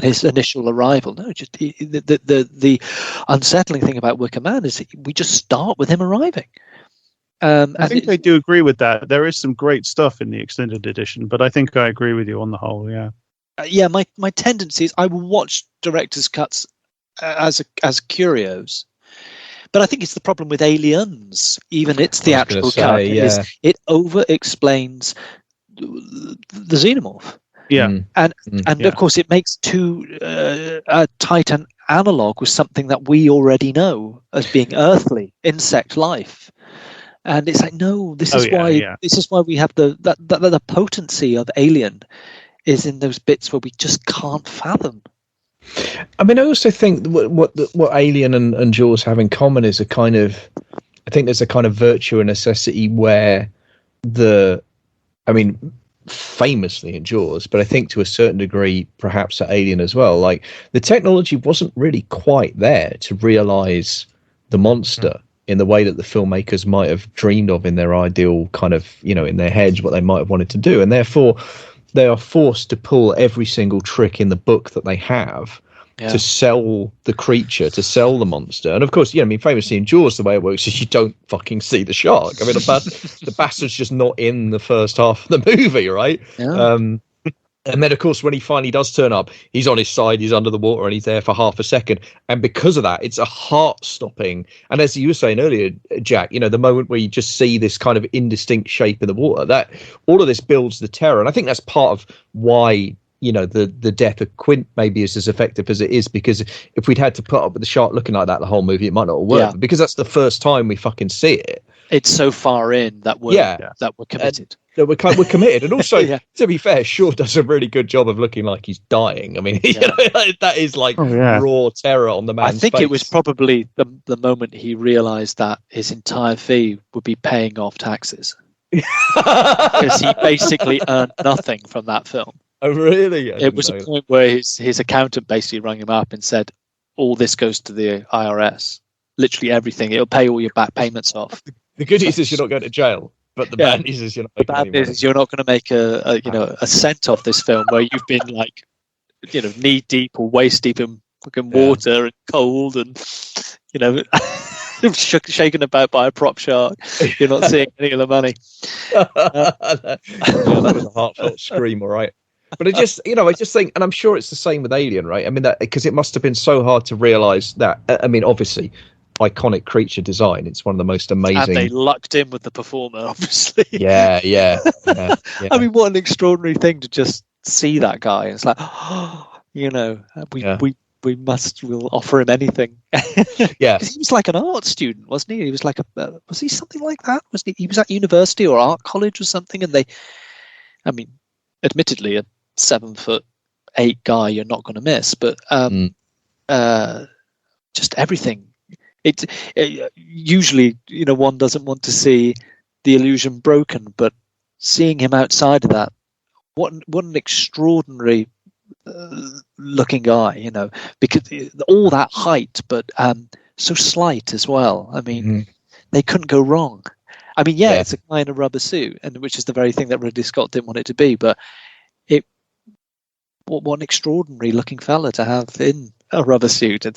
his initial arrival. No, just the unsettling thing about Wicker Man is we just start with him arriving. I think I do agree with that. There is some great stuff in the extended edition, but I think I agree with you on the whole. Yeah. My tendency is I will watch director's cuts as curios, but I think it's the problem with Aliens. Even its theatrical cut is it over explains the xenomorph. Yeah, and of course it makes too tight an analog with something that we already know as being earthly insect life, and it's like, no, this is why we have the potency of Alien is in those bits where we just can't fathom. I mean, I also think what Alien and Jaws have in common is I think there's a kind of virtue and necessity where famously in Jaws, but I think to a certain degree perhaps at Alien as well, like the technology wasn't really quite there to realize the monster in the way that the filmmakers might have dreamed of in their ideal kind of, in their heads, what they might have wanted to do. And therefore they are forced to pull every single trick in the book that they have to sell the creature, to sell the monster. And of course, famously in Jaws, the way it works is you don't fucking see the shark. I mean, the bastard's just not in the first half of the movie, right? Yeah. And then, of course, when he finally does turn up, he's on his side, he's under the water, and he's there for half a second. And because of that, it's a heart-stopping. And as you were saying earlier, Jack, the moment where you just see this kind of indistinct shape in the water, that all of this builds the terror. And I think that's part of why, the death of Quint maybe is as effective as it is, because if we'd had to put up with the shark looking like that the whole movie, it might not have worked. Yeah. Because that's the first time we fucking see it. It's so far in that we're committed. We're committed, and also to be fair, Shaw does a really good job of looking like he's dying. I mean, that is like raw terror on the man's I think face. It was probably the moment he realised that his entire fee would be paying off taxes, because he basically earned nothing from that film. Oh, really? It was a point where his accountant basically rang him up and said, "All this goes to the IRS. Literally everything. It'll pay all your back payments off." The good news is you're not going to jail. But the bad news is you're not going to make a cent off this film, where you've been like, knee deep or waist deep in fucking water and cold and shaken about by a prop shark. You're not seeing any of the money. That was a heartfelt scream, all right. But I just think, and I'm sure it's the same with Alien, right? I mean, that because it must have been so hard to realise that. I mean, obviously, iconic creature design. It's one of the most amazing. And they lucked in with the performer, obviously. Yeah. I mean, what an extraordinary thing to just see that guy. It's like, we'll offer him anything. Yeah, he was like an art student, wasn't he? He was like was he something like that? He was at university or art college or something? And admittedly, a 7'8" guy, you're not going to miss, but just everything. It usually, one doesn't want to see the illusion broken, but seeing him outside of that, what an extraordinary looking guy, because all that height, but so slight as well. I mean, they couldn't go wrong. I mean, it's a guy in a rubber suit, and which is the very thing that Ridley Scott didn't want it to be. But what an extraordinary looking fella to have in a rubber suit,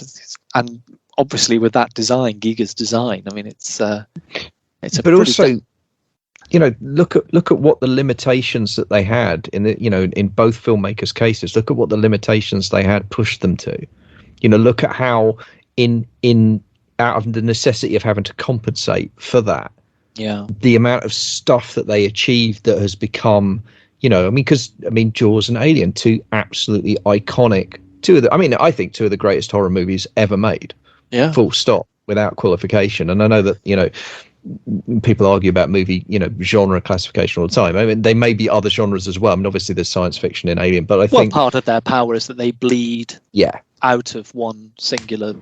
and obviously with that design, Giger's design. I mean, it's a. But also, look at what the limitations that they had in in both filmmakers' cases. Look at what the limitations they had pushed them to. Look at how out of the necessity of having to compensate for that. Yeah. The amount of stuff that they achieved that has become, Jaws and Alien, two absolutely iconic. I think two of the greatest horror movies ever made. Yeah. Full stop, without qualification. And I know that, people argue about movie, genre classification all the time. I mean, they may be other genres as well. I mean, obviously there's science fiction in Alien, but I think part of their power is that they bleed out of one singular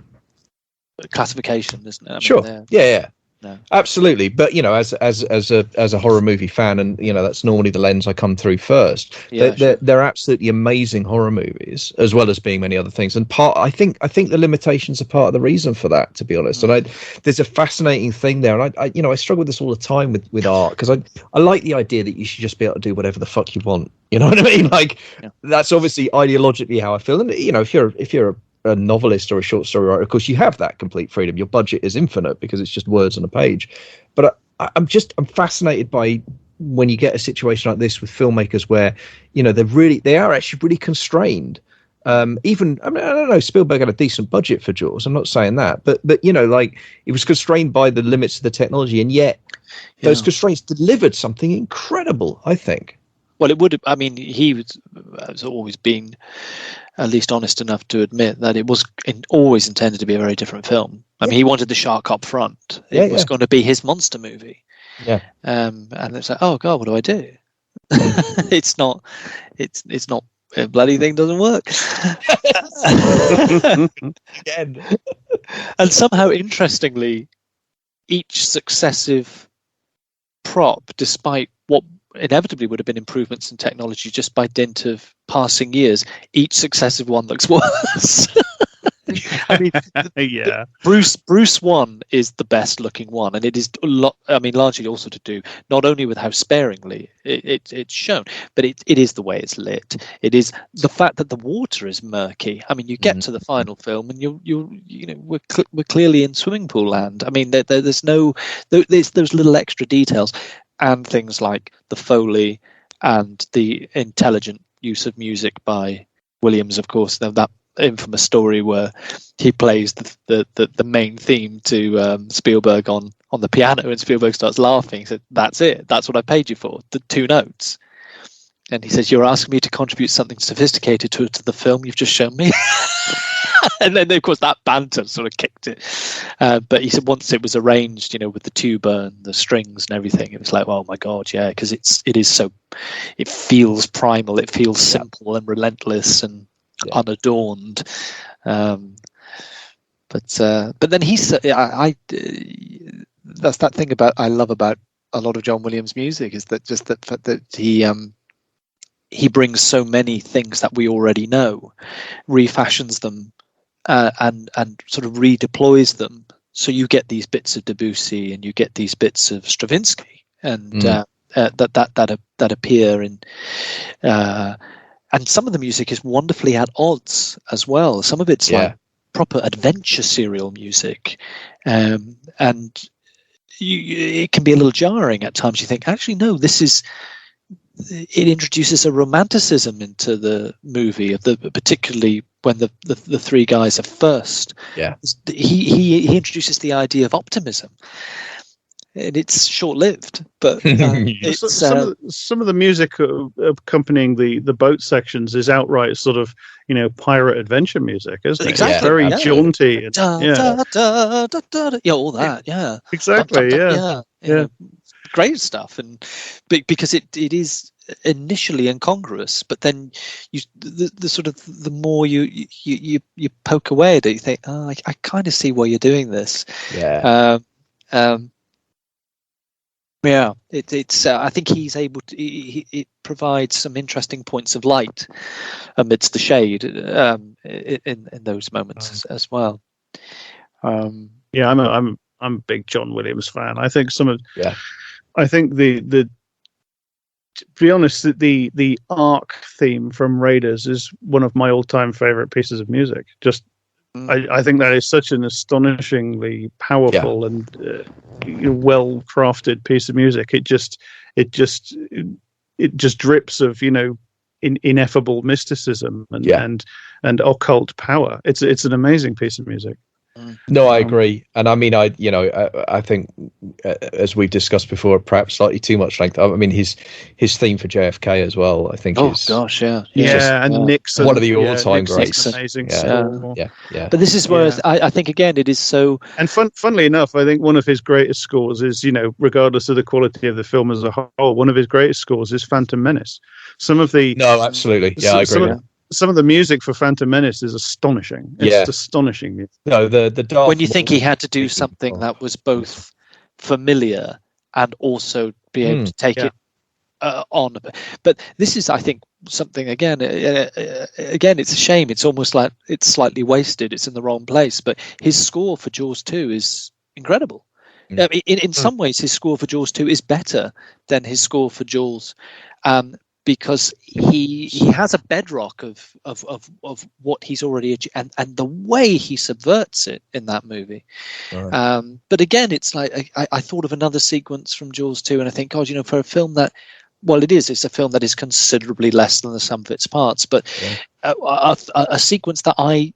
classification, isn't it? I mean, sure. Yeah. No. Absolutely, but as a horror movie fan, and that's normally the lens I come through first. They're absolutely amazing horror movies, as well as being many other things. And I think the limitations are part of the reason for that, to be honest. And there's a fascinating thing there, and I struggle with this all the time with art, because I like the idea that you should just be able to do whatever the fuck you want. You know what I mean? Like that's obviously ideologically how I feel. And if you're a novelist or a short story writer, of course you have that complete freedom. Your budget is infinite because it's just words on a page. But I'm fascinated by when you get a situation like this with filmmakers where they are actually really constrained. I don't know, Spielberg had a decent budget for Jaws, I'm not saying that, but it was constrained by the limits of the technology, and yet those constraints delivered something incredible, I think. Well, it would have. I mean, he has always been at least honest enough to admit that it was always intended to be a very different film. I mean, he wanted the shark up front. It was going to be his monster movie. Yeah. And it's like, oh God, what do I do? It's not. A bloody thing doesn't work. Again. And somehow, interestingly, each successive prop, despite what inevitably would have been improvements in technology just by dint of passing years, each successive one looks worse. I mean, Yeah. Bruce 1 is the best looking one, and it is largely also to do not only with how sparingly it's shown, but it is the way it's lit. It is the fact that the water is murky. I mean, you get to the final film, and we're clearly in swimming pool land. I mean, there's those little extra details, and things like the Foley and the intelligent use of music by Williams, of course. That infamous story where he plays the main theme to Spielberg on the piano, and Spielberg starts laughing. He said, "That's it. That's what I paid you for. The 2 notes." And he says, "You're asking me to contribute something sophisticated to the film you've just shown me." And then, of course, that banter sort of kicked it. But he said once it was arranged, with the tuba and the strings and everything, it was like, oh my God, yeah, because it feels primal, it feels simple and relentless and unadorned. But then that's that thing I love about a lot of John Williams' music, is that just the fact that he brings so many things that we already know, refashions them, and sort of redeploys them. So you get these bits of Debussy and you get these bits of Stravinsky, and that appear in. And some of the music is wonderfully at odds as well. Some of it's like proper adventure serial music, and it can be a little jarring at times. You think, actually, no, it introduces a romanticism into the movie, particularly when the 3 guys are first. Yeah, he introduces the idea of optimism, and it's short-lived. But it's, some of the music accompanying the boat sections is outright sort of pirate adventure music, isn't it? Exactly, it's very jaunty. And, all that. Yeah, exactly. Yeah. Great stuff, and because it is initially incongruous, but then the more you poke away at it, you think, oh, I kind of see why you're doing this. It's I think he's able to. It provides some interesting points of light amidst the shade in those moments as well. I'm a big John Williams fan. I think I think the to be honest, the Ark theme from Raiders is one of my all-time favorite pieces of music. I think that is such an astonishingly powerful and well-crafted piece of music. It just drips of ineffable mysticism and occult power. It's an amazing piece of music. No, I agree, and I mean, I think as we've discussed before, perhaps slightly too much length. I mean, his theme for JFK as well, I think. Nixon, one of the all-time greats. Amazing score. But this is where I think again it is so. And funnily enough, I think one of his greatest scores is, regardless of the quality of the film as a whole, one of his greatest scores is Phantom Menace. Absolutely, I agree. Some of the music for Phantom Menace is astonishing. It's astonishing music. No, the when you think he had to do something that was both familiar and also be able to take it on. But this is, I think, something again. It's a shame. It's almost like it's slightly wasted. It's in the wrong place. But his score for Jaws 2 is incredible. I mean, in some ways, his score for Jaws 2 is better than his score for Jaws. Because he has a bedrock of what he's already achieved, and the way he subverts it in that movie. Right. But again, it's like I thought of another sequence from Jaws 2, and I think, God, for a film that, well, it's a film that is considerably less than the sum of its parts, but a sequence that I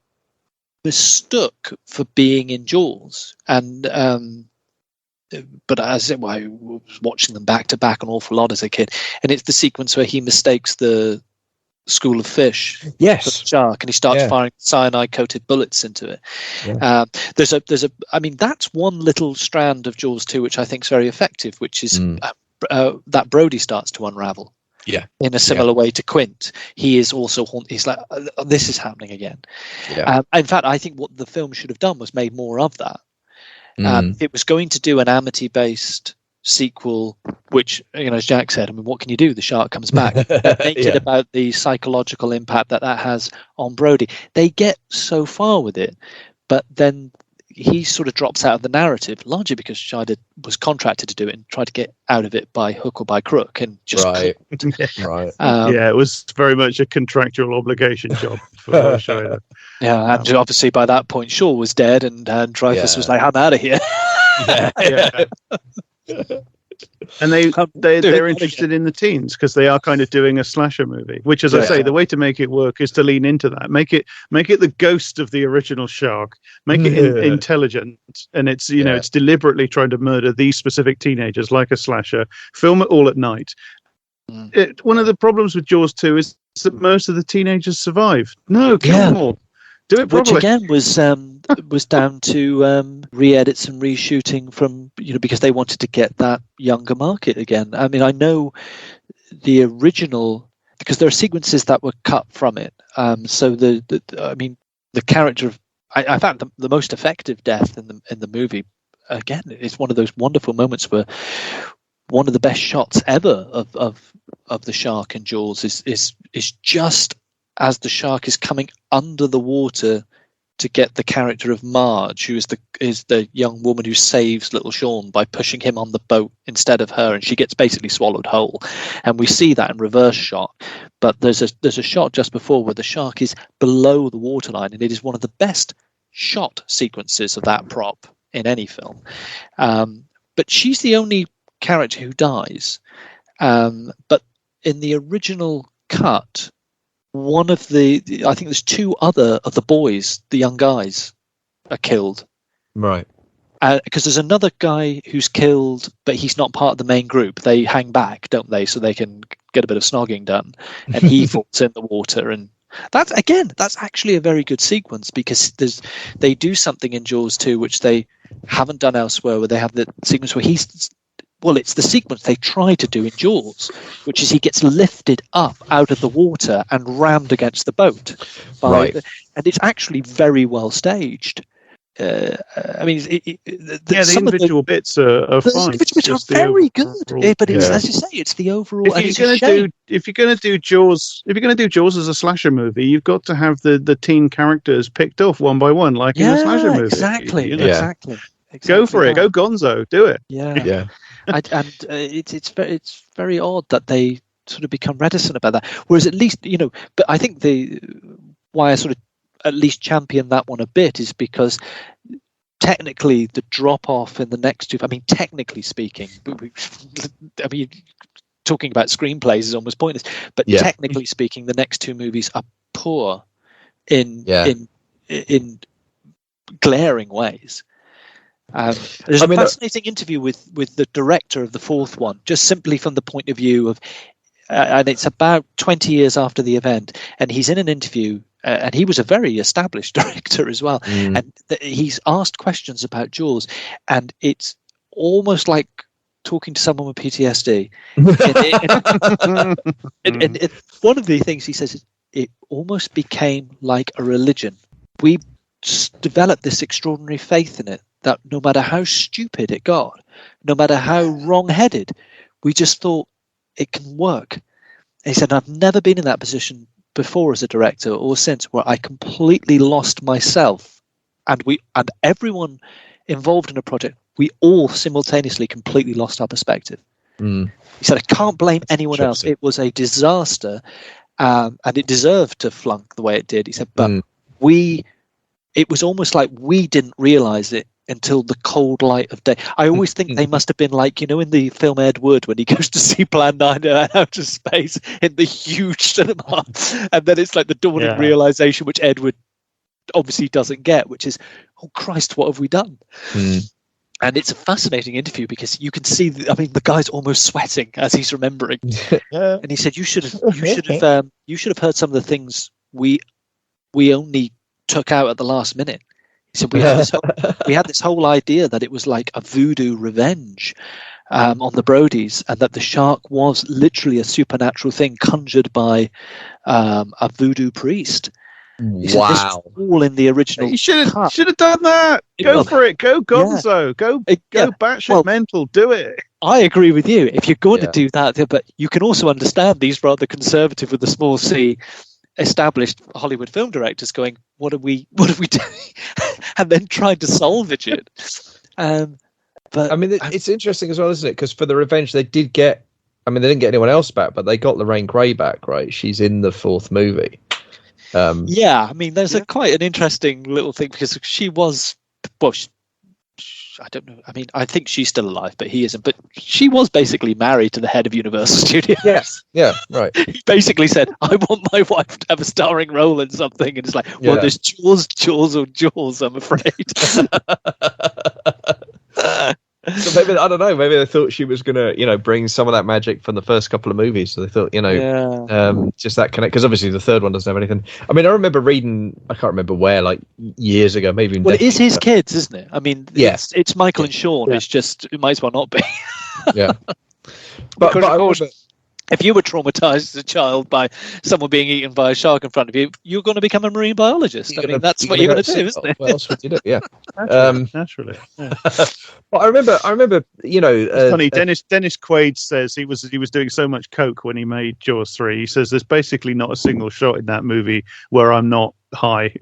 mistook for being in Jaws, and but as I was watching them back to back an awful lot as a kid, and it's the sequence where he mistakes the school of fish for the shark, and he starts firing cyanide-coated bullets into it. I mean, that's one little strand of Jaws 2 which I think is very effective, which is that Brody starts to unravel. In a similar way to Quint, he is also he's like, this is happening again. In fact, I think what the film should have done was made more of that. It was going to do an Amity-based sequel, which, as Jack said, I mean, what can you do? The shark comes back. Make it about the psychological impact that has on Brody. They get so far with it, but then he sort of drops out of the narrative, largely because Scheider was contracted to do it and tried to get out of it by hook or by crook, and just right. It was very much a contractual obligation job for Scheider. Yeah, and obviously by that point Shaw was dead, and Dreyfuss was like, "I'm out of here." And they're interested in the teens because they are kind of doing a slasher movie, which, as I say, the way to make it work is to lean into that, make it the ghost of the original Shark, make it intelligent, and it's it's deliberately trying to murder these specific teenagers like a slasher, film it all at night. One of the problems with Jaws 2 is that most of the teenagers survive. No, kill them all. Do it properly. Which again was down to re-edits and reshooting from because they wanted to get that younger market again. I mean, I know the original, because there are sequences that were cut from it. So the character of I found the most effective death in the movie. Again, it's one of those wonderful moments where one of the best shots ever of the shark in Jaws is just as the shark is coming under the water to get the character of Marge, who is the young woman who saves little Sean by pushing him on the boat instead of her, and she gets basically swallowed whole. And we see that in reverse shot. But there's a shot just before where the shark is below the waterline, and it is one of the best shot sequences of that prop in any film. But she's the only character who dies. But in the original cut, one of I think there's two other of the boys, the young guys, are killed. Right. Because there's another guy who's killed, but he's not part of the main group. They hang back, don't they, so they can get a bit of snogging done. And he falls in the water. And that's actually a very good sequence, because they do something in Jaws 2 which they haven't done elsewhere, where they have the sequence where it's the sequence they try to do in Jaws, which is he gets lifted up out of the water and rammed against the boat. And it's actually very well staged. I mean, the individual bits are fine. The bits are very good, but as you say, it's the overall. If you're going to do Jaws as a slasher movie, you've got to have the teen characters picked off one by one, like in a slasher movie. Exactly. Go for it. Go Gonzo. Do it. Yeah. It's very odd that they sort of become reticent about that. Whereas at least but I think why I sort of at least champion that one a bit is because technically the drop off in the next two. I mean, technically speaking, talking about screenplays is almost pointless. But technically speaking, the next two movies are poor in glaring ways. There's a fascinating interview with the director of the fourth one, just simply from the point of view of, and it's about 20 years after the event, and he's in an interview, and he was a very established director as well, and he's asked questions about Jaws, and it's almost like talking to someone with PTSD. and one of the things he says is, it almost became like a religion. We developed this extraordinary faith in it, that no matter how stupid it got, no matter how wrong-headed, we just thought it can work. And he said, I've never been in that position before as a director or since, where I completely lost myself, and everyone involved in a project, we all simultaneously completely lost our perspective. He said, I can't blame anyone else. It was a disaster, and it deserved to flunk the way it did. He said, but it was almost like we didn't realize it until the cold light of day. I always think they must have been like, in the film Ed Wood, when he goes to see Plan 9 out of space in the huge cinema. And then it's like the dawning realization, which Ed Wood obviously doesn't get, which is, oh Christ, what have we done? And it's a fascinating interview, because you can see, the guy's almost sweating as he's remembering. And he said, you should have heard some of the things we only took out at the last minute. He said we had this whole idea that it was like a voodoo revenge on the Brodies, and that the shark was literally a supernatural thing conjured by a voodoo priest. He said, this was all in the original. You should cut. have done that. Go for it. Go Gonzo. Go batshit mental. Do it. I agree with you. If you're going to do that, but you can also understand these rather conservative with the small c established Hollywood film directors going, what are we doing? And then trying to salvage it. But I mean, it's interesting as well, isn't it? Because for the Revenge, they did get. I mean, they didn't get anyone else back, but they got Lorraine Gray back, right? She's in the fourth movie. I mean, there's quite an interesting little thing because she was. Well, I don't know. I mean, I think she's still alive, but he isn't. But she was basically married to the head of Universal Studios. Yes. Yeah. Right. He basically said, "I want my wife to have a starring role in something," and it's like, "Well, there's Jaws, I'm afraid." So maybe, I don't know. Maybe they thought she was gonna, bring some of that magic from the first couple of movies. So they thought, just that connect. Because obviously the third one doesn't have anything. I mean, I remember reading. I can't remember where, like years ago, maybe. Well, it is his kids, isn't it? I mean, it's Michael and Sean. Yeah. It's just it might as well not be. Yeah, but of course, if you were traumatized as a child by someone being eaten by a shark in front of you, you're going to become a marine biologist. I mean, that's what you're going to do, isn't it? What else would you do? Yeah, naturally. Yeah. But I remember. It's funny. Dennis Quaid says he was doing so much coke when he made Jaws 3. He says there's basically not a single shot in that movie where I'm not high.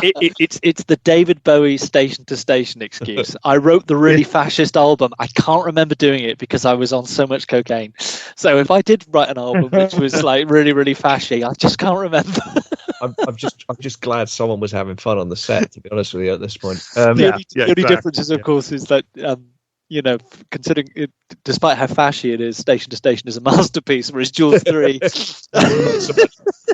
It's the David Bowie station to station excuse. I wrote the really fascist album. I can't remember doing it because I was on so much cocaine. So if I did write an album which was like really, really fashy, I just can't remember. I'm just glad someone was having fun on the set, to be honest with you at this point. The only difference is, of course, is that considering it, despite how fashy it is, Station to Station is a masterpiece, whereas Jaws 3.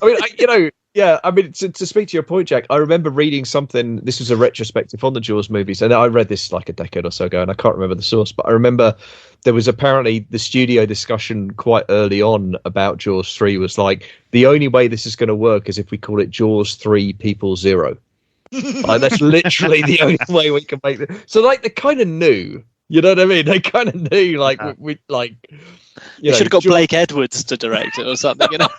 I mean, to speak to your point, Jack, I remember reading something. This was a retrospective on the Jaws movies, and I read this like a decade or so ago, and I can't remember the source, but I remember there was apparently the studio discussion quite early on about Jaws 3 was like, the only way this is going to work is if we call it Jaws 3 People Zero. Like, that's literally the only way we can make it. So, like, they kind of knew. You know what I mean? They kind of knew, like, we like. You should have got Blake Edwards to direct it or something, you know.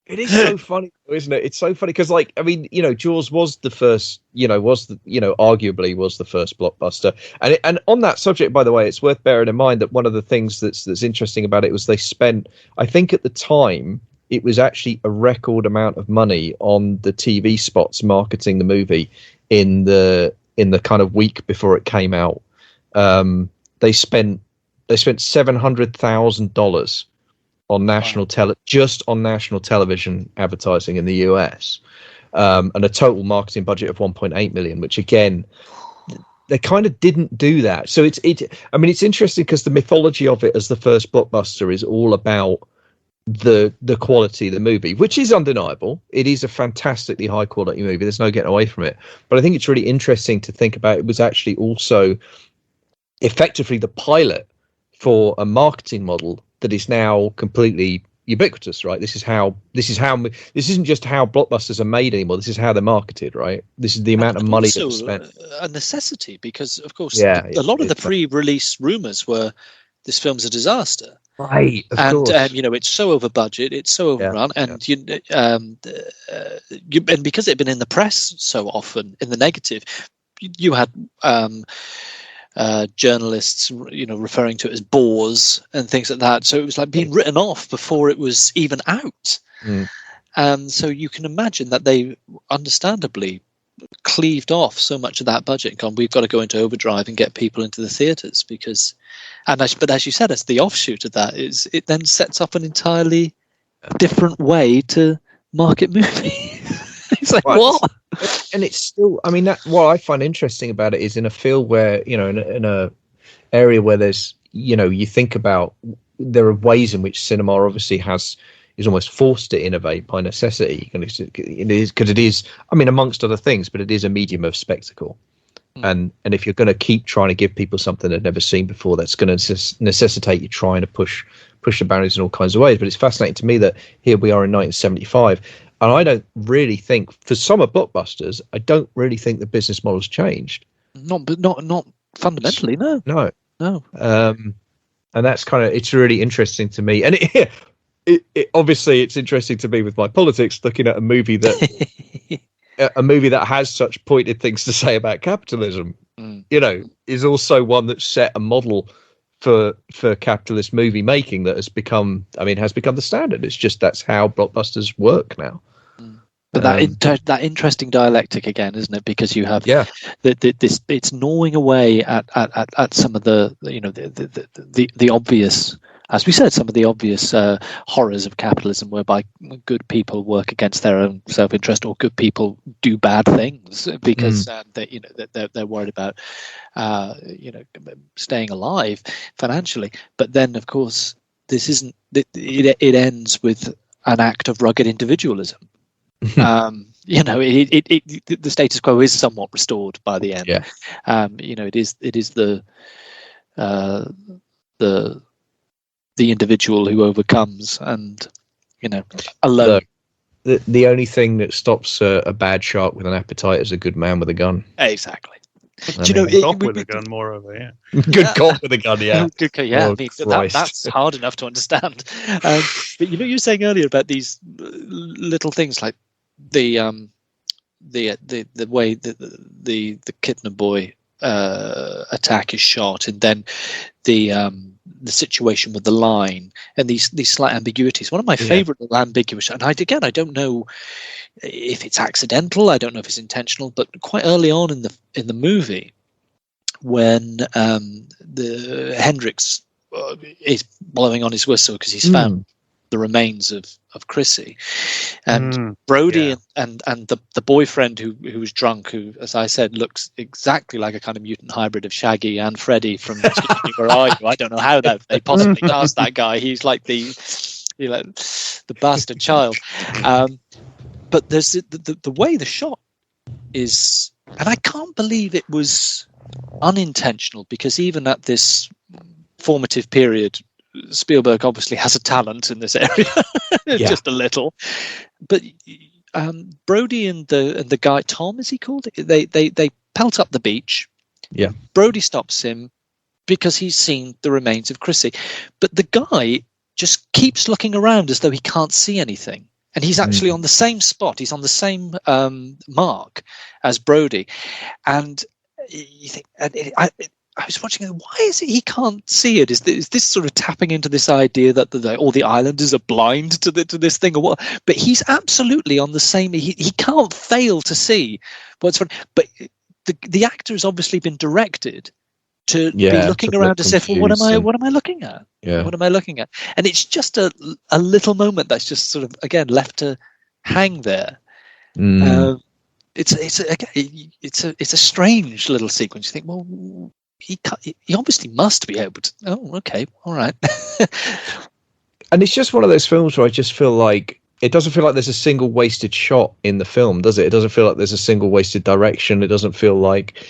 It is so funny, isn't it? It's so funny because, like, I mean, Jaws was the first, arguably was the first blockbuster. And on that subject, by the way, it's worth bearing in mind that one of the things that's interesting about it was they spent, I think at the time, it was actually a record amount of money on the TV spots marketing the movie in the kind of week before it came out. They spent $700,000 on national just on national television advertising in the US, and a total marketing budget of 1.8 million, which again, they kind of didn't do that. So it's interesting because the mythology of it as the first blockbuster is all about the quality of the movie, which is undeniable. It is a fantastically high quality movie. There's no getting away from it. But I think it's really interesting to think about. It was actually also effectively the pilot for a marketing model that is now completely ubiquitous, right? This isn't just how blockbusters are made anymore. This is how they're marketed, right? This is the amount of money that's spent. A necessity, because of course, a lot of the pre-release rumors were this film's a disaster. Right, and it's so over budget, it's so overrun, and and because it had been in the press so often in the negative, you had journalists, referring to it as bores and things like that. So it was like being written off before it was even out. So you can imagine that they understandably cleaved off so much of that budget and gone, we've got to go into overdrive and get people into the theatres but as you said, as the offshoot of that is it then sets up an entirely different way to market movies. It's like, what? And it's still, I mean, that what I find interesting about it is in a field where, in a area where there's, you think about, there are ways in which cinema obviously is almost forced to innovate by necessity. It is because it is, I mean, amongst other things, but it is a medium of spectacle. And if you're going to keep trying to give people something they've never seen before, that's going to necessitate you trying to push the boundaries in all kinds of ways. But it's fascinating to me that here we are in 1975, and I don't really think, for summer blockbusters, I don't really think the business model's changed. Not fundamentally, no. No. that's kind of, it's really interesting to me. And it obviously it's interesting to me with my politics, looking at a movie that has such pointed things to say about capitalism, is also one that set a model for capitalist movie making that has become the standard. It's just, that's how blockbusters work now. But that interesting dialectic again, isn't it? Because you have this, it's gnawing away at some of the obvious, as we said, some of the obvious horrors of capitalism, whereby good people work against their own self-interest, or good people do bad things because they're worried about staying alive financially. But then, of course, this isn't. It ends with an act of rugged individualism. The status quo is somewhat restored by the end. It is the individual who overcomes, and alone. The only thing that stops a bad shark with an appetite is a good man with a gun. Exactly. Cop with a gun, moreover, yeah. Good cop with a gun, yeah. Good cop, yeah. Oh, that's hard enough to understand. But you were saying earlier about these little things like the way the Kidner boy attack is shot, and then the situation with the line, and these slight ambiguities. One of my favorite little ambiguous, and I don't know if it's accidental, I don't know if it's intentional, but quite early on in the movie, when the Hendrix is blowing on his whistle because he's found the remains of Chrissy, and Brody and the boyfriend who was drunk, who, as I said, looks exactly like a kind of mutant hybrid of Shaggy and Freddy from Where Are You? I don't know how that they possibly cast that guy. He's like the bastard child. But there's the way the shot is, and I can't believe it was unintentional, because even at this formative period, Spielberg obviously has a talent in this area, just a little. But Brody and the guy, Tom, is he called? They pelt up the beach. Yeah. Brody stops him because he's seen the remains of Chrissy, but the guy just keeps looking around as though he can't see anything. And he's actually on the same spot. He's on the same mark as Brody. And you think, I was watching it, why is it he can't see it? Is this sort of tapping into this idea that all the islanders are blind to this thing, or what? But he's absolutely on the same. He can't fail to see what's funny. But the actor has obviously been directed to be looking around as if, well, what am I looking at? Yeah. What am I looking at? And it's just a little moment that's just sort of, again, left to hang there. It's a strange little sequence. You think, well, he obviously must be able to. Oh, okay, all right. And it's just one of those films where I just feel like it doesn't feel like there's a single wasted shot in the film, does it? It doesn't feel like there's a single wasted direction. It doesn't feel like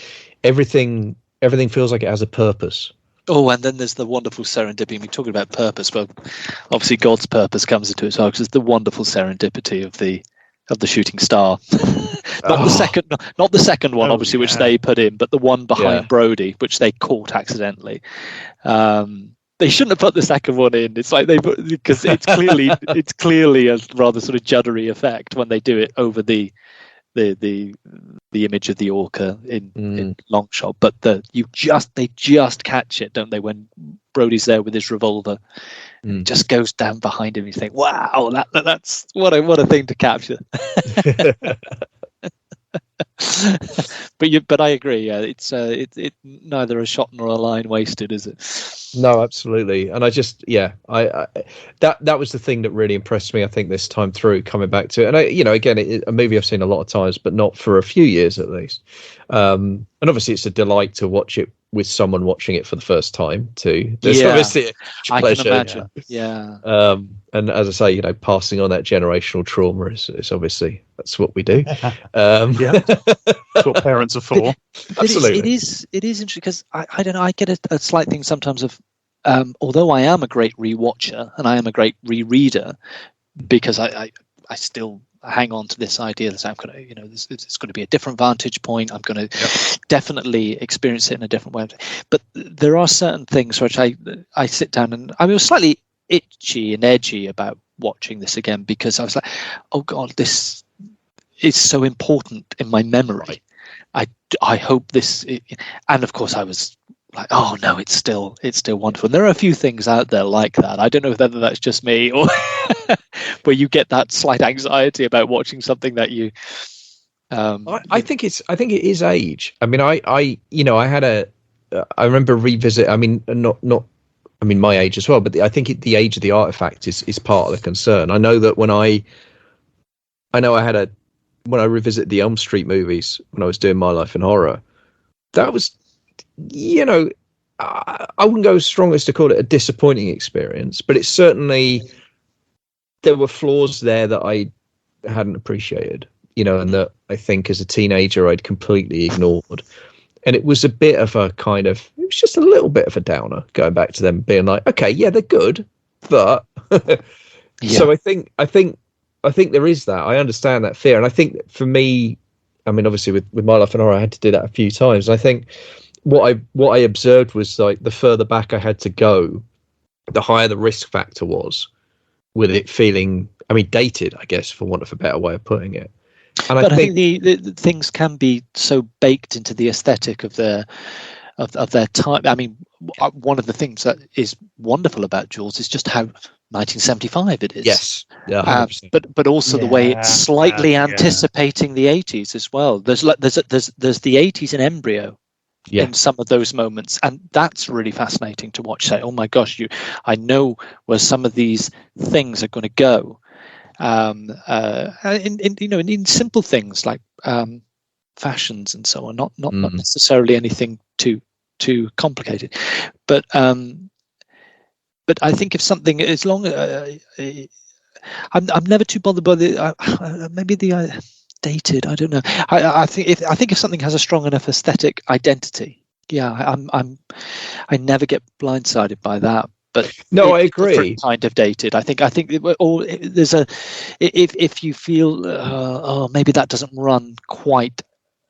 everything feels like it has a purpose. Oh, and then there's the wonderful serendipity. We're talking about purpose. Well, obviously God's purpose comes into it as well, because it's the wonderful serendipity of the shooting star. Not the second one, obviously, which they put in, but the one behind Brody, which they caught accidentally. They shouldn't have put the second one in. It's like because it's clearly a rather sort of juddery effect when they do it over the image of the orca in long shot. But they just catch it, don't they? When Brody's there with his revolver, just goes down behind him. You think, wow, that's what a thing to capture. But I agree. Yeah, it's neither a shot nor a line wasted, is it? No, absolutely. And I just, I that was the thing that really impressed me, I think, this time through, coming back to it. And again, a movie I've seen a lot of times, but not for a few years at least. And obviously it's a delight to watch it with someone watching it for the first time too. There's obviously a pleasure. I can imagine. Yeah. And as I say, passing on that generational trauma is obviously, that's what we do. That's what parents are for. Absolutely. It is interesting, because I don't know, I get a slight thing sometimes of, although I am a great rewatcher and I am a great rereader, because I still hang on to this idea that I'm going to, it's going to be a different vantage point. I'm going to definitely experience it in a different way. But there are certain things which I sit down and I was slightly itchy and edgy about watching this again, because I was like, oh God, this is so important in my memory. I hope this, and of course I was like, oh no, it's still wonderful. And there are a few things out there like that. I don't know whether that's just me or where you get that slight anxiety about watching something that you. I think it is age. I mean, I remember revisit. I mean, not. I mean, my age as well, but I think the age of the artifact is part of the concern. I know that when I revisit the Elm Street movies when I was doing My Life in Horror, that was, I wouldn't go as strong as to call it a disappointing experience, but it's certainly, there were flaws there that I hadn't appreciated, and that I think as a teenager I'd completely ignored. And it was a bit of a kind of, it was just a little bit of a downer going back to them being like, okay, yeah, they're good, but So I think there is that. I understand that fear. And I think for me, I mean, obviously with My Life in Horror, I had to do that a few times. And I think what I observed was, like, the further back I had to go, the higher the risk factor was with it feeling, I mean, dated, I guess, for want of a better way of putting it. And but I think the things can be so baked into the aesthetic of their time. I mean, one of the things that is wonderful about Jaws is just how 1975 it is. Yes, yeah, but also the way it's slightly anticipating the 80s as well. There's the 80s in embryo in some of those moments, and that's really fascinating to watch. Say, oh my gosh, I know where some of these things are going to go. In simple things like fashions and so on, not necessarily anything too complicated, but I think if something, as long I'm never too bothered by the dated. I don't know. I think if something has a strong enough aesthetic identity, I never get blindsided by that. But no, I agree. Kind of dated. I think there's if you feel maybe that doesn't run quite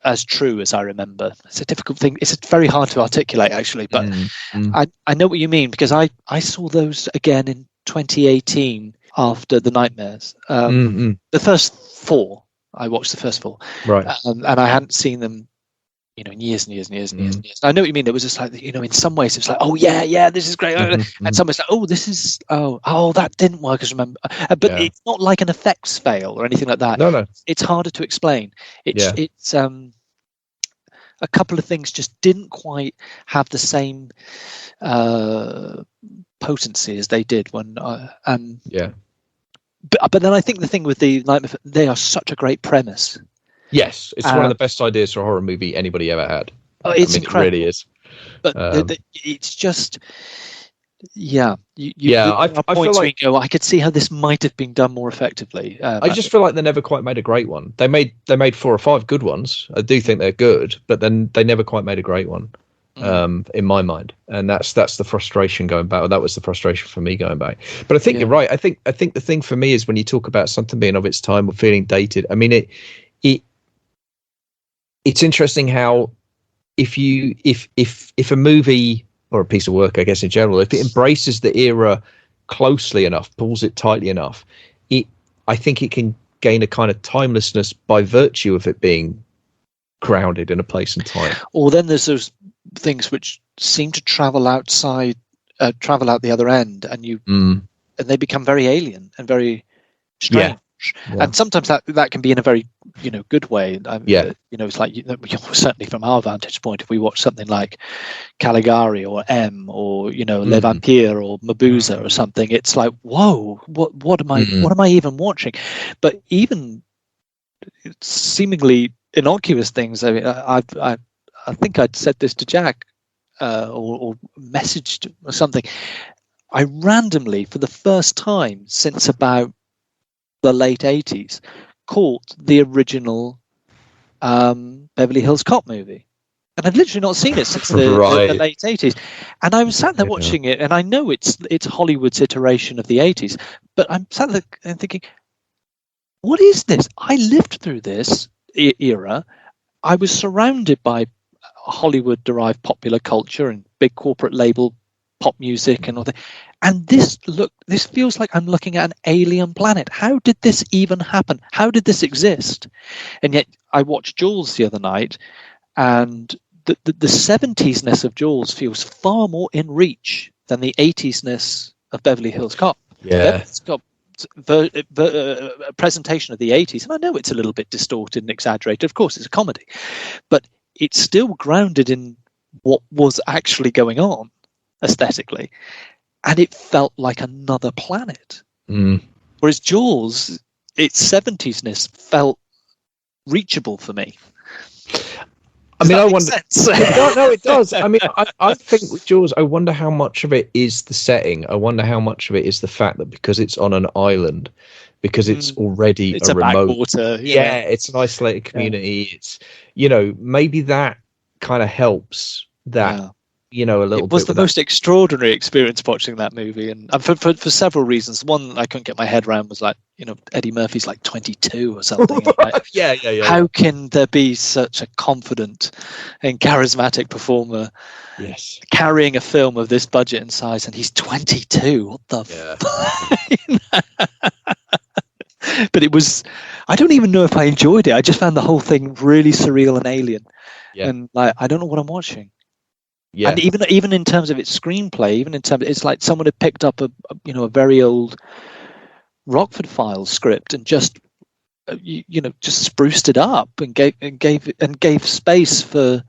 as true as I remember. It's a difficult thing. It's very hard to articulate, actually. But I know what you mean, because I saw those again in 2018 after the Nightmares. The first four, I watched the first four, right, and I hadn't seen them, in years and years and years and years and years. I know what you mean. It was just like, in some ways it's like, oh yeah, this is great. And some ways like, oh, this is, oh, that didn't work as remember. But it's not like an effects fail or anything like that. No. It's harder to explain. It's a couple of things just didn't quite have the same potency as they did when, But then I think the thing with the Nightmare, they are such a great premise. Yes, it's one of the best ideas for a horror movie anybody ever had. It's incredible. It really is. But it's just, I feel like I could see how this might have been done more effectively. I just feel like they never quite made a great one. They made 4 or 5 good ones. I do think they're good, but then they never quite made a great one, in my mind. And that's the frustration going back. Or that was the frustration for me going back. But I think you're right. I think the thing for me is when you talk about something being of its time or feeling dated. I mean, it's interesting how if a movie or a piece of work, I guess in general, if it embraces the era closely enough, pulls it tightly enough, I think it can gain a kind of timelessness by virtue of it being grounded in a place and time. Or then there's those things which seem to travel out the other end, and they become very alien and very strange. Yeah. And sometimes that can be in a very good way. It's like certainly from our vantage point, if we watch something like Caligari or M or Le Vampire or Mabuza or something, it's like, whoa, what am I even watching? But even seemingly innocuous things. I mean, I think I'd said this to Jack or messaged or something. I randomly, for the first time since about the late 80s, caught the original Beverly Hills Cop movie, and I'd literally not seen it since the late 80s. And I was sat there watching it, and I know it's Hollywood's iteration of the 80s, but I'm sat there and thinking, what is this? I lived through this era. I was surrounded by Hollywood-derived popular culture and big corporate label pop music and all that. And this feels like I'm looking at an alien planet. How did this even happen? How did this exist? And yet I watched Jaws the other night, and the 70s-ness of Jaws feels far more in reach than the 80s-ness of Beverly Hills Cop. Yeah. It's got a presentation of the 80s, and I know it's a little bit distorted and exaggerated. Of course, it's a comedy, but it's still grounded in what was actually going on aesthetically, and it felt like another planet. Whereas Jaws, its 70s-ness felt reachable for me. I mean, I wonder. No, it does. I mean, I think with Jaws, I wonder how much of it is the setting. I wonder how much of it is the fact that because it's on an island, because it's already it's a remote backwater. Yeah, it's an isolated community. Yeah. It's, maybe that kind of helps that. Yeah. A little bit. It was the most extraordinary experience watching that movie, and for several reasons. One I couldn't get my head around was like, Eddie Murphy's like 22 or something. Like, yeah. How can there be such a confident and charismatic performer carrying a film of this budget and size, and he's 22? What the But it was, I don't even know if I enjoyed it. I just found the whole thing really surreal and alien. Yeah. And like, I don't know what I'm watching. Yeah. And even in terms of its screenplay, it's like someone had picked up a very old Rockford Files script and just just spruced it up and gave space for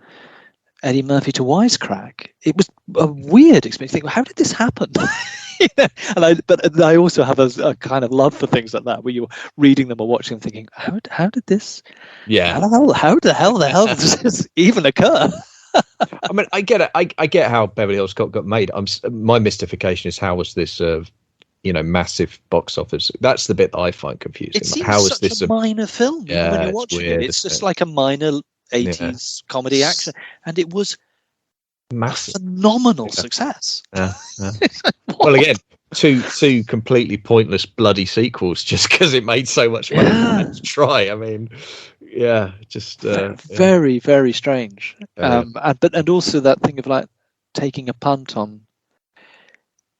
Eddie Murphy to wisecrack. It was a weird experience. Think, how did this happen? But I also have a kind of love for things like that, where you're reading them or watching them, thinking, how did this? Yeah. How the hell does this even occur? I mean, I get it. I get how Beverly Hills Cop got made. My mystification is, how was this, massive box office? That's the bit that I find confusing. It seems how is this a minor film when you're watching it? It's just like a minor 80s comedy action, and it was massive, phenomenal success. Yeah. Well, again, two completely pointless bloody sequels just because it made so much money to try. I mean. Yeah, just very, very strange. And also that thing of like taking a punt on.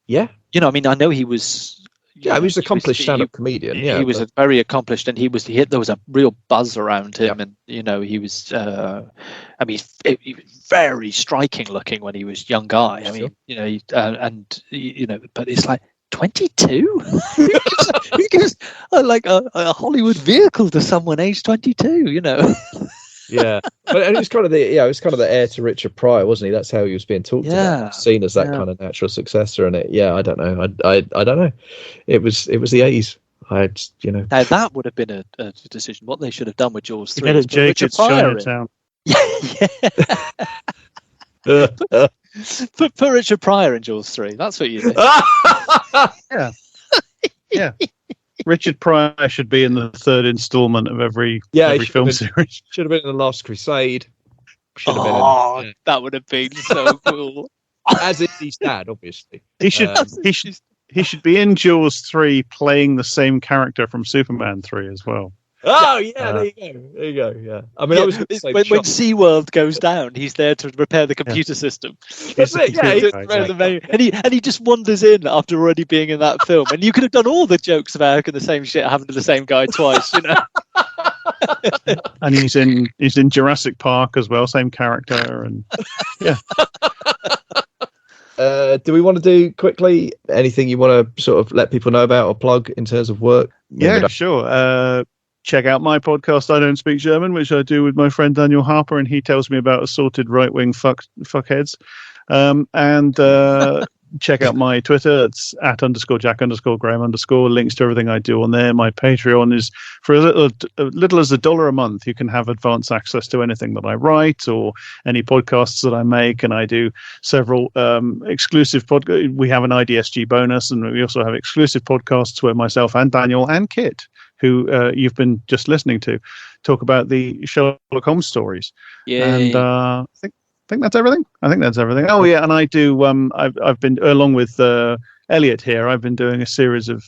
Yeah, I mean, I know he was. Yeah, he was an accomplished stand-up comedian. Yeah, he was very accomplished, and there was a real buzz around him, and he was. I mean, he was very striking looking when he was young guy. I mean, but it's like. 22? Who gives like a Hollywood vehicle to someone aged 22? Yeah, and it was kind of the heir to Richard Pryor, wasn't he? That's how he was being talked about, seen as that kind of natural successor. And I don't know. I don't know. It was the 80s. Now that would have been a decision. What they should have done with Jaws 3. Get Richard Pryor Chinatown. Put Richard Pryor in Jaws 3. That's what you do. Yeah. Richard Pryor should be in the third installment of every film series. Should have been in The Last Crusade. That would have been so cool. As is his dad, obviously. He should be in Jaws 3 playing the same character from Superman 3 as well. Oh yeah, there you go. Yeah, I mean, when SeaWorld goes down, he's there to repair the computer system. That's it. Yeah, and he just wanders in after already being in that film. And you could have done all the jokes about how can the same shit happen to the same guy twice, And he's in Jurassic Park as well, same character, and yeah. Do we want to do quickly anything you want to sort of let people know about or plug in terms of work? Yeah, sure. Check out my podcast, I Don't Speak German, which I do with my friend Daniel Harper, and he tells me about assorted right-wing fuckheads. And check out my Twitter. It's @_Jack_Graham_. Links to everything I do on there. My Patreon is for as little as $1 a month. You can have advance access to anything that I write or any podcasts that I make. And I do several exclusive podcasts. We have an IDSG bonus, and we also have exclusive podcasts where myself and Daniel and Kit, who you've been just listening to, talk about the Sherlock Holmes stories. Yeah. And I think that's everything. Oh yeah, and I do. I've been along with Elliot here. I've been doing a series of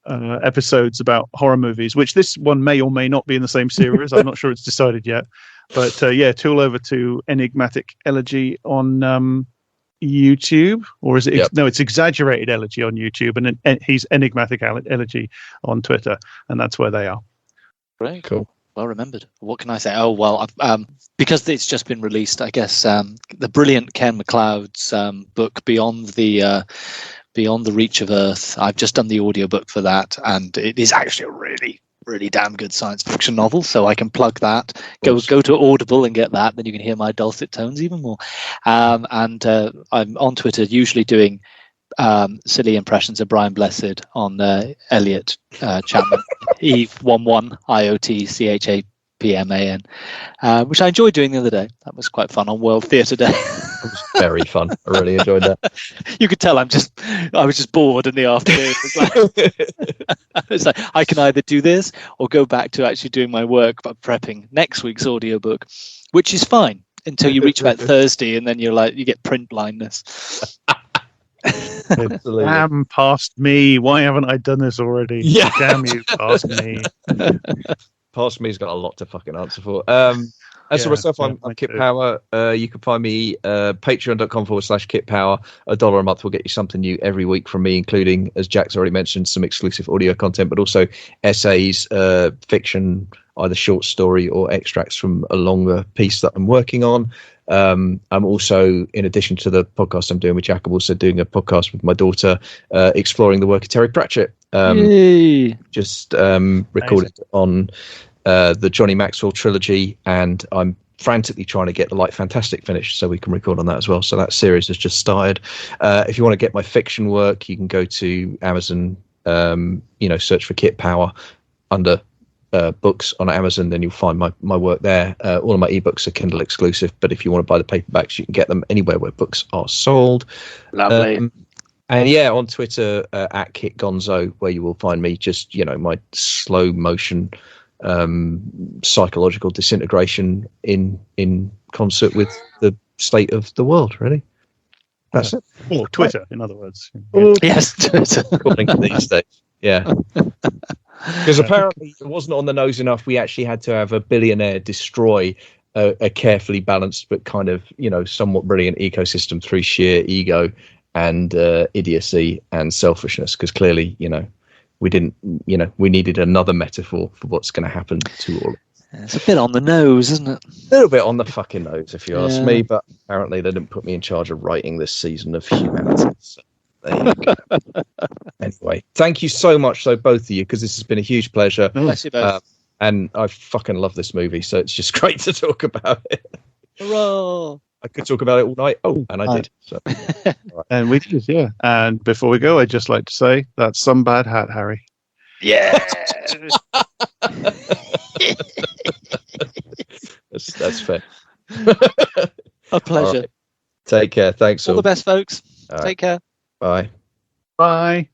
episodes about horror movies, which this one may or may not be in the same series. I'm not sure it's decided yet. But tool over to Enigmatic Elegy on YouTube, or is it? Yep. No, it's Exaggerated Elegy on YouTube, and he's Enigmatic Elegy on Twitter, and that's where they are. Great, Cool. Well remembered. What can I say? Oh well, because it's just been released, I guess the brilliant Ken MacLeod's book Beyond the Reach of Earth. I've just done the audiobook for that, and it is actually a really, really damn good science fiction novel. So I can plug that. Go to Audible and get that. Then you can hear my dulcet tones even more. And I'm on Twitter, usually doing silly impressions of Brian Blessed on Elliot Chapman, Eve11 IOTCHAPMAN, which I enjoyed doing the other day. That was quite fun on World Theatre Day. It was very fun. I really enjoyed that. You could tell I was just bored in the afternoon. It's like I can either do this or go back to actually doing my work by prepping next week's audiobook, which is fine until you reach about Thursday, and then you get print blindness. Absolutely. Damn, past me. Why haven't I done this already? Yeah. Damn you, past me. Past me's got a lot to fucking answer for. As for myself, I'm Kit Power. You can find me patreon.com/Kit Power. $1 a month will get you something new every week from me, including, as Jack's already mentioned, some exclusive audio content, but also essays, fiction, either short story or extracts from a longer piece that I'm working on. I'm also, in addition to the podcast I'm doing with Jack, I'm also doing a podcast with my daughter, exploring the work of Terry Pratchett. Just recorded on the Johnny Maxwell trilogy, and I'm frantically trying to get the Light Fantastic finished so we can record on that as well. So that series has just started. If you want to get my fiction work, you can go to Amazon, search for Kit Power under books on Amazon, then you'll find my work there. All of my ebooks are Kindle exclusive, but if you want to buy the paperbacks, you can get them anywhere where books are sold. Lovely. And on Twitter at Kit Gonzo, where you will find me, just my slow motion psychological disintegration in concert with the state of the world. Really, that's it. Or Twitter, in other words. Yes, Twitter. According to these days. Yeah. Because apparently it wasn't on the nose enough. We actually had to have a billionaire destroy a carefully balanced but kind of, somewhat brilliant ecosystem through sheer ego and idiocy and selfishness. Because clearly, we didn't, we needed another metaphor for what's going to happen to all of us. It's a bit on the nose, isn't it? A little bit on the fucking nose, if you ask me. But apparently they didn't put me in charge of writing this season of Humanity. So. There you go. Anyway, thank you so much, though, both of you, because this has been a huge pleasure. Bless you both. And I fucking love this movie, so it's just great to talk about it. Hurrah! I could talk about it all night. Oh, and I did. So. Right. And we did, yeah. And before we go, I'd just like to say that's some bad hat, Harry. Yeah. that's fair. A pleasure. Right. Take care. Thanks all the best, folks. All Take care. Bye. Bye.